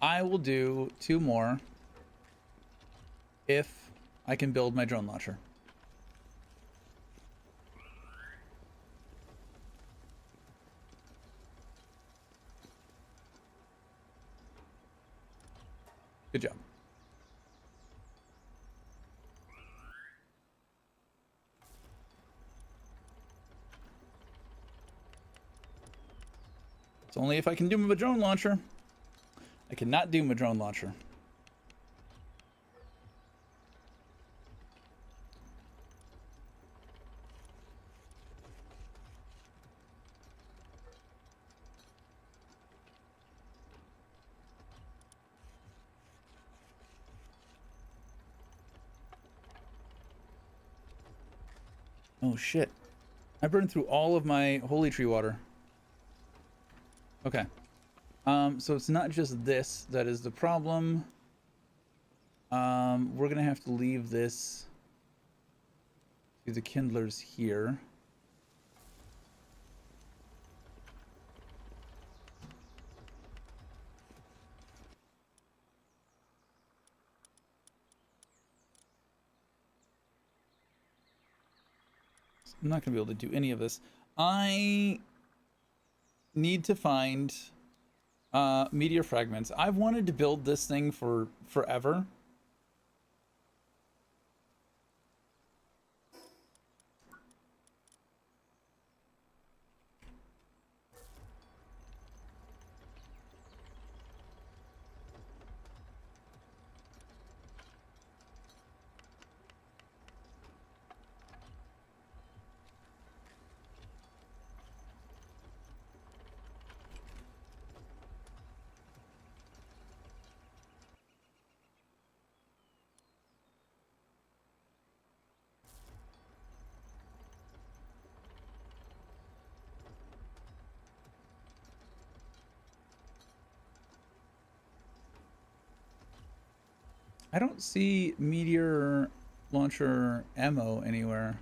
I will do 2 more if I can build my drone launcher. Good job. It's only if I can do my drone launcher. I cannot do my drone launcher. Oh shit. I burned through all of my holy tree water. Okay. So it's not just this that is the problem. We're gonna have to leave this to the kindlers here. I'm not gonna be able to do any of this. I need to find meteor fragments. I've wanted to build this thing for forever. I don't see meteor launcher ammo anywhere.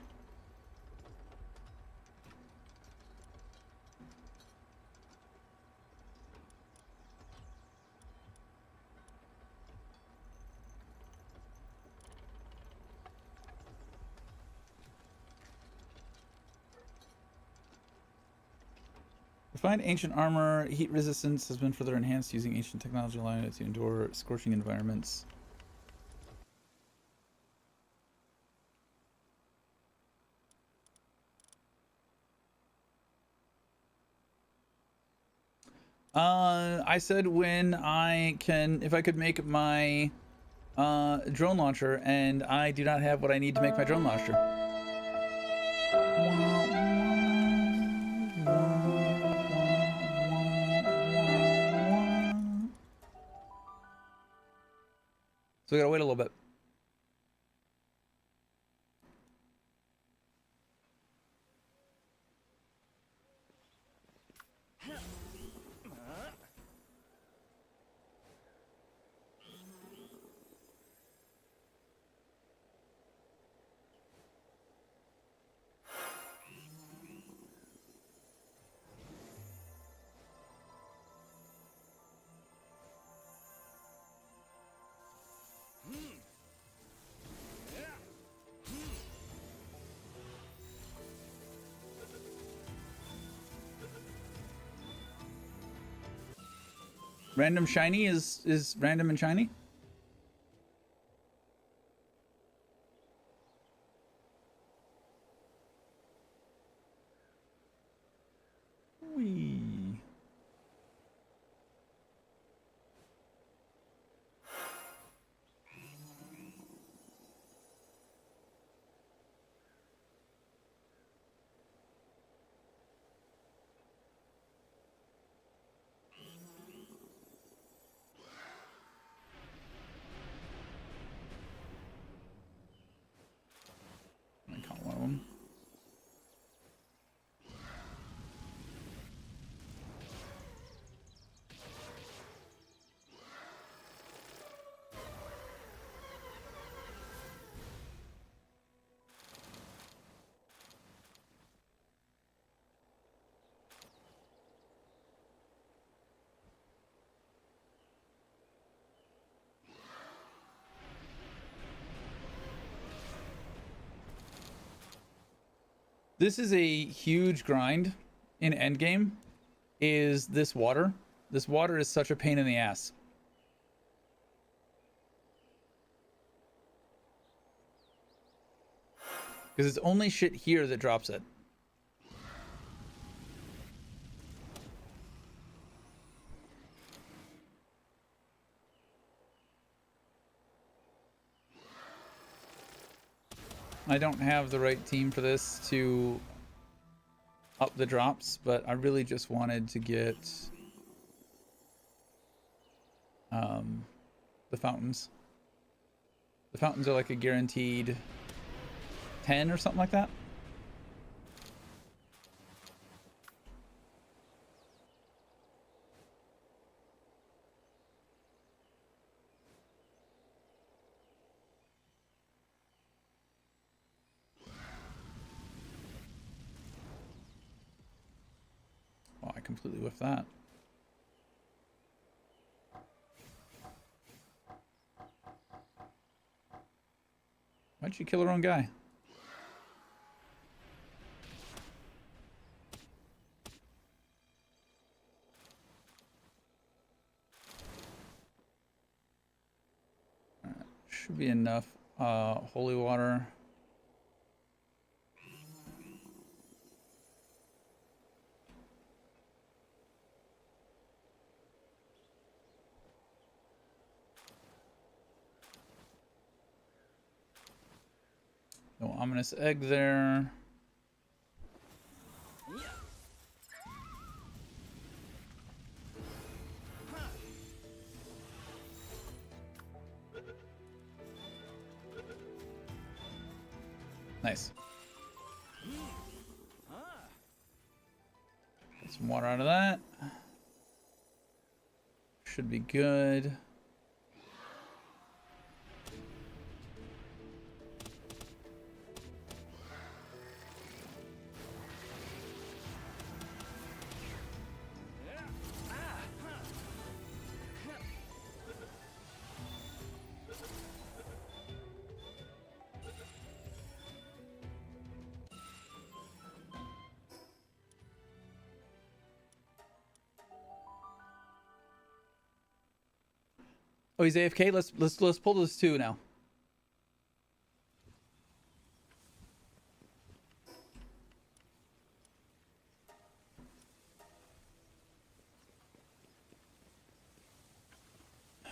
Refined ancient armor. Heat resistance has been further enhanced using ancient technology, allowing it to endure scorching environments. I said when I can, if I could make my drone launcher, and I do not have what I need to make my drone launcher. So we gotta wait a little bit. Random shiny is random and shiny? Whee. I caught one of them. This is a huge grind in endgame, is this water. This water is such a pain in the ass. Because it's only shit here that drops it. I don't have the right team for this to up the drops, but I really just wanted to get the fountains. The fountains are like a guaranteed 10 or something like that. Oh, I completely whiffed that. Why'd she kill her own guy? Alright, should be enough holy water. No ominous egg there. Nice. Get some water out of that. Should be good. Oh, he's AFK. Let's pull those two now.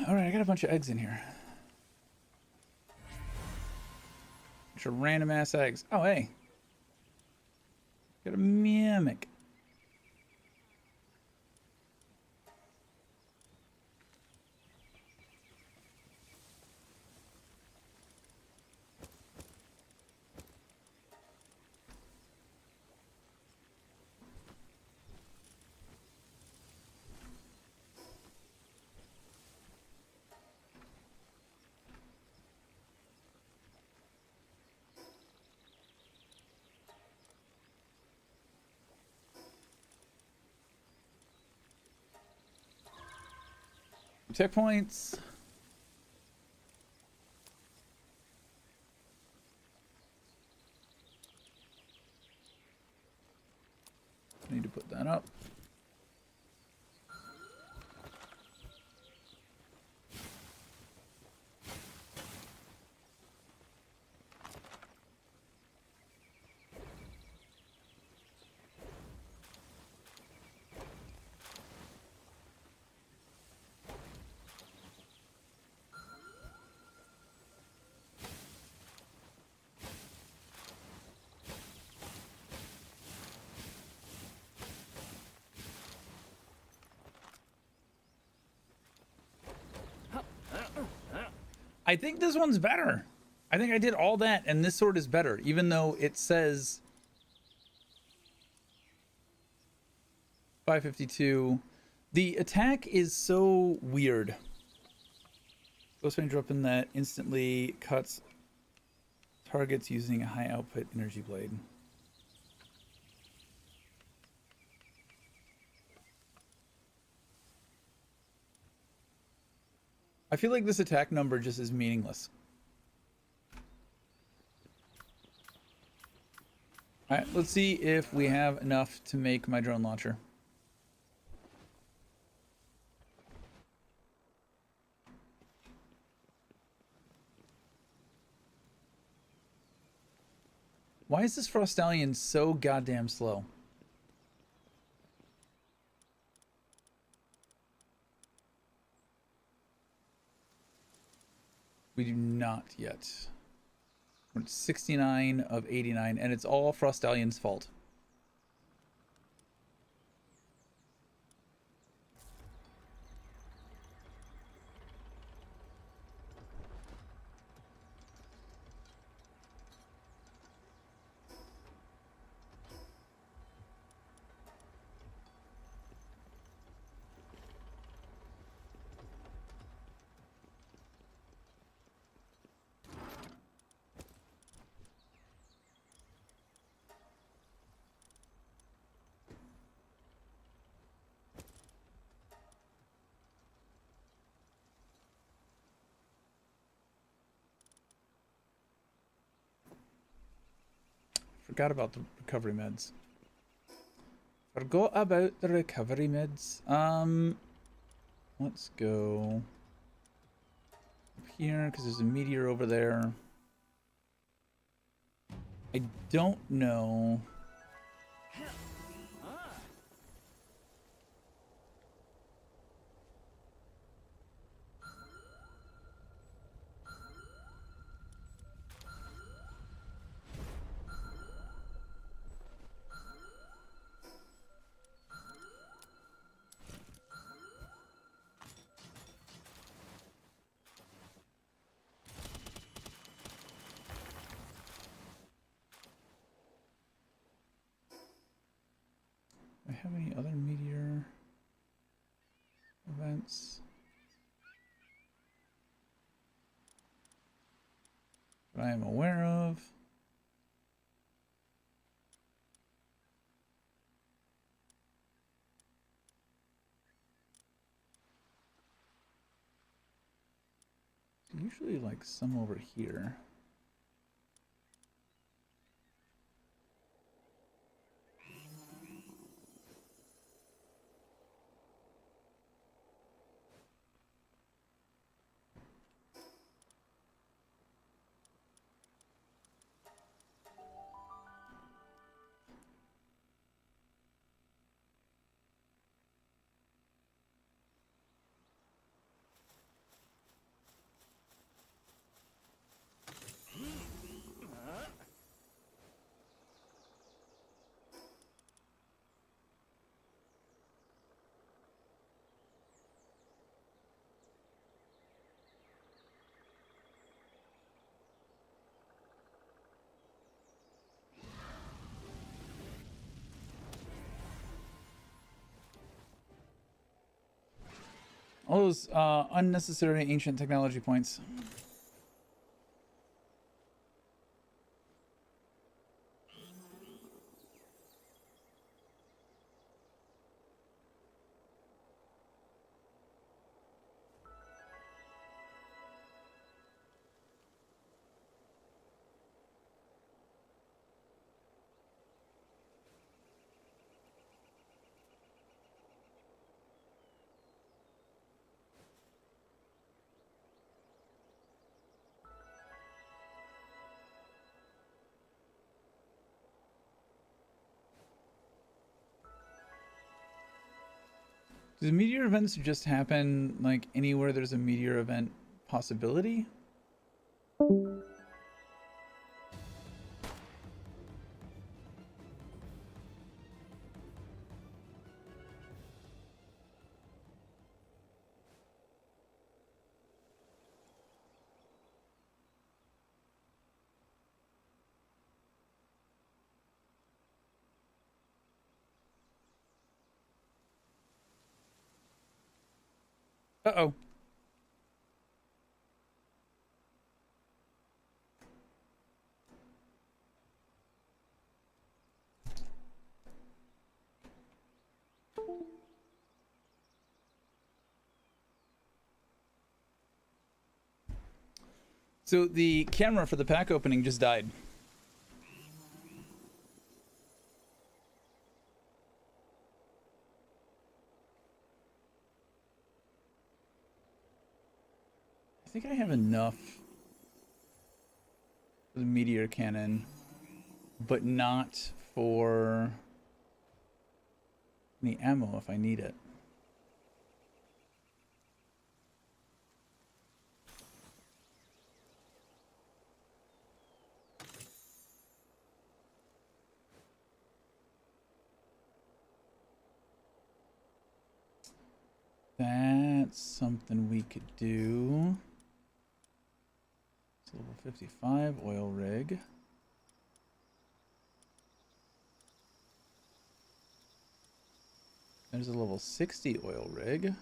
All right, I got a bunch of eggs in here. Bunch of random ass eggs. Oh, hey. Got a mimic. Checkpoints. Need to put that up. I think this one's better. I think I did all that and this sword is better, even though it says 552. The attack is so weird. Ghost Ranger up in that instantly cuts targets using a high output energy blade. I feel like this attack number just is meaningless. All right, let's see if we have enough to make my drone launcher. Why is this Frostallion so goddamn slow? We do not yet. We're at 69 of 89, and it's all Frostallion's fault. Forgot about the recovery meds. Forgot about the recovery meds. Let's go up here because there's a meteor over there. I don't know. Do I have any other meteor events that I am aware of? Usually like some over here. All those unnecessary ancient technology points. Do meteor events just happen like anywhere there's a meteor event possibility? Uh-oh. So the camera for the pack opening just died. I think I have enough for the meteor cannon, but not for any ammo if I need it. That's something we could do. It's level 55 oil rig. There's a level 60 oil rig.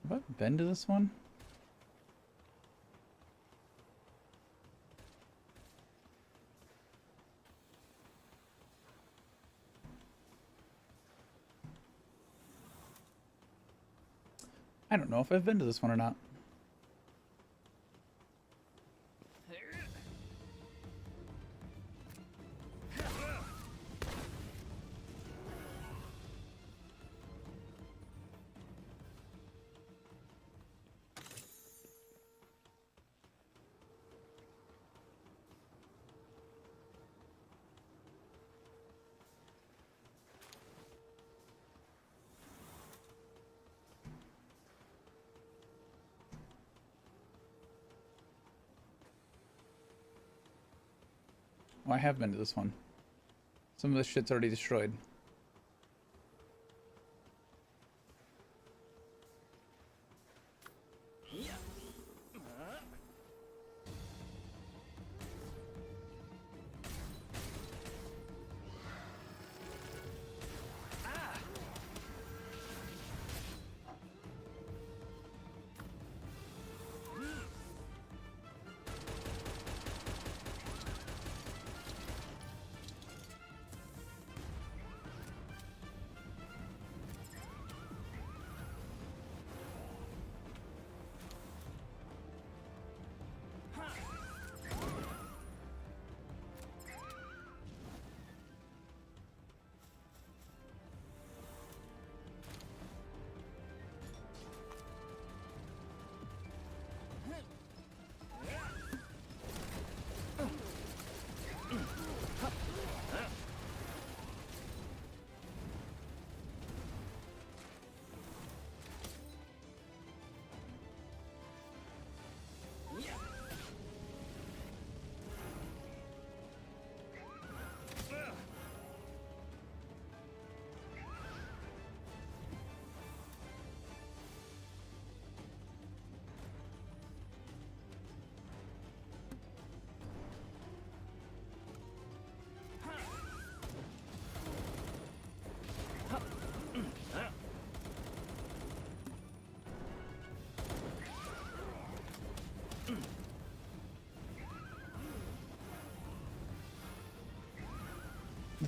Have I been to this one? I don't know if I've been to this one or not. Oh, I have been to this one. Some of this shit's already destroyed.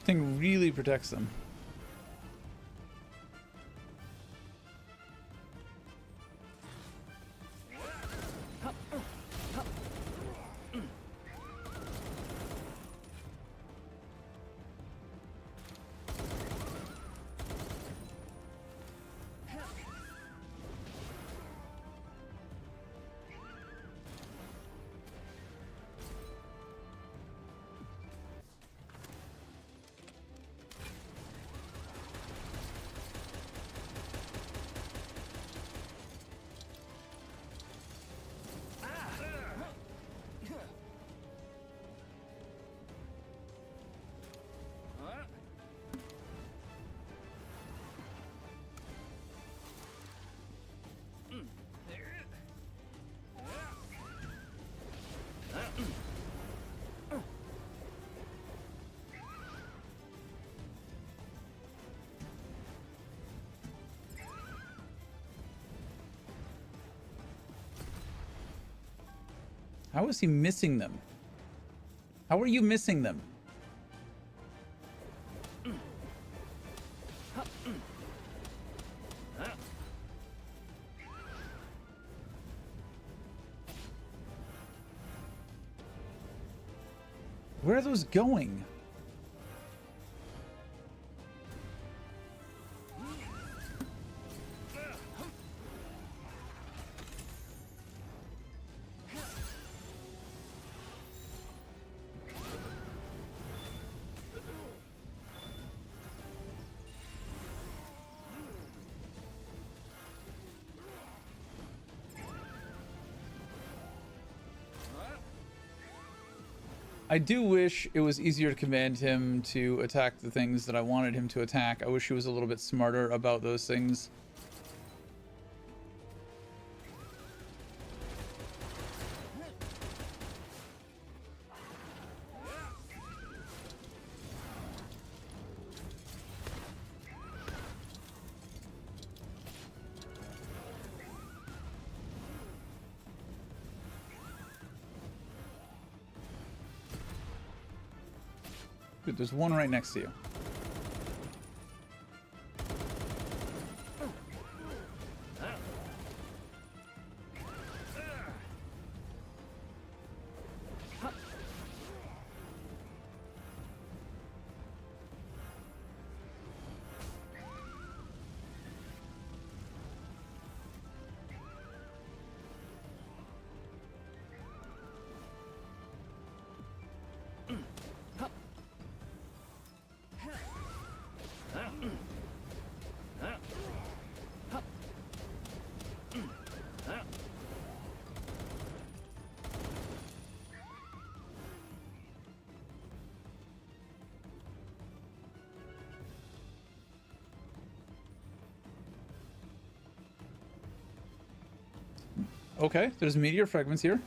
That thing really protects them. How is he missing them? How are you missing them? Where are those going? I do wish it was easier to command him to attack the things that I wanted him to attack. I wish he was a little bit smarter about those things. Good, there's one right next to you. Okay, there's meteor fragments here.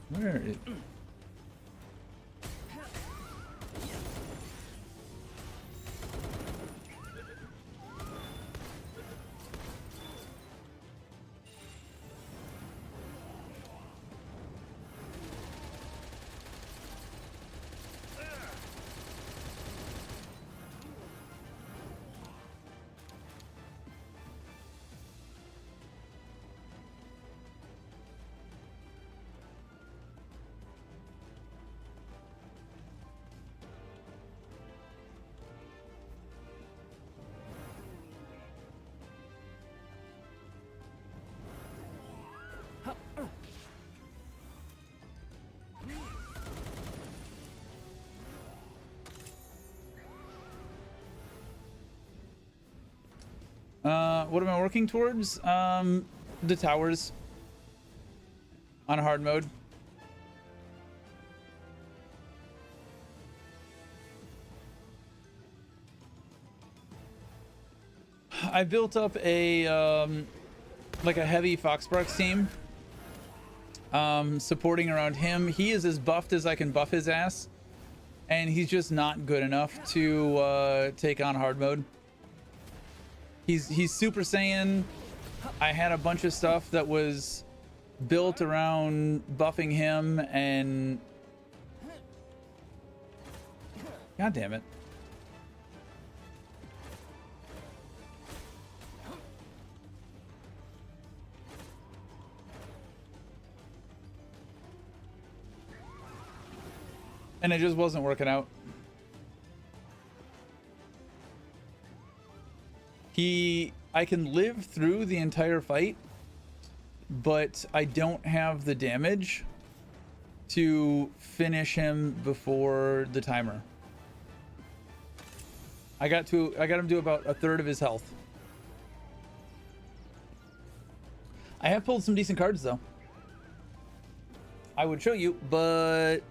Where is... What am I working towards? The towers on hard mode. I built up a like a heavy Foxsparks team supporting around him. He is as buffed as I can buff his ass, and he's just not good enough to take on hard mode. He's Super Saiyan. I had a bunch of stuff that was built around buffing him, and god damn it. And it just wasn't working out. I can live through the entire fight, but I don't have the damage to finish him before the timer. I got him to about a third of his health. I have pulled some decent cards though. I would show you, but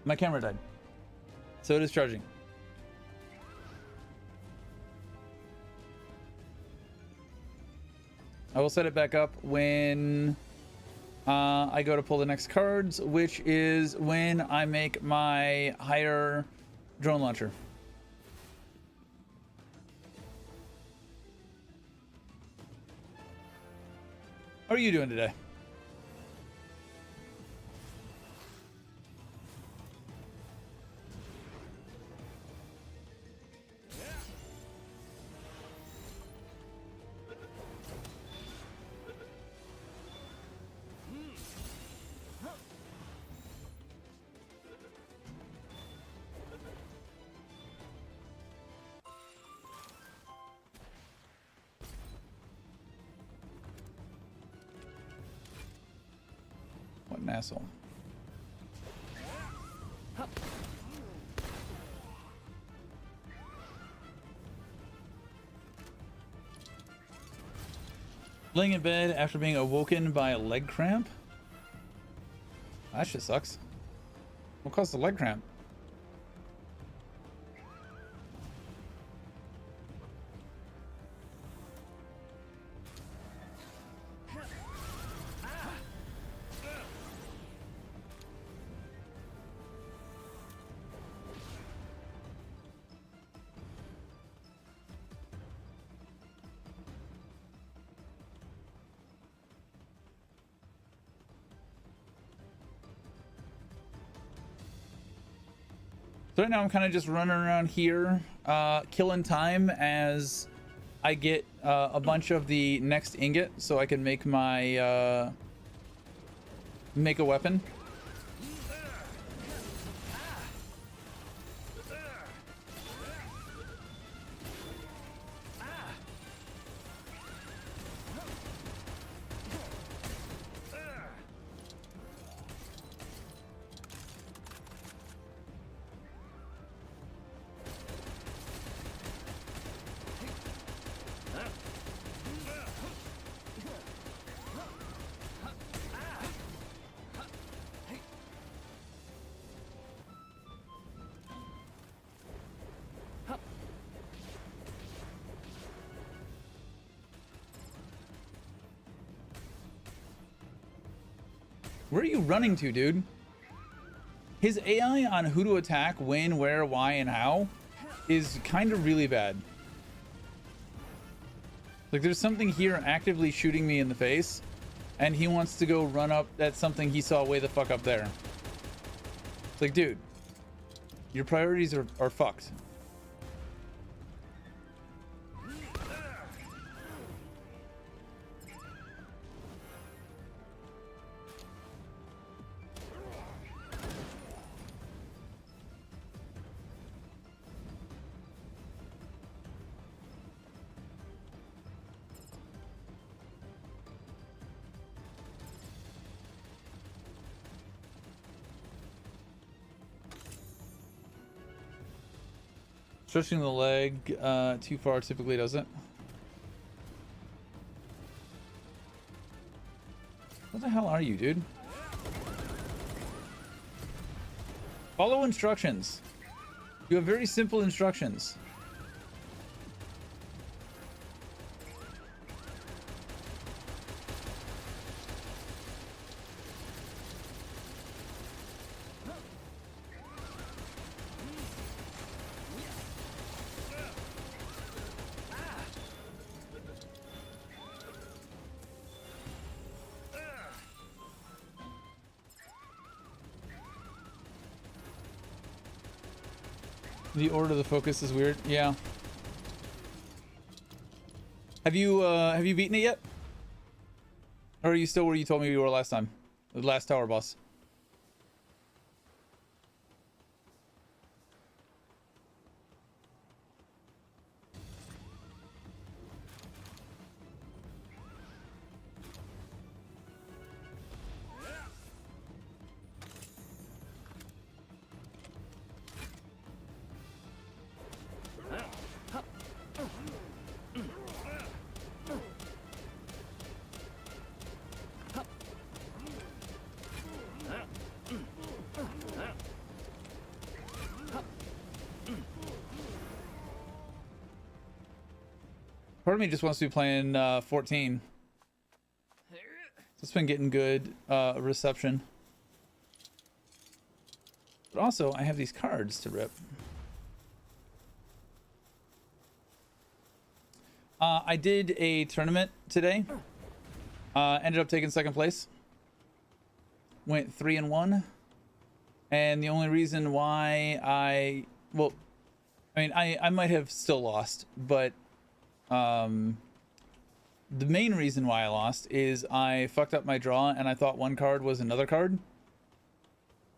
my camera died, so it is charging. I will set it back up when I go to pull the next cards, which is when I make my higher drone launcher. How are you doing today? What an asshole. Laying in bed after being awoken by a leg cramp? That shit sucks. What caused the leg cramp? So right now I'm kind of just running around here, killing time as I get a bunch of the next ingot so I can make my make a weapon. Where are you running to, dude? His AI on who to attack, when, where, why, and how is kind of really bad. Like, there's something here actively shooting me in the face, and he wants to go run up at something he saw way the fuck up there. It's like, dude, your priorities are fucked. Stretching the leg too far typically doesn't. What the hell are you, dude? Follow instructions. You have very simple instructions. The order of the focus is weird. Yeah. Have you beaten it yet? Or are you still where you told me you were last time? The last tower boss. Part of me just wants to be playing 14. So it's been getting good reception. But also, I have these cards to rip. I did a tournament today. Ended up taking second place. Went 3-1. And the only reason why I might have still lost, but the main reason why I lost is I fucked up my draw and I thought one card was another card,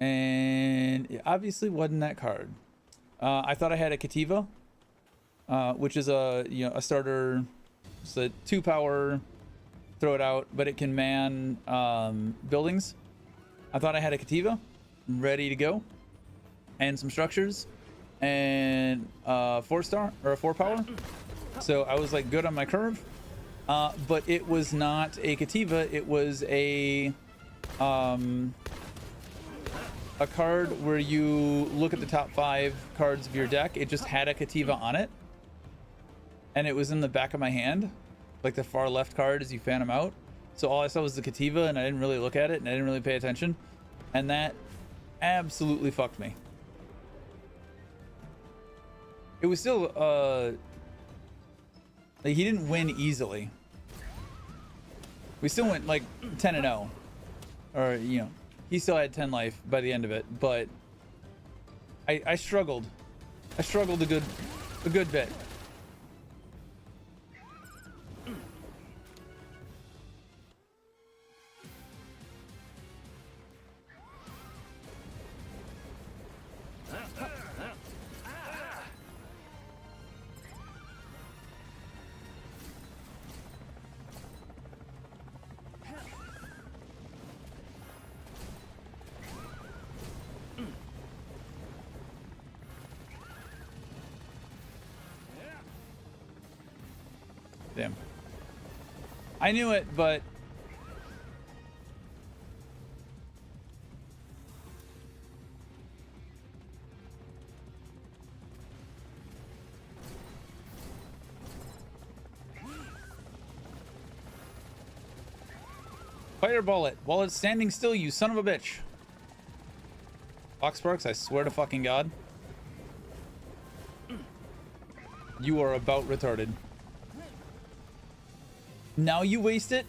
and it obviously wasn't that card. I thought I had a Cativa, which is a starter. It's a 2-power, throw it out, but it can man buildings. I thought I had a Cativa ready to go, and some structures, and 4-star or a 4-power. So I was like good on my curve, but it was not a Cativa. It was a card where you look at the top 5 cards of your deck. It just had a Cativa on it, and it was in the back of my hand, like the far left card as you fan them out. So all I saw was the Cativa, and I didn't really look at it, and I didn't really pay attention, and that absolutely fucked me. It was still like, he didn't win easily. We still went like 10-0, or he still had 10 life by the end of it. But I struggled. I struggled a good bit. Damn. I knew it, but fireball it while it's standing still, you son of a bitch. Fox Sparks, I swear to fucking God. You are about retarded. Now you waste it?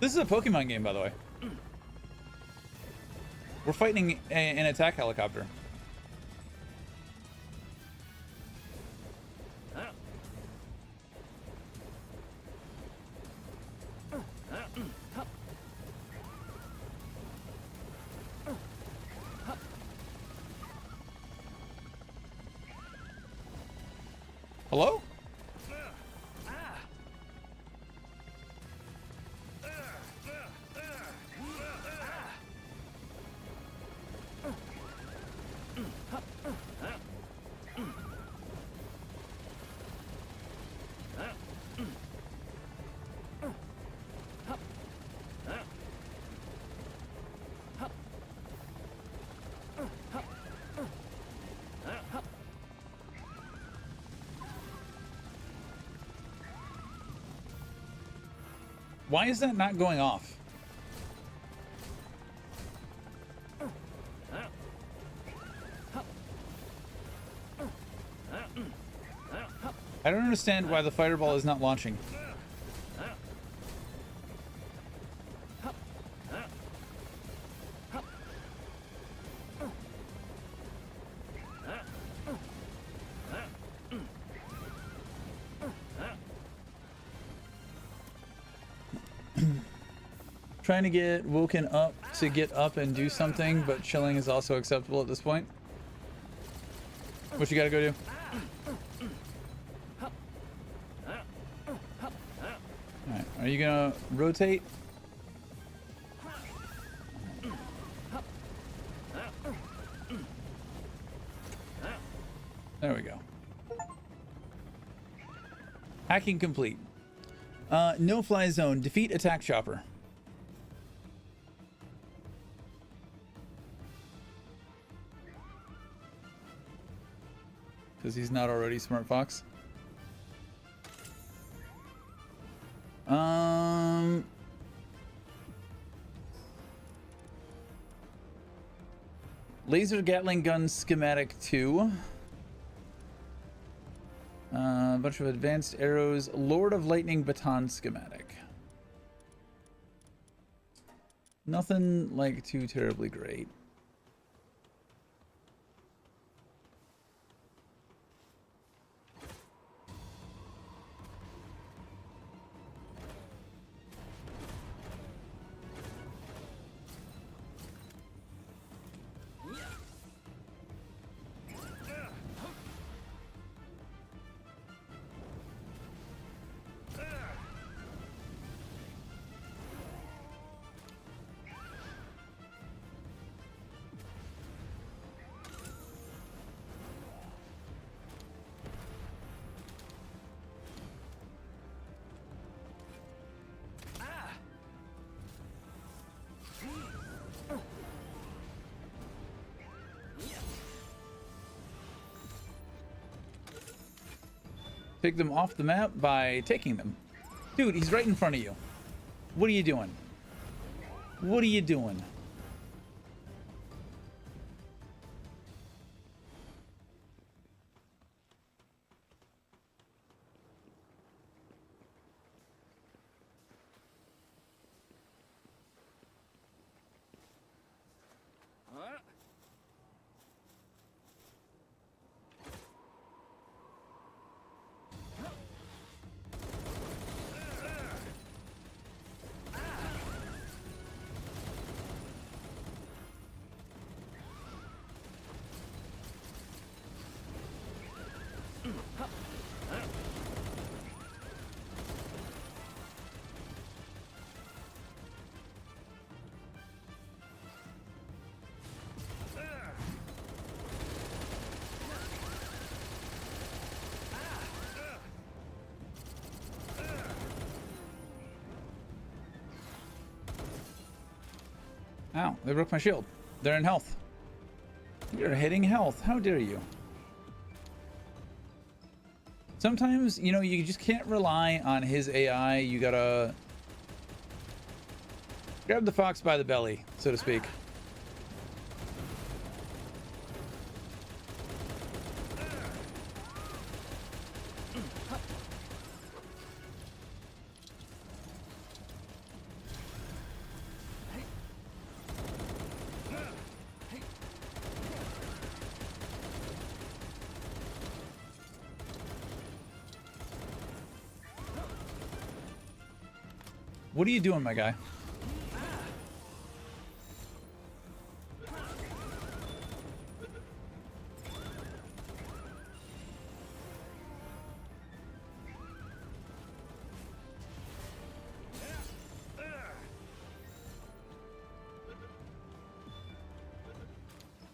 This is a Pokemon game, by the way. We're fighting an attack helicopter. Hello? Why is that not going off? I don't understand why the fireball is not launching. Trying to get woken up to get up and do something, but chilling is also acceptable at this point. What you gotta go do? Alright, are you gonna rotate? There we go. Hacking complete. No fly zone. Defeat attack chopper. Because he's not already Smart Fox. Laser Gatling gun schematic 2. A bunch of advanced arrows. Lord of Lightning baton schematic. Nothing like too terribly great. Take them off the map by taking them. Dude, he's right in front of you. What are you doing? What are you doing? Ow, they broke my shield. They're in health. You're hitting health. How dare you? Sometimes, you know, you just can't rely on his AI. You gotta grab the fox by the belly, so to speak. What are you doing, my guy?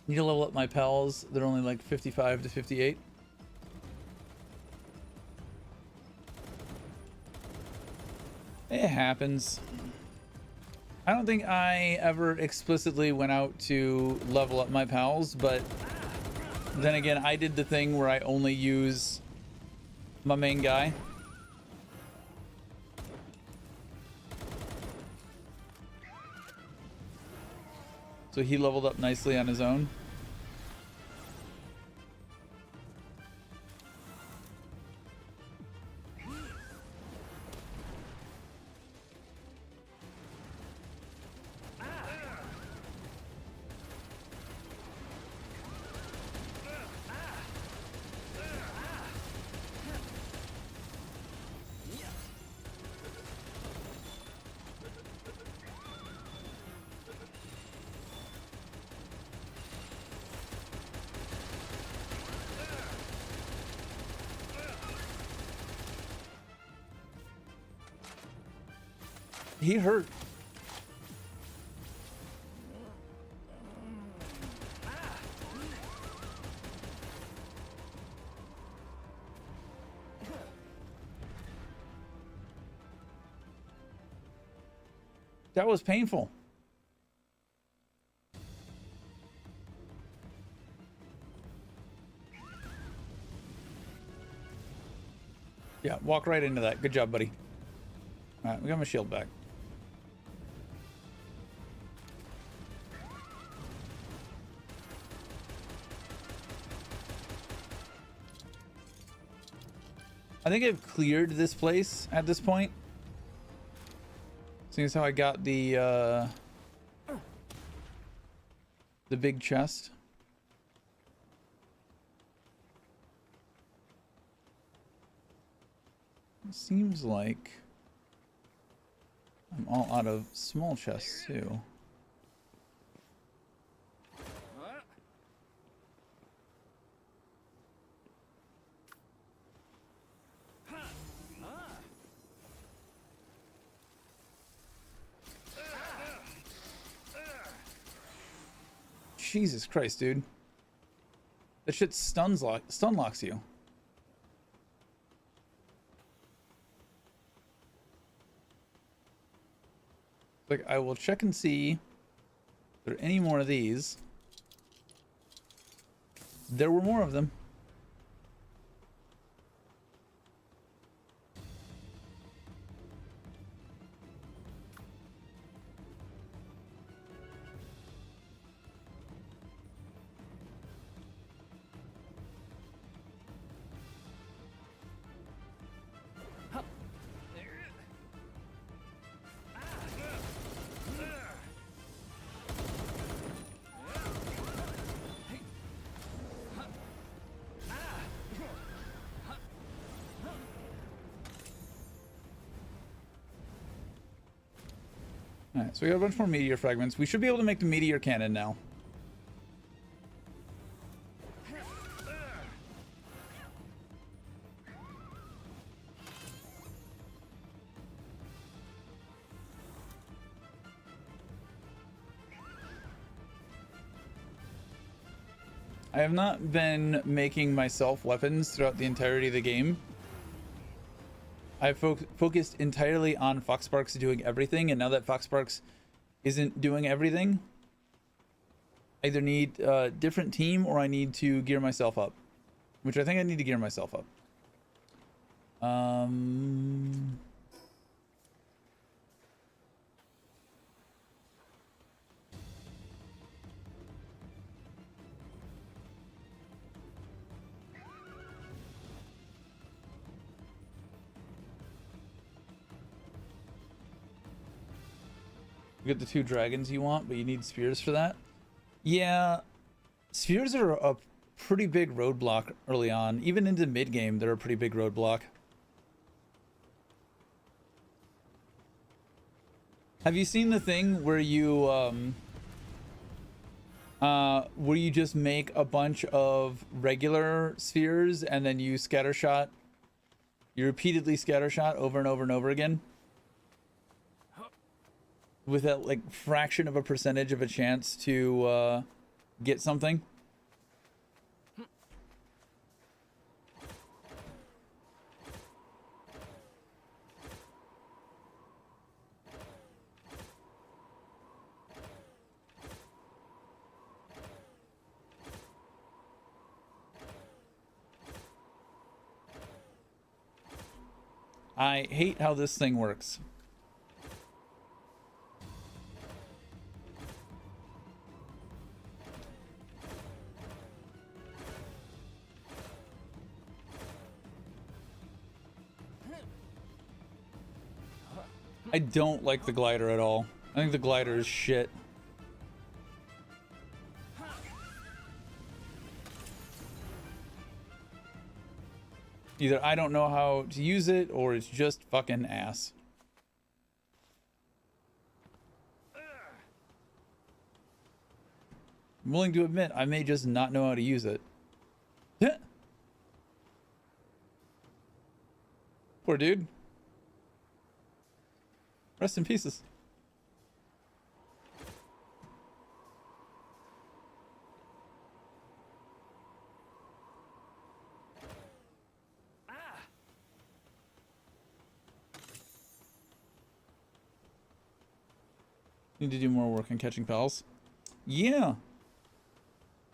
Need to level up my pals. They're only like 55 to 58. It happens. I don't think I ever explicitly went out to level up my pals, but then again, I did the thing where I only use my main guy. So he leveled up nicely on his own. He hurt. That was painful. Yeah, walk right into that. Good job, buddy. All right, we got my shield back. I think I've cleared this place at this point. Seeing as how I got the big chest. It seems like I'm all out of small chests too. Jesus Christ, dude. That shit stun locks you. Like, I will check and see if there are any more of these. There were more of them. Alright, so we got a bunch more meteor fragments. We should be able to make the meteor cannon now. I have not been making myself weapons throughout the entirety of the game. I've focused entirely on Foxsparks doing everything, and now that Foxsparks isn't doing everything, I either need a different team or I need to gear myself up, which I think I need to gear myself up. You get the 2 dragons you want, but you need spheres for that. Yeah, spheres are a pretty big roadblock early on. Even into mid-game, they're a pretty big roadblock. Have you seen the thing where you just make a bunch of regular spheres and then you scattershot? You repeatedly scattershot over and over and over again? With that, like, fraction of a percentage of a chance to get something. I hate how this thing works. I don't like the glider at all. I think the glider is shit. Either I don't know how to use it or it's just fucking ass. I'm willing to admit I may just not know how to use it. Poor dude. Rest in pieces. Need to do more work on catching pals. Yeah.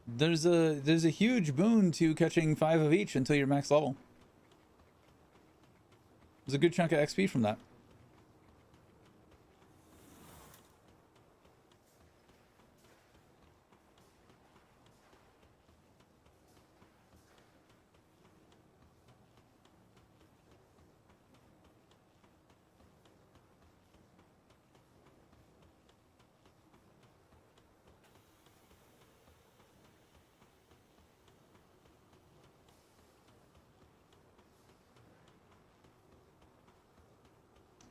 There's a huge boon to catching 5 of each until you're max level. There's a good chunk of XP from that.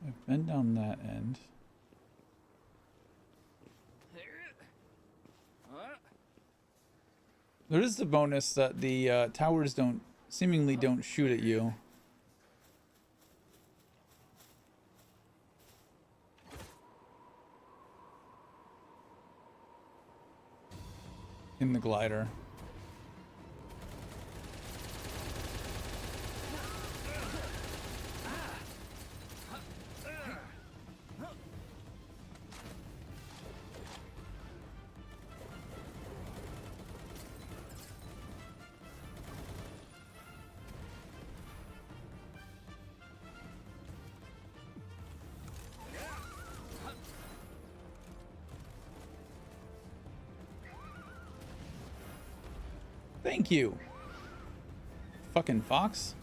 I've been down that end. There is the bonus that the towers seemingly don't shoot at you. In the glider. Thank you. Fucking fox.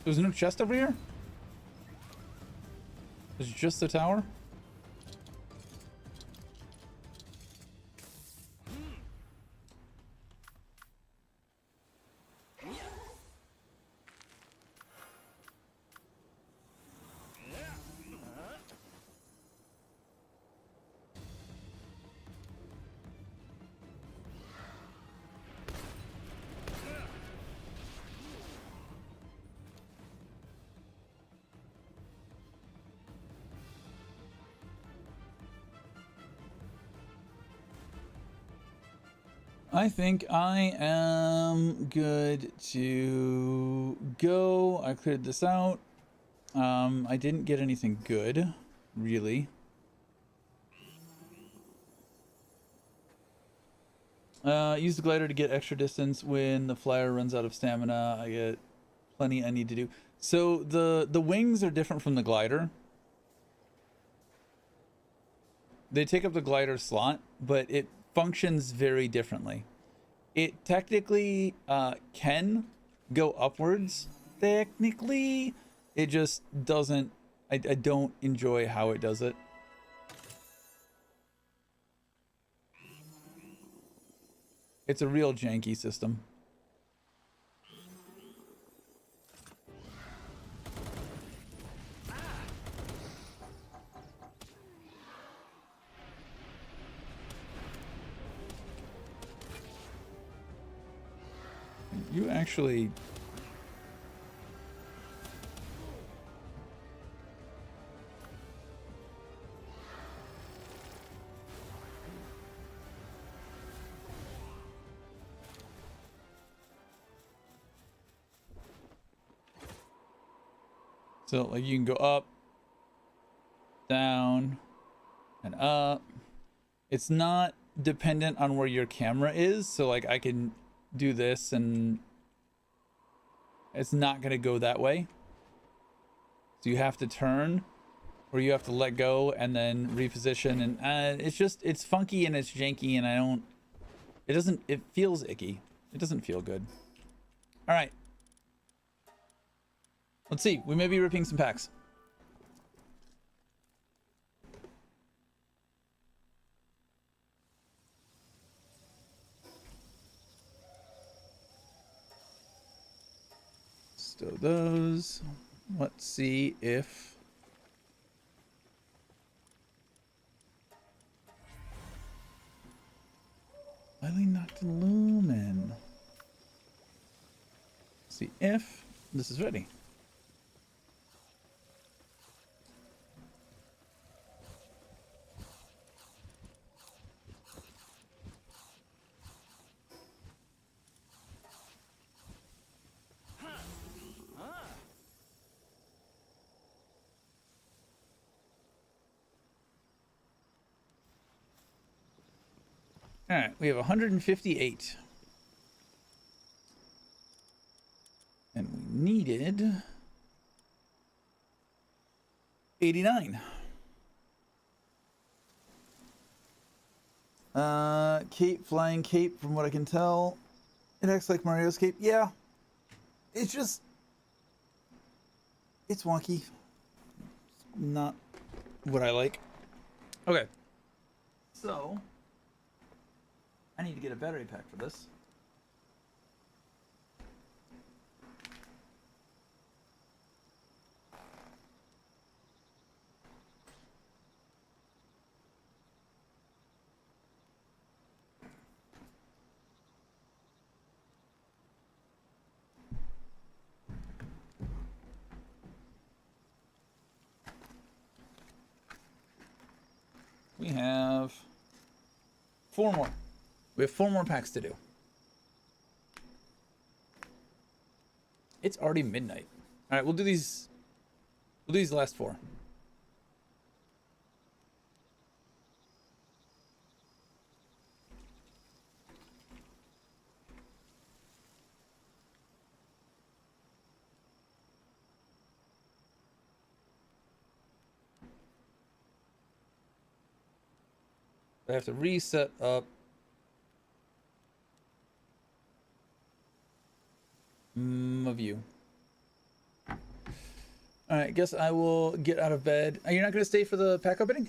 There's no chest over here? There's just the tower? I think I am good to go. I cleared this out. I didn't get anything good, really. Use the glider to get extra distance when the flyer runs out of stamina. I get plenty I need to do. So the wings are different from the glider. They take up the glider slot, but it functions very differently. It technically can go upwards. Technically, it just doesn't. I don't enjoy how it does it. It's a real janky system. You actually... So, like, you can go up, down, and up. It's not dependent on where your camera is. So, like, I can do this and it's not going to go that way. So you have to turn or you have to let go and then reposition. And it's funky and it's janky and it feels icky. It doesn't feel good. All right. Let's see. We may be ripping some packs. Stow those. Let's see if... Slightly knocked lumen. See if this is ready. All right, we have 158. And we needed 89. Cape, flying cape, from what I can tell. It acts like Mario's cape. Yeah. It's just... It's wonky. Not what I like. Okay. So... I need to get a battery pack for this. We have 4 more. We have 4 more packs to do. It's already midnight. All right, we'll do these. We'll do these last 4. I have to reset up my view. All right, guess I will get out of bed. Are you not going to stay for the pack opening?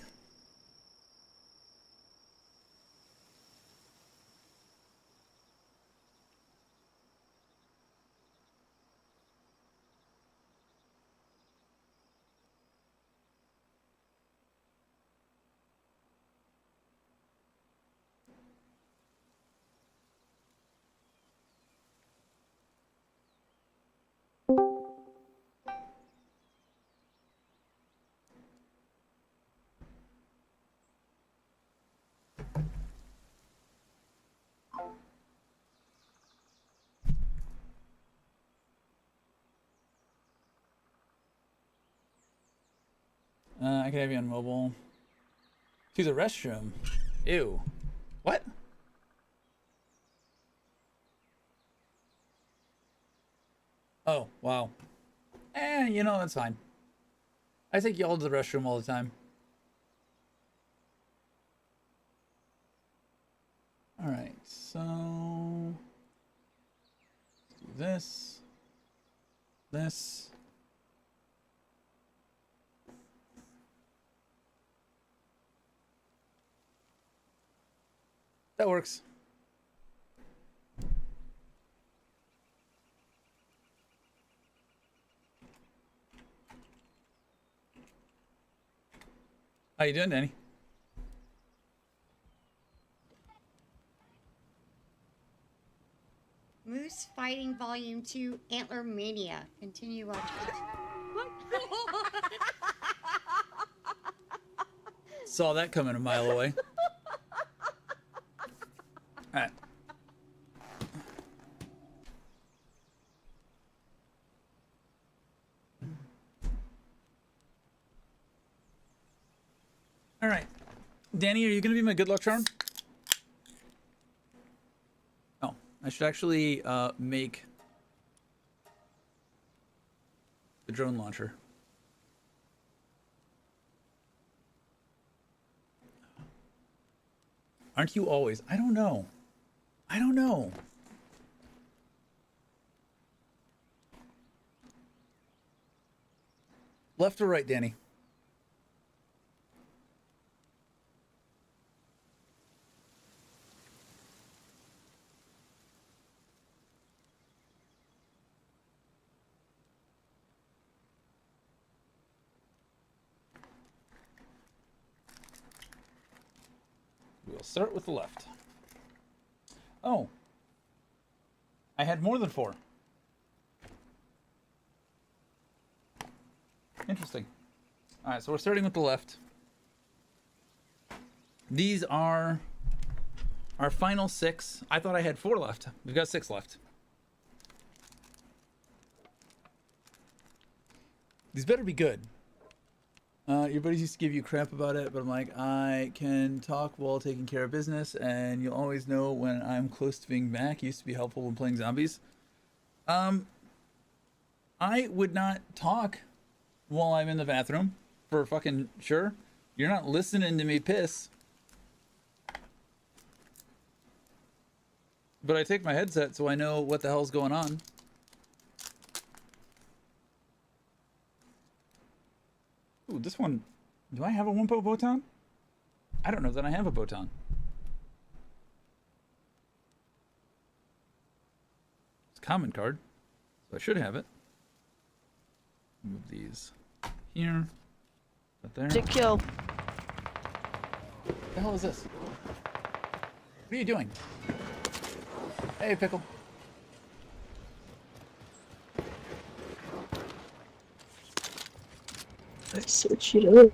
I can have you on mobile. To the restroom. Ew. What? Oh, wow. You know, that's fine. I take y'all to the restroom all the time. All right, so let's do this. This. That works. How you doing, Danny? Moose Fighting Volume 2 Antler Mania. Continue watching. Saw that coming a mile away. All right. All right. Danny, are you going to be my good luck charm? Oh, I should actually make the drone launcher. Aren't you always? I don't know. I don't know. Left or right, Danny? We'll start with the left. Oh. I had more than 4. Interesting. Alright, so we're starting with the left. These are our final 6. I thought I had 4 left. We've got 6 left. These better be good. Your buddies used to give you crap about it, but I'm like, I can talk while taking care of business, and you'll always know when I'm close to being back. It used to be helpful when playing zombies. I would not talk while I'm in the bathroom, for fucking sure. You're not listening to me piss. But I take my headset so I know what the hell's going on. Ooh, this one. Do I have a Wumpo Botan? I don't know that I have a Botan. It's a common card, so I should have it. Move these here. Right there. To kill. What the hell is this? What are you doing? Hey, Pickle. Search it up.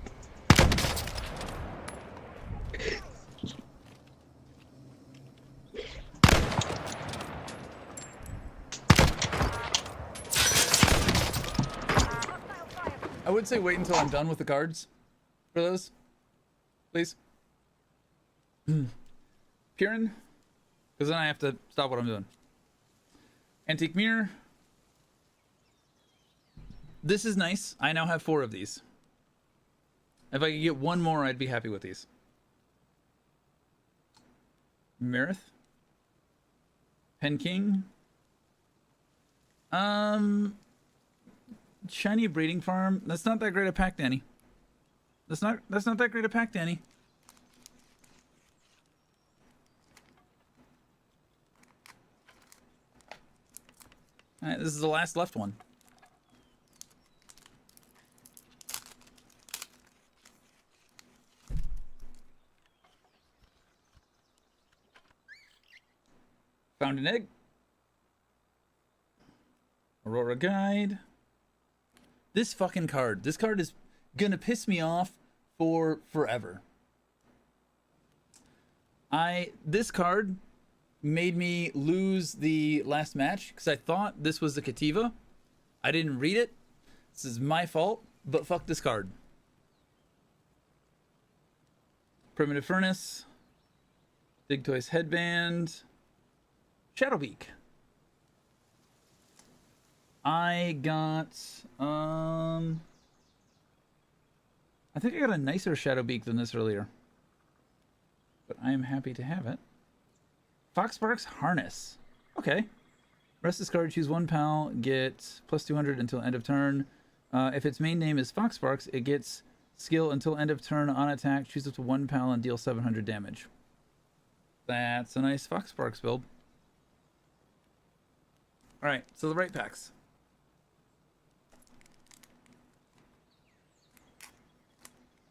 I would say wait until I'm done with the cards for those, please. Kieran, because then I have to stop what I'm doing. Antique Mirror. This is nice. I now have 4 of these. If I could get 1 more, I'd be happy with these. Marith. Pen King. Shiny Breeding Farm. That's not that great a pack, Danny. That's not that great a pack, Danny. Alright, this is the last left one. Found an egg. Aurora Guide. This fucking card. This card is gonna piss me off for forever. This card made me lose the last match because I thought this was the Kativa. I didn't read it. This is my fault, but fuck this card. Primitive Furnace. Big Toys Headband. Shadowbeak. I got, I think I got a nicer Shadowbeak than this earlier. But I am happy to have it. Foxspark's Harness. Okay. Rest this card, choose 1 pal, get plus 200 until end of turn. If its main name is Foxsparks, it gets skill until end of turn on attack, choose up to 1 pal and deal 700 damage. That's a nice Foxsparks build. Alright, so the right packs.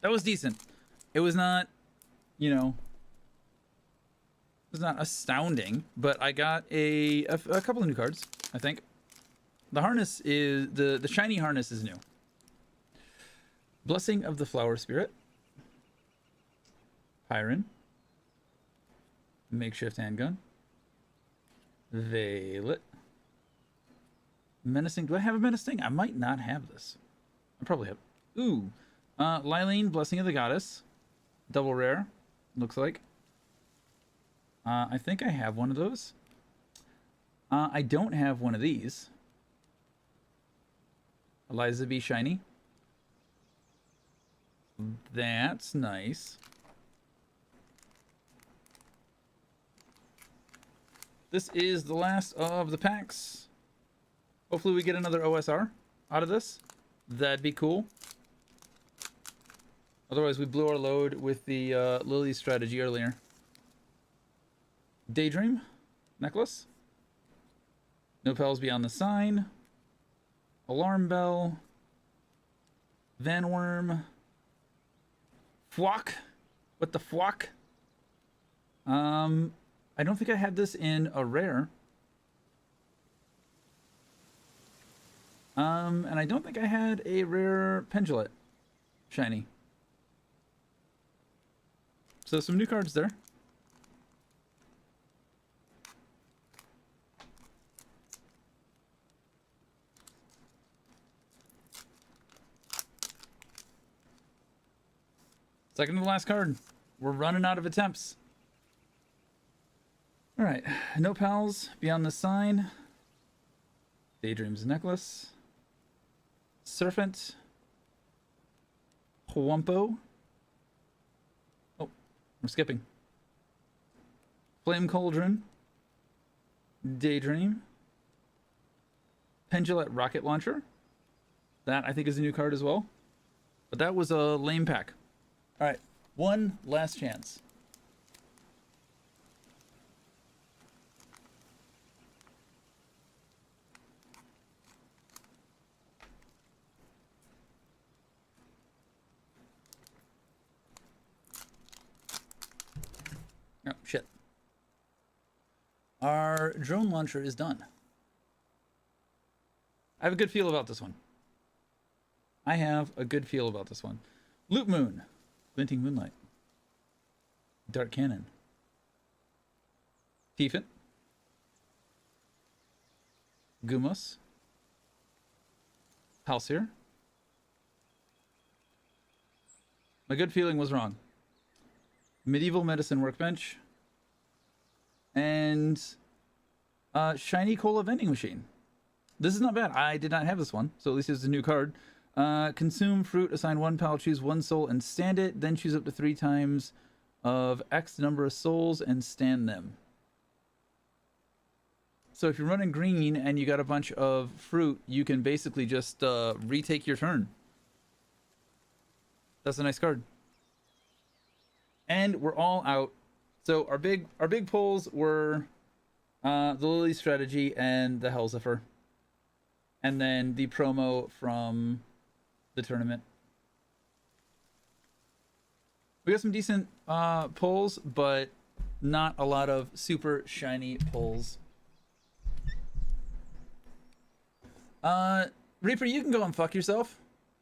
That was decent. It was not, you know, it was not astounding, but I got a couple of new cards, I think. The harness is, the shiny harness is new. Blessing of the Flower Spirit. Pyron. Makeshift Handgun. Veilet. Menacing. Do I have a menacing? I might not have this. I probably have. Ooh. Lylene, Blessing of the Goddess. Double rare. Looks like. I think I have one of those. I don't have one of these. Eliza B. Shiny. That's nice. This is the last of the packs. Hopefully we get another OSR out of this. That'd be cool. Otherwise, we blew our load with the Lily strategy earlier. Daydream. Necklace. No Pals Beyond the Sign. Alarm Bell. Vanworm. Fwock. What the fwock? I don't think I had this in a rare. And I don't think I had a rare Pendulette shiny. So some new cards there. Second to the last card. We're running out of attempts. All right, no pals beyond the sign. Daydream's necklace. Serpent. Huampo. Oh, we're skipping. Flame Cauldron. Daydream. Pendulette Rocket Launcher. That I think is a new card as well. But that was a lame pack. All right, one last chance. Oh, shit. Our drone launcher is done. I have a good feel about this one. I have a good feel about this one. Loop Moon. Glinting Moonlight. Dark Cannon. Tiefin. Gumos. Halcyon. My good feeling was wrong. Medieval Medicine Workbench. And Shiny Cola Vending Machine. This is not bad. I did not have this one, so at least it's a new card. Consume fruit, assign one pal, choose one soul, and stand it. Then choose up to 3 times of X number of souls and stand them. So if you're running green and you got a bunch of fruit, you can basically just retake your turn. That's a nice card. And we're all out. So our big pulls were the Lily Strategy and the Hellziffer. And then the promo from the tournament. We got some decent pulls, but not a lot of super shiny pulls. Reaper, you can go and fuck yourself.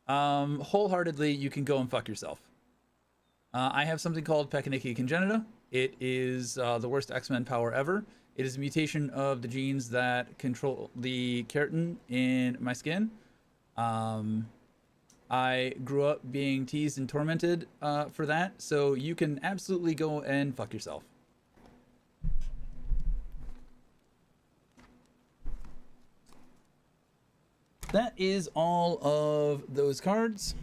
Wholeheartedly, you can go and fuck yourself. I have something called Pekaniki Congenita. It is the worst X-Men power ever. It is a mutation of the genes that control the keratin in my skin. I grew up being teased and tormented for that, so you can absolutely go and fuck yourself. That is all of those cards.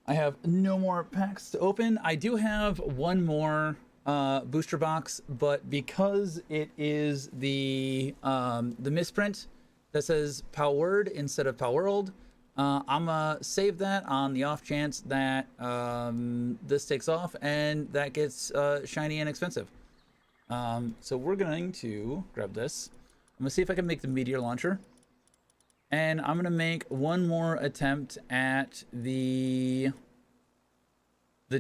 I have no more packs to open. I do have one more booster box, but because it is the misprint that says Palworld instead of Palworld, I'm gonna save that on the off chance that this takes off and that gets shiny and expensive. So we're going to grab this. I'm gonna see if I can make the meteor launcher, and I'm gonna make one more attempt at the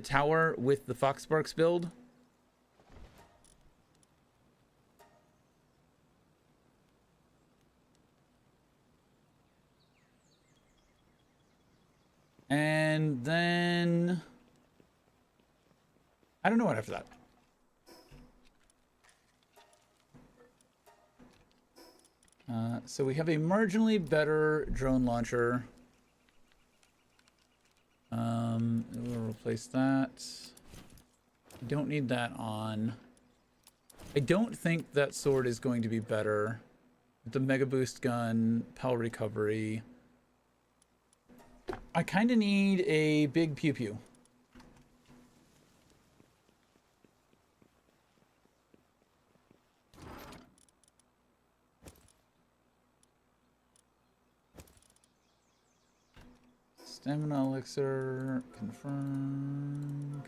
tower with the Foxsparks build. And then I don't know what after that. So we have a marginally better drone launcher. We'll replace that. I don't need that on. I don't think that sword is going to be better. The Mega Boost gun, Pal Recovery. I kind of need a big pew pew. Stamina elixir, confirm.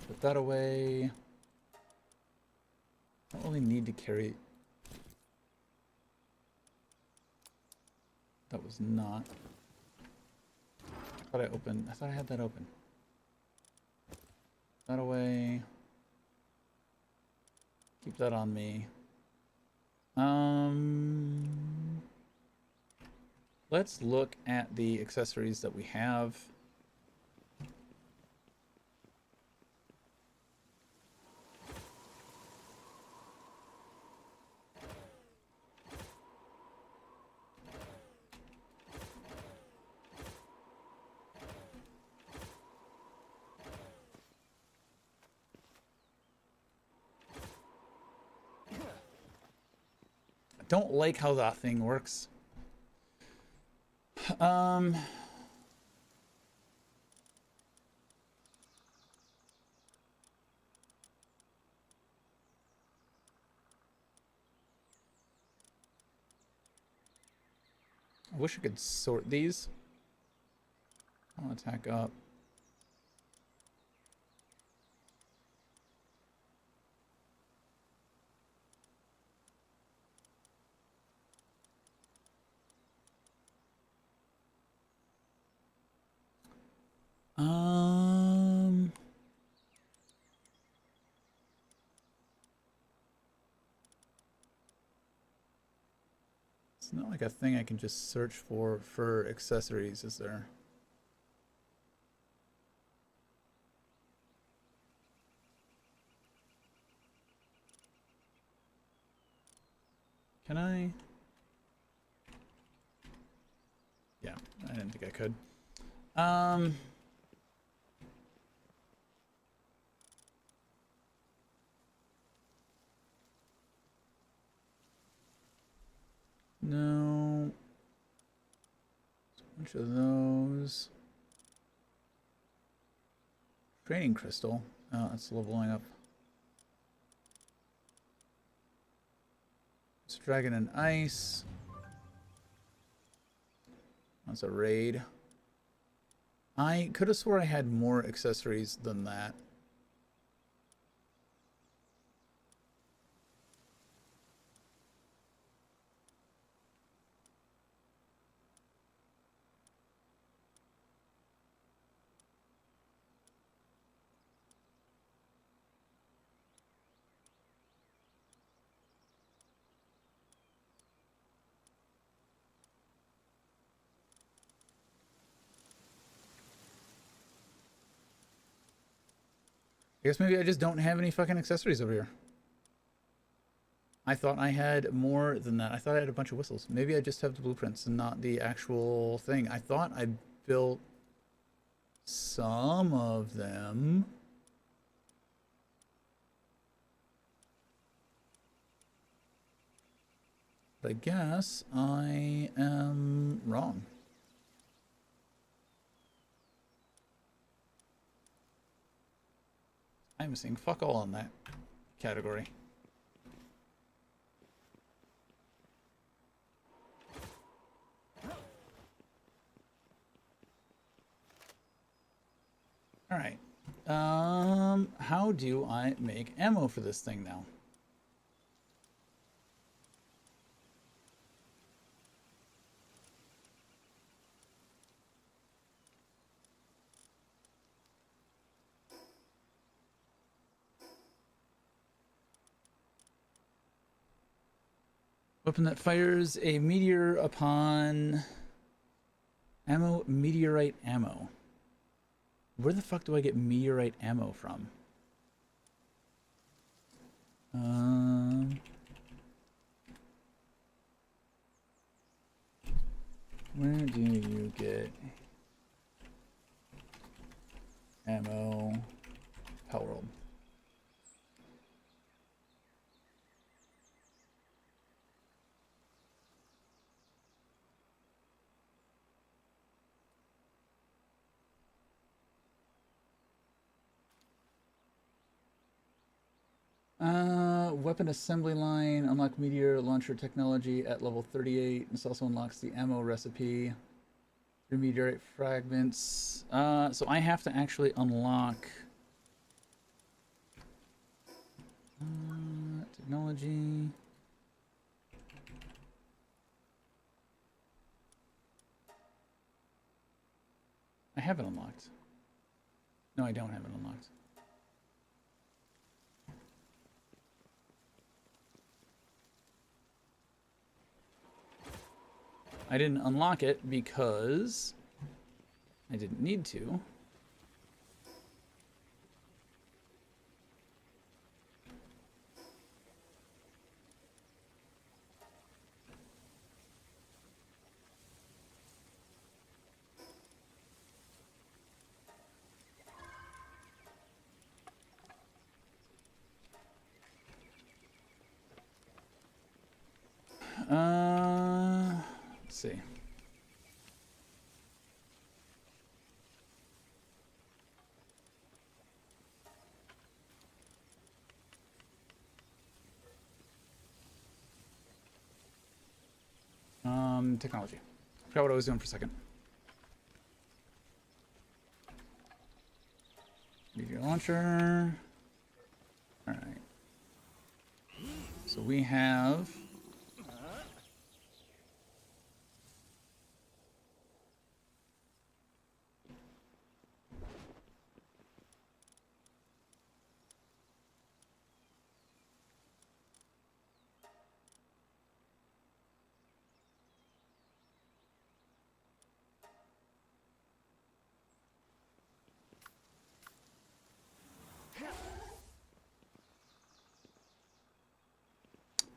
Put that away. I don't really need to carry. That was not. I thought I had that open. That away. Keep that on me. Let's look at the accessories that we have. Don't like how that thing works. I wish I could sort these. I'll attack up. It's not like a thing I can just search for accessories, is there? Can I? Yeah, I didn't think I could. No. A bunch of those. Training crystal. Oh, that's leveling up. It's Dragon and Ice. That's a raid. I could have swore I had more accessories than that. I guess maybe I just don't have any fucking accessories over here. I thought I had more than that. I thought I had a bunch of whistles. Maybe I just have the blueprints and not the actual thing. I thought I built some of them. But I guess I am wrong. I'm missing fuck all on that category. All right. How do I make ammo for this thing now? Weapon that fires a meteor upon ammo, meteorite ammo. Where the fuck do I get meteorite ammo from? Where do you get ammo? Palworld. Weapon assembly line, unlock meteor launcher technology at level 38. This also unlocks the ammo recipe. 3 meteorite fragments. So I have to actually unlock technology. have it unlocked. No, I don't have it unlocked. I didn't unlock it because I didn't need to. Let's see. Technology. Forgot what I was doing for a second. Media launcher. All right. So we have.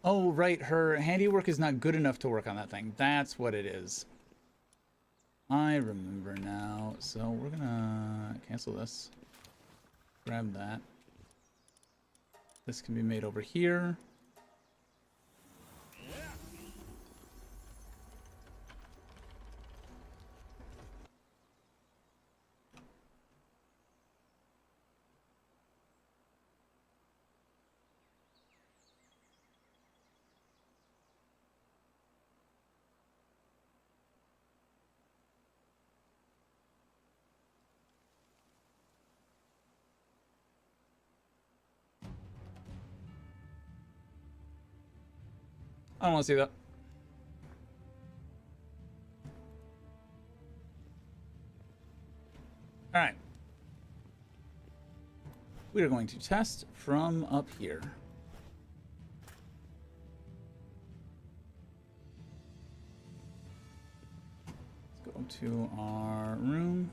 Oh, right. Her handiwork is not good enough to work on that thing. That's what it is. I remember now. So we're gonna cancel this. Grab that. This can be made over here. I don't want to see that. All right. We are going to test from up here. Let's go to our room.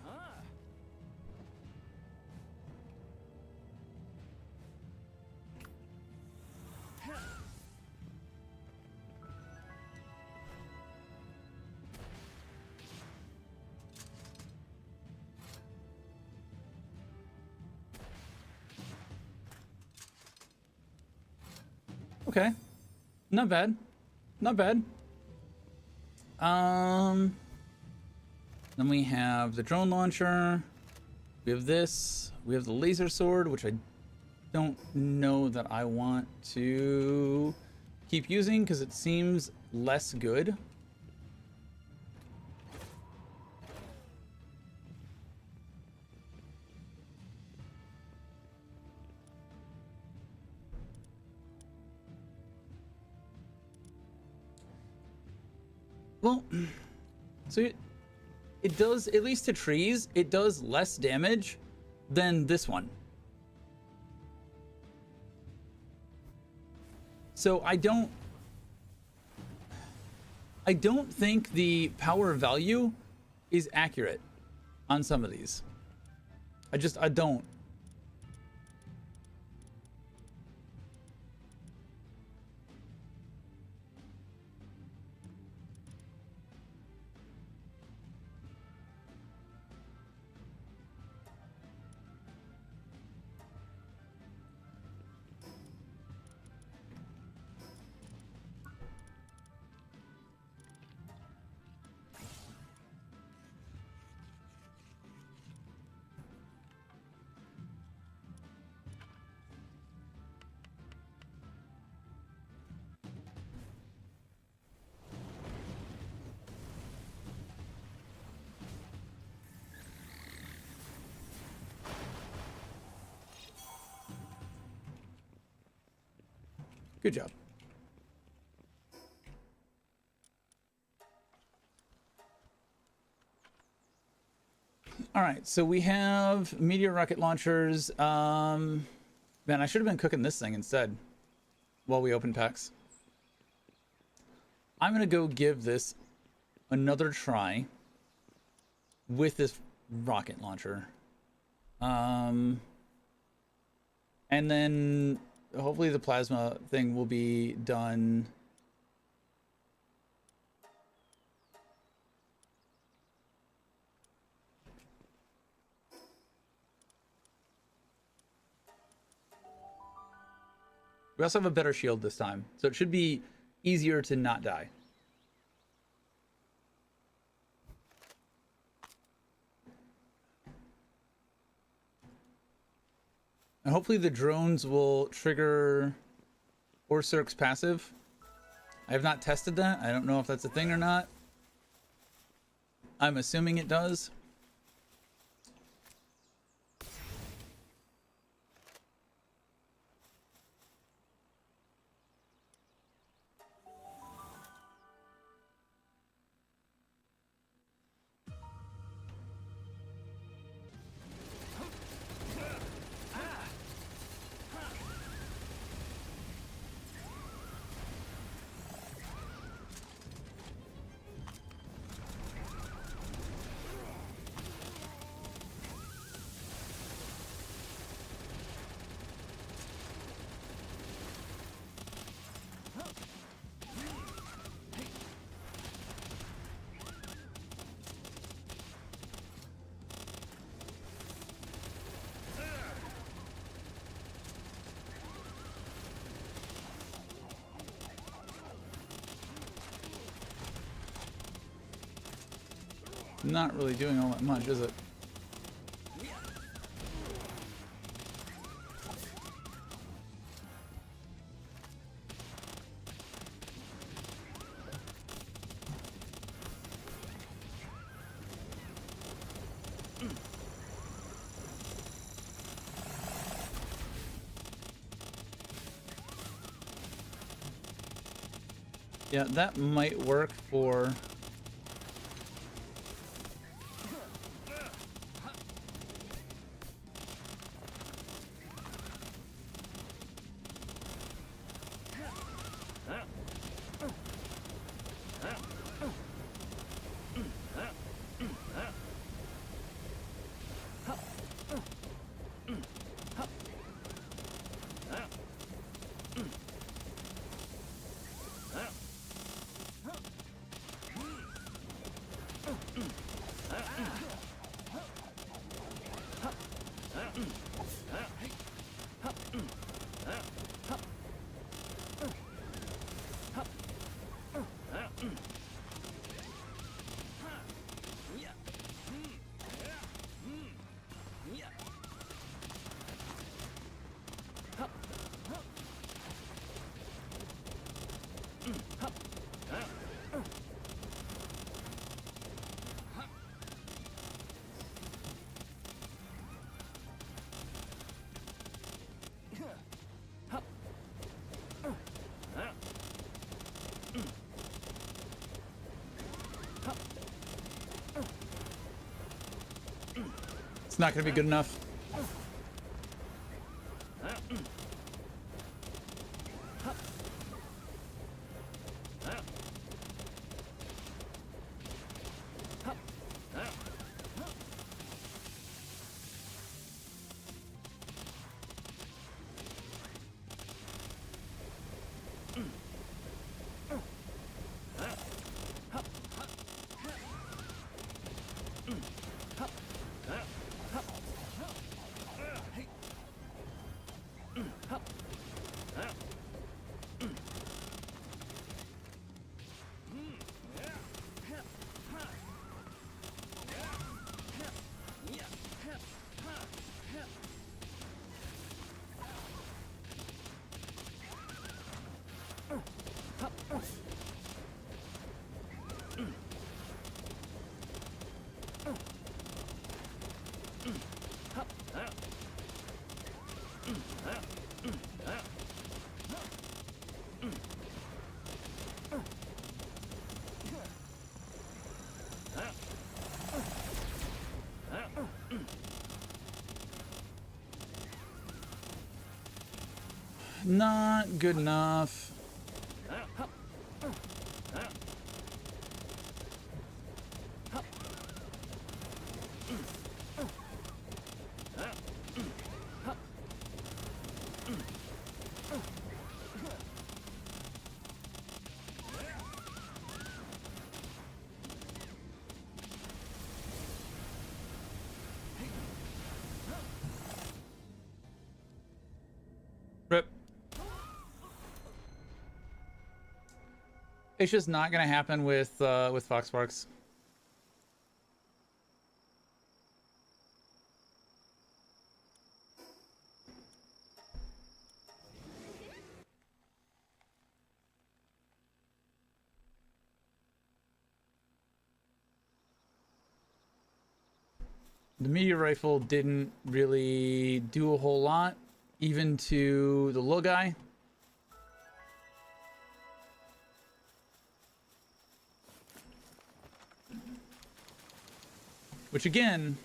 Okay. Not bad. Not bad. Then we have the drone launcher. We have this. We have the laser sword, which I don't know that I want to keep using because it seems less good. Well, so it does, at least to trees, it does less damage than this one. So I don't think the power value is accurate on some of these. I don't. Good job. All right, so we have meteor rocket launchers. Man, I should have been cooking this thing instead while we open packs. I'm gonna go give this another try with this rocket launcher. And then hopefully the plasma thing will be done. We also have a better shield this time, so it should be easier to not die. And hopefully the drones will trigger Orsurk's passive. I have not tested that. I don't know if that's a thing or not. I'm assuming it does. Not really doing all that much, is it? Yeah, that might work for... It's not going to be good enough. Not good enough. Rip. It's just not gonna happen with Foxparks. The meteor rifle didn't really do a whole lot, even to the little guy. Which again,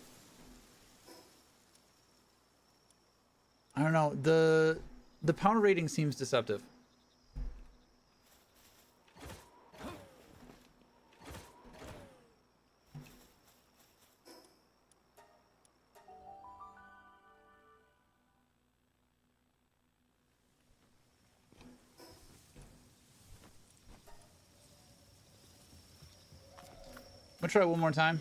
I don't know, the power rating seems deceptive. I'm gonna try one more time.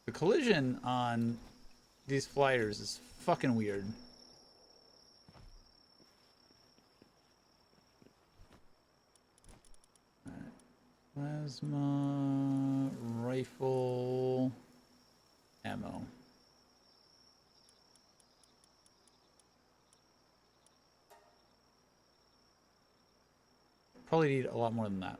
The collision on these flyers is fucking weird. Plasma rifle ammo. Probably need a lot more than that.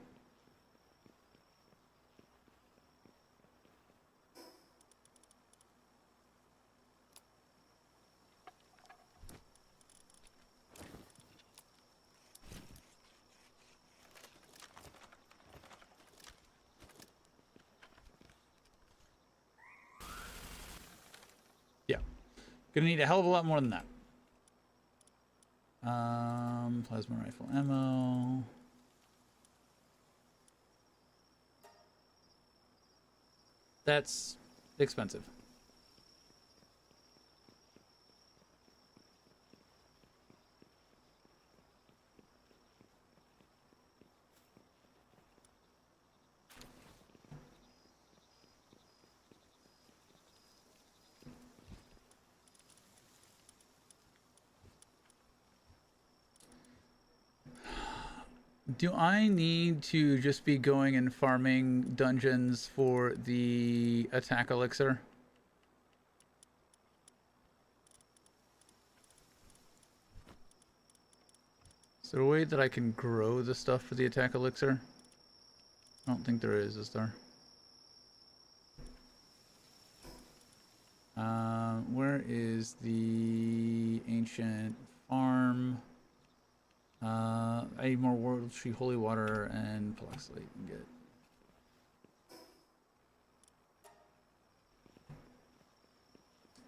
Yeah, gonna need a hell of a lot more than that. Plasma rifle ammo. That's expensive. Do I need to just be going and farming dungeons for the attack elixir? Is there a way that I can grow the stuff for the attack elixir? I don't think there is there? Where is the ancient farm? I need more World Tree Holy Water and Palexlite and get.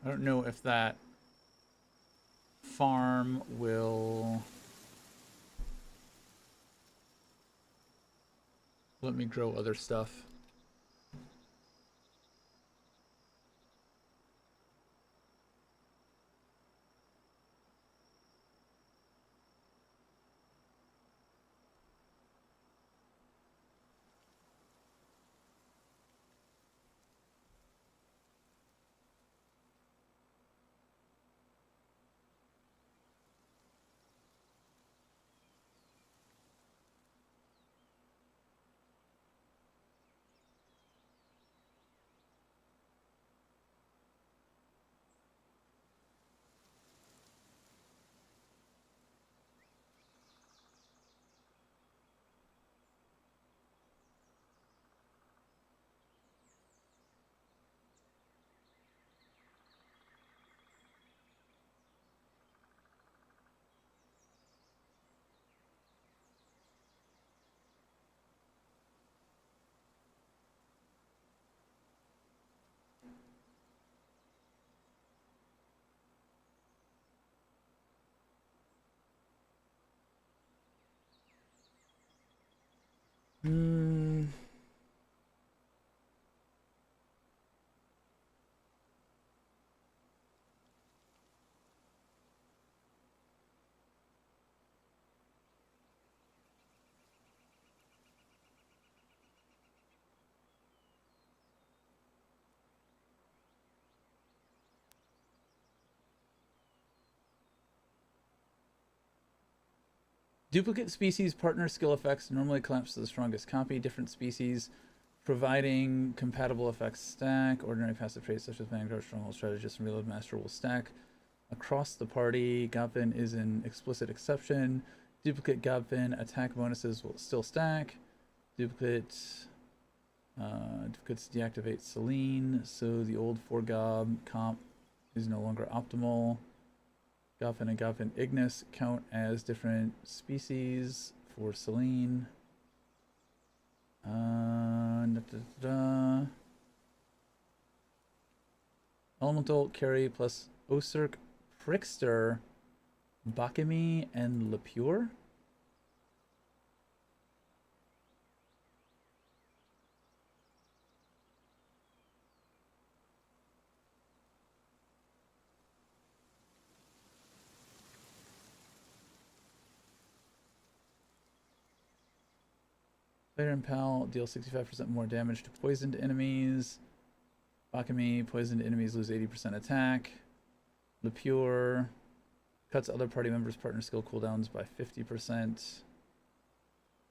I don't know if that farm will let me grow other stuff. Hmm. Duplicate species partner skill effects normally collapse to the strongest copy. Different species providing compatible effects stack. Ordinary passive traits such as Vanguard, Stronghold, Strategist, and Reload Master will stack across the party. Godfin is an explicit exception. Duplicate Godfin attack bonuses will still stack. Duplicates deactivate Selene, so the old 4-Gob comp is no longer optimal. Godfin and Godfin Ignis count as different species for Selene. Elemental carry plus Osurk, Prickster, Bakami, and Lepure. Fire and Pal deal 65% more damage to poisoned enemies. Bakami, poisoned enemies lose 80% attack. Lepure cuts other party members' partner skill cooldowns by 50%.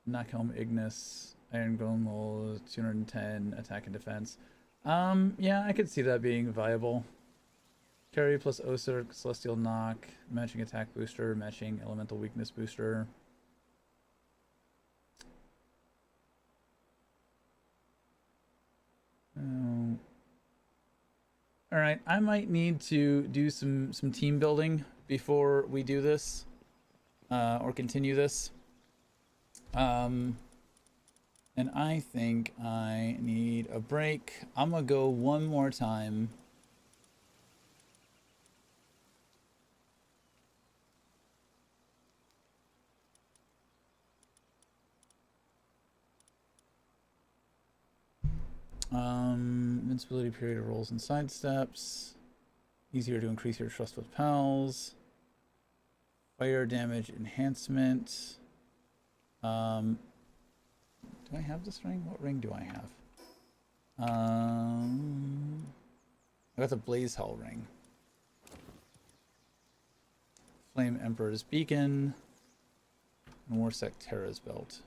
Knockhelm Ignis, Iron Golem will 210 attack and defense. Yeah, I could see that being viable. Carry plus Osurk, Celestial Knock, matching attack booster, matching elemental weakness booster. All right, I might need to do some team building before we do this, or continue this. And I think I need a break. I'm gonna go one more time. Invincibility period of rolls and sidesteps. Easier to increase your trust with pals. Fire damage enhancement. Do I have this ring? What ring do I have? I got the Blaze Hell ring. Flame Emperor's Beacon. And Warsec Terra's belt.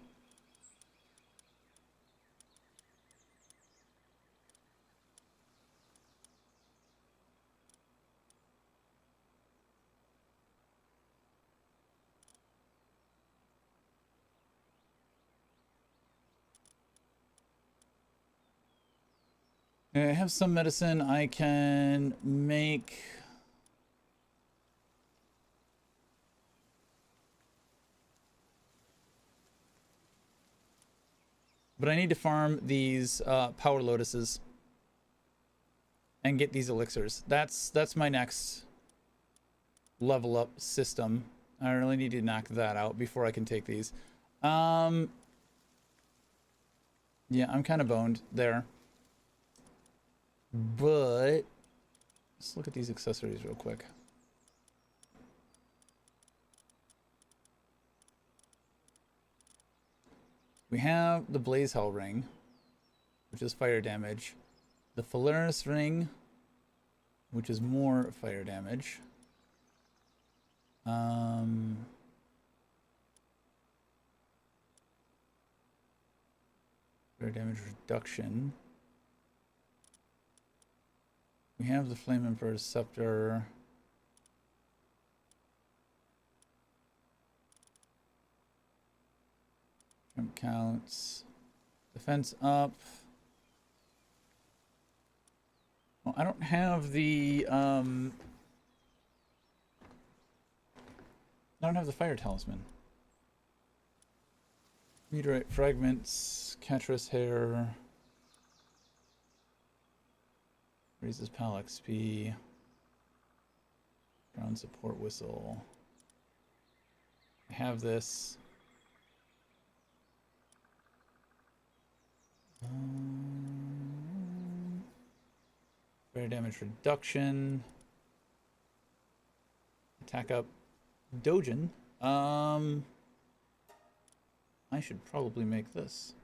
I have some medicine I can make. But I need to farm these power lotuses and get these elixirs. That's my next level up system. I really need to knock that out before I can take these. Yeah, I'm kind of boned there. But let's look at these accessories real quick. We have the Blaze Hell ring, which is fire damage. The Phalaris ring, which is more fire damage. Fire damage reduction. We have the Flame Emperor's Scepter. Jump counts. Defense up. Well, I don't have the I don't have the Fire Talisman. Meteorite Fragments, Catrus Hair. Raises PAL XP. Ground Support Whistle. I have this. Bear damage reduction. Attack up Dojin. I should probably make this.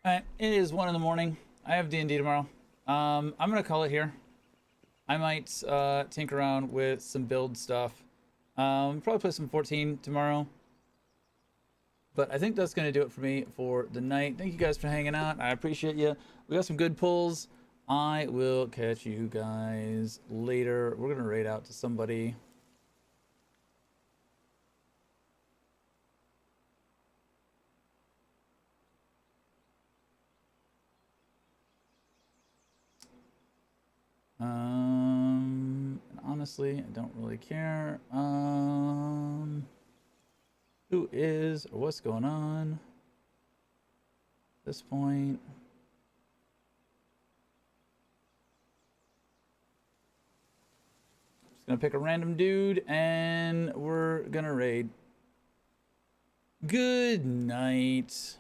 Alright, it is 1 in the morning. I have D&D tomorrow. I'm gonna call it here. I might tinker around with some build stuff. Probably play some 14 tomorrow. But I think that's gonna do it for me for the night. Thank you guys for hanging out. I appreciate you. We got some good pulls. I will catch you guys later. We're gonna raid out to somebody. Honestly, I don't really care. Who is or what's going on at this point? Just gonna pick a random dude and we're gonna raid. Good night.